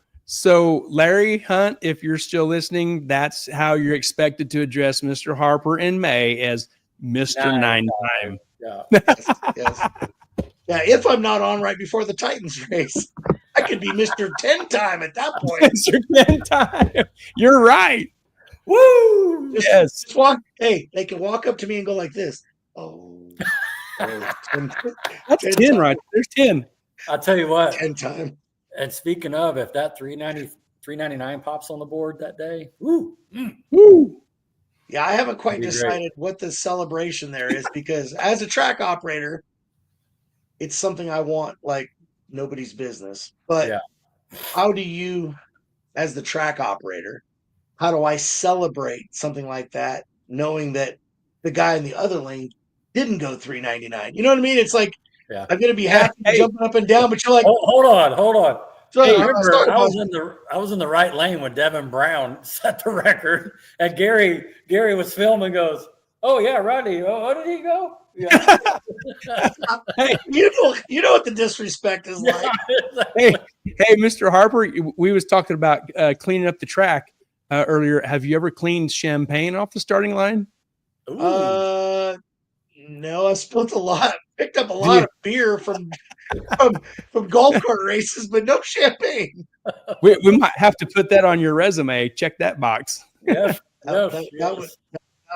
Larry Hunt, if you're still listening, that's how you're expected to address Mr. Harper in May as Mr. 9 time. Yeah. Yes. Yeah, if I'm not on right before the Titans race, I could be Mr. 10 time at that point. Mr. 10 time. You're right. Woo! Just walk. Hey, they can walk up to me and go like this. Oh, 10, that's 10 right. There's 10. I'll tell you what. 10 time. And speaking of, if that $3.99 pops on the board that day, woo. Yeah, I haven't quite decided what the celebration there is because as a track operator, it's something I want like nobody's business. But how do you, as the track operator, how do I celebrate something like that, knowing that the guy in the other lane didn't go $3.99? You know what I mean? It's like I'm going to be happy jumping up and down, but you're like, hold on. So hey, remember, I was in the right lane when Devin Brown set the record, and Gary was filming. Goes, oh yeah, Rodney. Oh, did he go? Yeah. Hey, you know what the disrespect is like. Hey, Mr. Harper, we was talking about cleaning up the track earlier. Have you ever cleaned champagne off the starting line? No, I picked up a lot of beer from golf cart races, but no champagne. We might have to put that on your resume. Check that box. Yes. That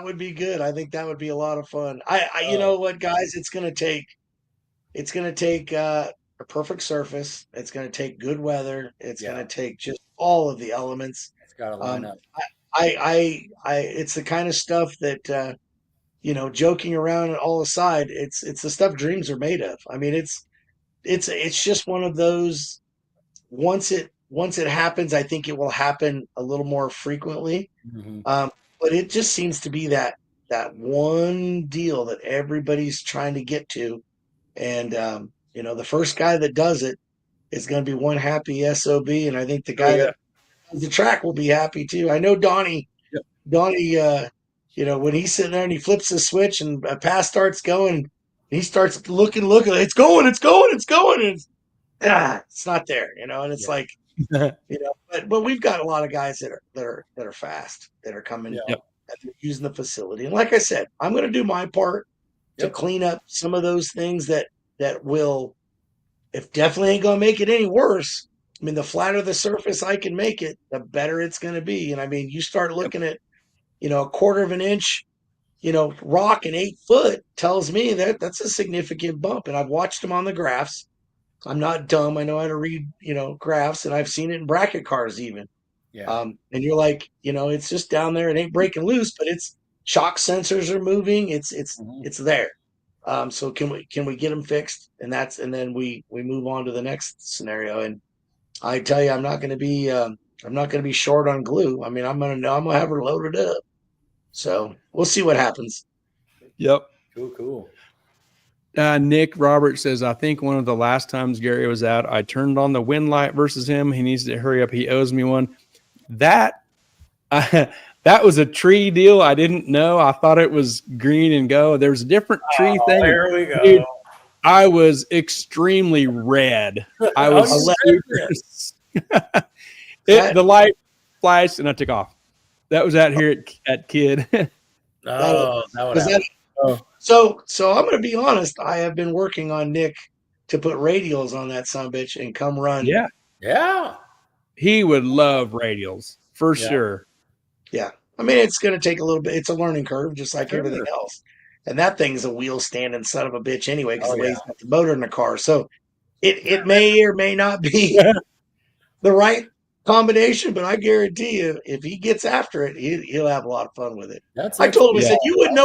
would be good. I think that would be a lot of fun. You know what, guys? It's gonna take a perfect surface. It's gonna take good weather. It's gonna take just all of the elements. It's got to line up. It's the kind of stuff that joking around all aside, it's the stuff dreams are made of. I mean, it's just one of those. Once it happens, I think it will happen a little more frequently. Mm-hmm. But it just seems to be that one deal that everybody's trying to get to, and the first guy that does it is going to be one happy SOB, and I think the guy that does the track will be happy too. I know Donnie. Yep. Donnie, when he's sitting there and he flips the switch and a pass starts going, he starts looking. It's going, and it's not there, and it's like, but we've got a lot of guys that are fast, that are coming, and they're using the facility. And like I said, I'm going to do my part to clean up some of those things that will, if definitely ain't going to make it any worse. I mean, the flatter the surface I can make it, the better it's going to be. And I mean, you start looking at, a quarter of an inch, rock and 8 foot tells me that's a significant bump. And I've watched them on the graphs. I'm not dumb. I know how to read, graphs, and I've seen it in bracket cars even. Yeah. And you're like, it's just down there. It ain't breaking loose, but it's shock sensors are moving. It's there. So can we get them fixed? And then we move on to the next scenario. And I tell you, I'm not going to be short on glue. I mean, I'm going to have her loaded up. So we'll see what happens. Yep. Cool. Nick Roberts says, I think one of the last times Gary was out, I turned on the wind light versus him. He needs to hurry up. He owes me one. That was a tree deal. I didn't know. I thought it was green and go. There's a different tree thing. There we go. Dude, I was extremely red. I was the light flashed and I took off. That was out here at Kid. So I'm going to be honest. I have been working on Nick to put radials on that sumbitch and come run. Yeah. He would love radials for sure. Yeah. I mean, it's going to take a little bit. It's a learning curve, just like everything else. And that thing's a wheel standing son of a bitch anyway, because the way he's got the motor in the car. So it may or may not be the right combination, but I guarantee you, if he gets after it, he'll have a lot of fun with it. That's I it. told him, I said, you wouldn't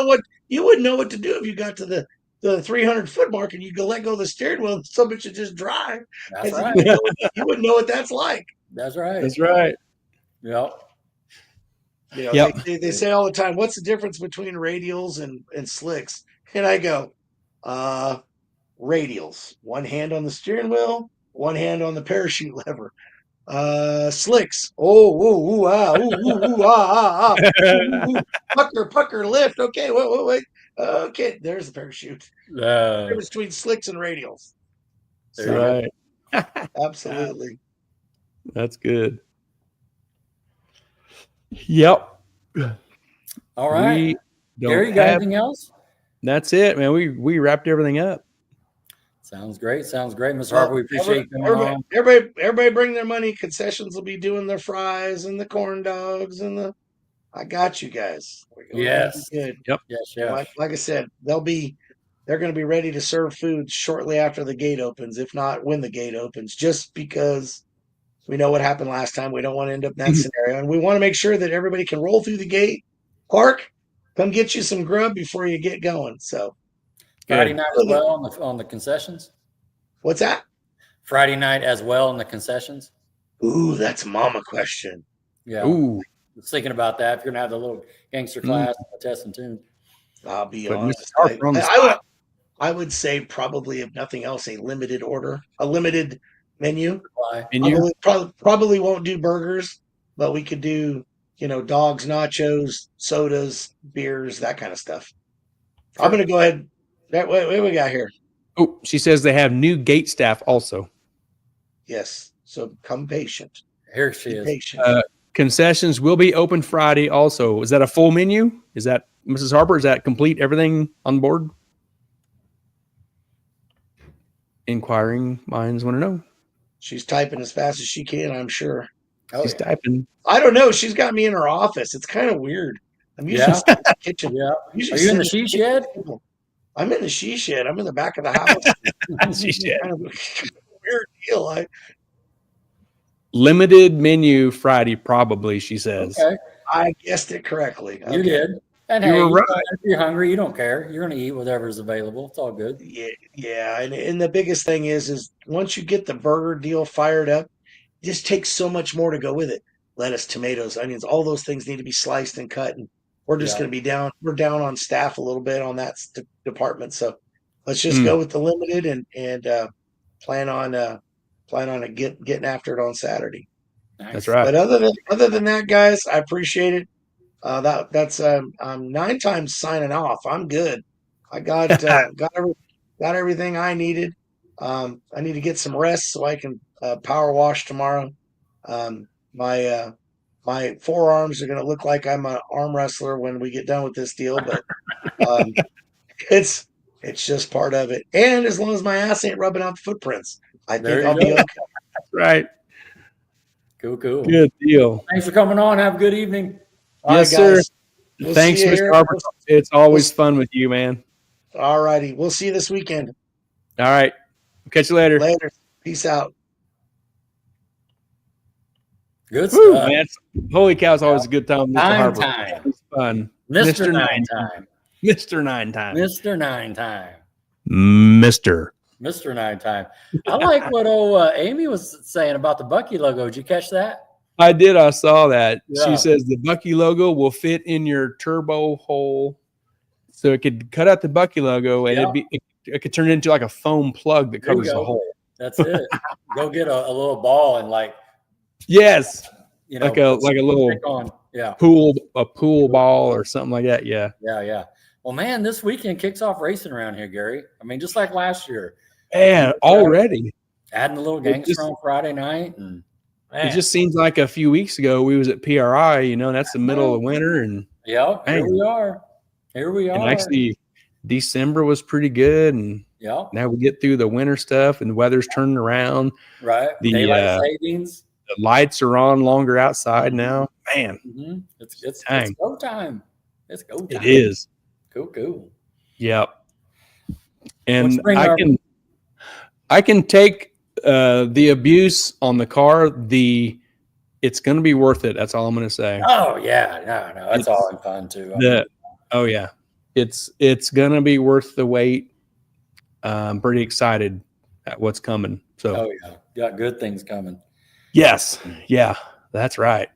know what to do if you got to the 300-foot mark and you go let go of the steering wheel and somebody should just drive. That's I said, right. you wouldn't know what that's like. That's right. That's right. Yep. You know, Yep. they say all the time, what's the difference between radials and slicks? And I go, radials, one hand on the steering wheel, one hand on the parachute lever. Slicks. Oh, ooh, ooh, ah, ooh, ooh, ooh, ah, ah, ah. Ooh, ooh. Pucker, lift. Okay, wait. Okay, there's the parachute. Uh, Between slicks and radials. There you Right. Absolutely. That's good. Yep. all right. We don't Gary, you got have, anything else? that's it, man. We wrapped everything up. Sounds great. Sounds great, Mr. Well, Harper. We appreciate you coming on. everybody bring their money. Concessions will be doing their fries and the corn dogs and the. I got you guys. Yes. Good. Yep. Yes, And yes. like I said, they're going to be ready to serve food shortly after the gate opens, if not when the gate opens, just because we know what happened last time. We don't want to end up in that scenario. And we want to make sure that everybody can roll through the gate, park, come get you some grub before you get going. So Friday night as well on the concessions? what's that? Friday night as well on the concessions? Ooh, that's a mama question. Yeah. Ooh. I was thinking about that. If you're going to have the little gangster class, test and tune. I'll be Put honest. Mrs. Harper on the spot. I would say probably, if nothing else, a limited order, a limited menu. Menu? Probably won't do burgers, but we could do, dogs, nachos, sodas, beers, that kind of stuff. Sure. I'm going to go ahead. What we got here? Oh, she says they have new gate staff also. Yes. So come patient. Here she is. Patient. Concessions will be open Friday also. Is that a full menu? Is that, Mrs. Harper, is that complete everything on board? Inquiring minds want to know. She's typing as fast as she can, I'm sure. She's typing. I don't know. She's got me in her office. It's kind of weird. I'm usually in the kitchen. Yeah. Are you in the she shed? I'm in the she shed. I'm in the back of the house. She shed. Kind of a weird deal. Limited menu Friday, probably, she says. Okay. I guessed it correctly. You did. And you hey, were right. If you're hungry, you don't care. You're going to eat whatever's available. It's all good. Yeah. And the biggest thing is once you get the burger deal fired up, it just takes so much more to go with it. Lettuce, tomatoes, onions, all those things need to be sliced and cut. And we're just going to be down. We're down on staff a little bit on that department. So let's just go with the limited and plan on it getting after it on Saturday. Nice. That's right. But other than that, guys, I appreciate it. That's 9 times signing off. I'm good. I got everything I needed. I need to get some rest so I can power wash tomorrow. My forearms are going to look like I'm an arm wrestler when we get done with this deal, but it's just part of it. And as long as my ass ain't rubbing out the footprints, I think I'll be okay. That's right. Cool. Good deal. Thanks for coming on. Have a good evening. Yes, sir. Thanks, Mr. Harper. It's always fun with you, man. All righty. We'll see you this weekend. All right. Catch you later. Peace out. Good stuff. Man, holy cow, it's always a good time. Mr. Harper. Time. It's fun. Mr. 9 time. Mr. 9 time. Mr. 9 time. Mr. 9 time. I like what Amy was saying about the Bucky logo. Did you catch that? I did. I saw that. Yeah. She says the Bucky logo will fit in your turbo hole. So it could cut out the Bucky logo and it could turn into like a foam plug that covers the hole. That's it. Go get a little ball and yes. Like a little pool ball or something like that. Yeah. Yeah. Well, man, this weekend kicks off racing around here, Gary. I mean, just like last year. Man, already. Adding a little gangster on Friday night. And it just seems like a few weeks ago we was at PRI, that's the middle of winter. And here we are. And actually, December was pretty good. And now we get through the winter stuff and the weather's turning around. Right. The daylight savings. The lights are on longer outside now. Man. Mm-hmm. It's go time. It's go time. It is. Cool. Yep. And I can take the abuse on the car. The it's going to be worth it. That's all I'm going to say. Oh yeah, no, that's all in fun too. Oh yeah, it's going to be worth the wait. I'm pretty excited at what's coming. So, oh yeah, got good things coming. Yes, yeah, that's right.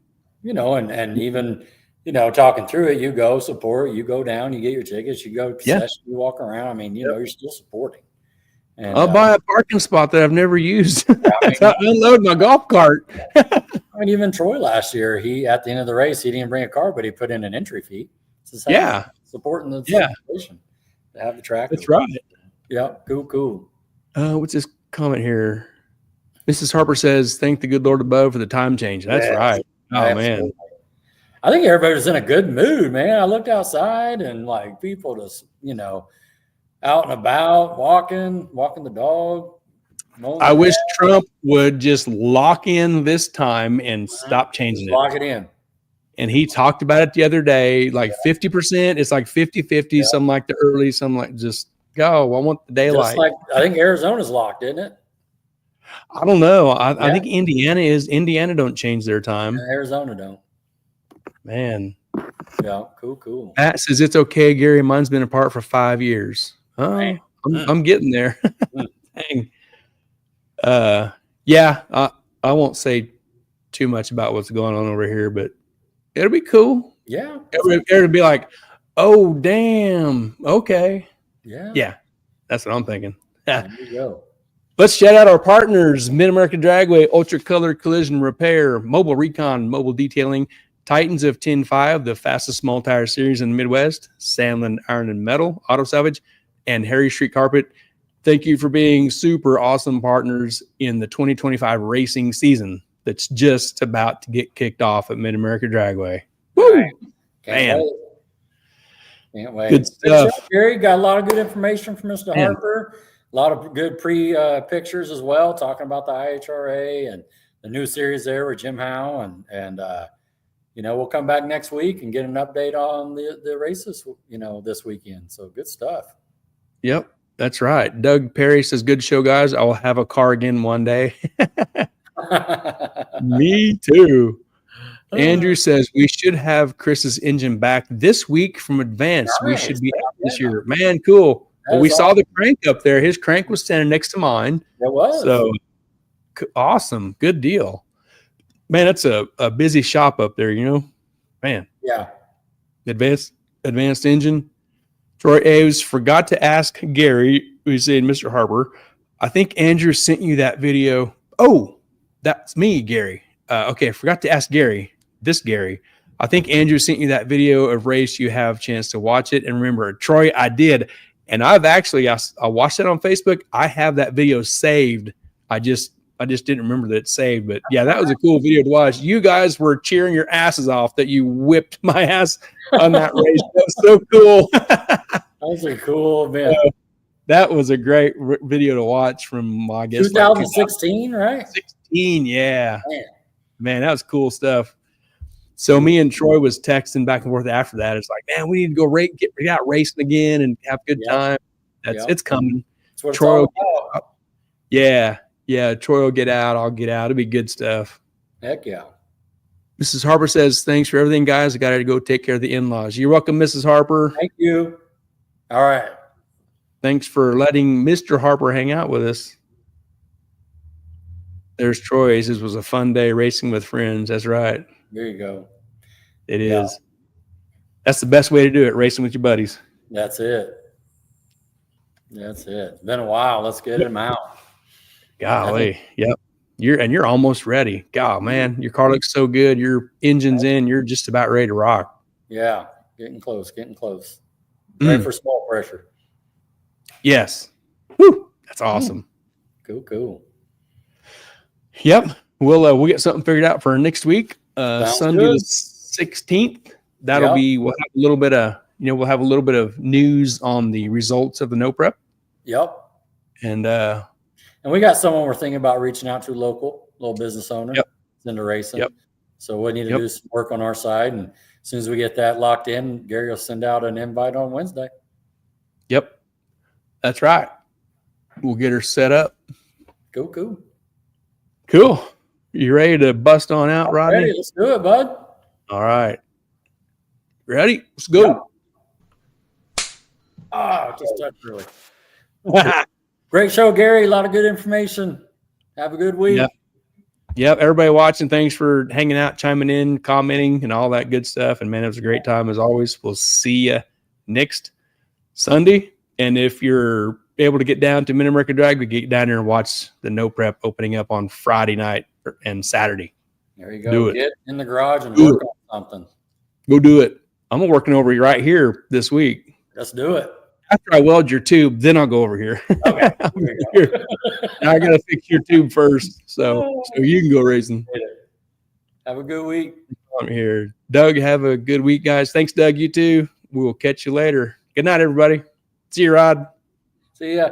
You know, and even, you know, talking through it, you go support, you go down, you get your tickets, you go session, you walk around. I mean, you know, you're still supporting. And I'll buy a parking spot that I've never used. I to unload my golf cart. I mean, even Troy last year, he at the end of the race, he didn't bring a car, but he put in an entry fee. It's the same Yeah, supporting the situation to have the track. That's right. Yeah, cool. What's this comment here? Mrs. Harper says, "Thank the good Lord above for the time change." That's right. Oh Absolutely. Man, I think everybody was in a good mood, man. I looked outside and like people just, you know, out and about, walking the dog. I wish Trump would just lock in this time and stop changing it. Lock it in. And he talked about it the other day, like 50%. It's like 50-50, some like the early, some like just go. I want the daylight. Just like I think Arizona's locked, isn't it? I don't know. I think Indiana don't change their time. Arizona don't. Man. Yeah, cool. Matt says it's okay, Gary. Mine's been apart for 5 years. Oh, I'm getting there. Dang. Yeah, I won't say too much about what's going on over here, but it'll be cool. Yeah. It'll be like, oh, damn. Okay. Yeah. That's what I'm thinking. There you go. Let's shout out our partners: Mid-America Dragway, Ultra Color Collision Repair, Mobile Recon, Mobile Detailing, Titans of 10.5, the fastest small tire series in the Midwest, Sandland Iron and Metal, Auto Salvage, and Harry Street Carpet. Thank you for being super awesome partners in the 2025 racing season that's just about to get kicked off at Mid-America Dragway. Woo! Right. Can't wait. Good stuff. Gary, got a lot of good information from Mr. Harper. A lot of good pictures as well, talking about the IHRA and the new series there with Jim Howe. And you know, we'll come back next week and get an update on the races, you know, this weekend. So good stuff. Yep, that's right. Doug Perry says, good show, guys. I will have a car again one day. Me too. Andrew says we should have Chris's engine back this week from Advance. Nice. We should be out this year. Man, cool. Well, we saw the crank up there. His crank was standing next to mine. It was. So awesome. Good deal. Man, that's a busy shop up there, you know? Man. Yeah. Advanced engine. Troy Aves forgot to ask Gary, who's saying Mr. Harper. I think Andrew sent you that video. Oh, that's me, Gary. Okay, I forgot to ask Gary. I think Andrew sent you that video of race. You have a chance to watch it. And remember, Troy, I did. And I've actually, I watched it on Facebook. I have that video saved. I just didn't remember that it's saved. But yeah, that was a cool video to watch. You guys were cheering your asses off that you whipped my ass on that race. That was so cool. That was a cool event. That was a great video to watch from, I guess, 2016, right? 16, yeah. Man, that was cool stuff. So me and Troy was texting back and forth after that. It's like, man, we need to go get out racing again and have a good time. It's coming. That's what Troy it's all about. Yeah. Troy will get out. I'll get out. It'll be good stuff. Heck yeah. Mrs. Harper says, thanks for everything, guys. I got to go take care of the in-laws. You're welcome, Mrs. Harper. Thank you. All right. Thanks for letting Mr. Harper hang out with us. There's Troy. He says, it was a fun day racing with friends. That's right. There you go. It is. That's the best way to do it, racing with your buddies. That's it. It's been a while. Let's get him out. Golly. Yep. You're almost ready. God, man, your car looks so good. Your engine's in. You're just about ready to rock. Yeah. Getting close. Ready for small pressure. Yes. Woo. That's awesome. Cool. Yep. We'll get something figured out for next week. Sunday the 16th. That'll be, we'll have a little bit of news on the results of the no prep. Yep. And we got someone we're thinking about reaching out to, little business owner into racing. Yep. So we need to do some work on our side. And as soon as we get that locked in, Gary will send out an invite on Wednesday. Yep. That's right. We'll get her set up. Cool. You ready to bust on out, Rodney? Ready? Let's do it, bud. All right. Ready? Let's go. Just touched really. Great show, Gary. A lot of good information. Have a good week. Yep. Everybody watching, thanks for hanging out, chiming in, commenting, and all that good stuff. And man, it was a great time as always. We'll see you next Sunday. And if you're able to get down to Mid-America Dragway, get down there and watch the No Prep opening up on Friday night and Saturday. There you go. Do it. Get in the garage and work on something. Go do it. I'm working over right here this week. Let's do it. After I weld your tube, then I'll go over here. Okay. I got to fix your tube first, so you can go racing. Have a good week. I'm here. Doug, have a good week, guys. Thanks, Doug. You too. We will catch you later. Good night, everybody. See you, Rod. See ya.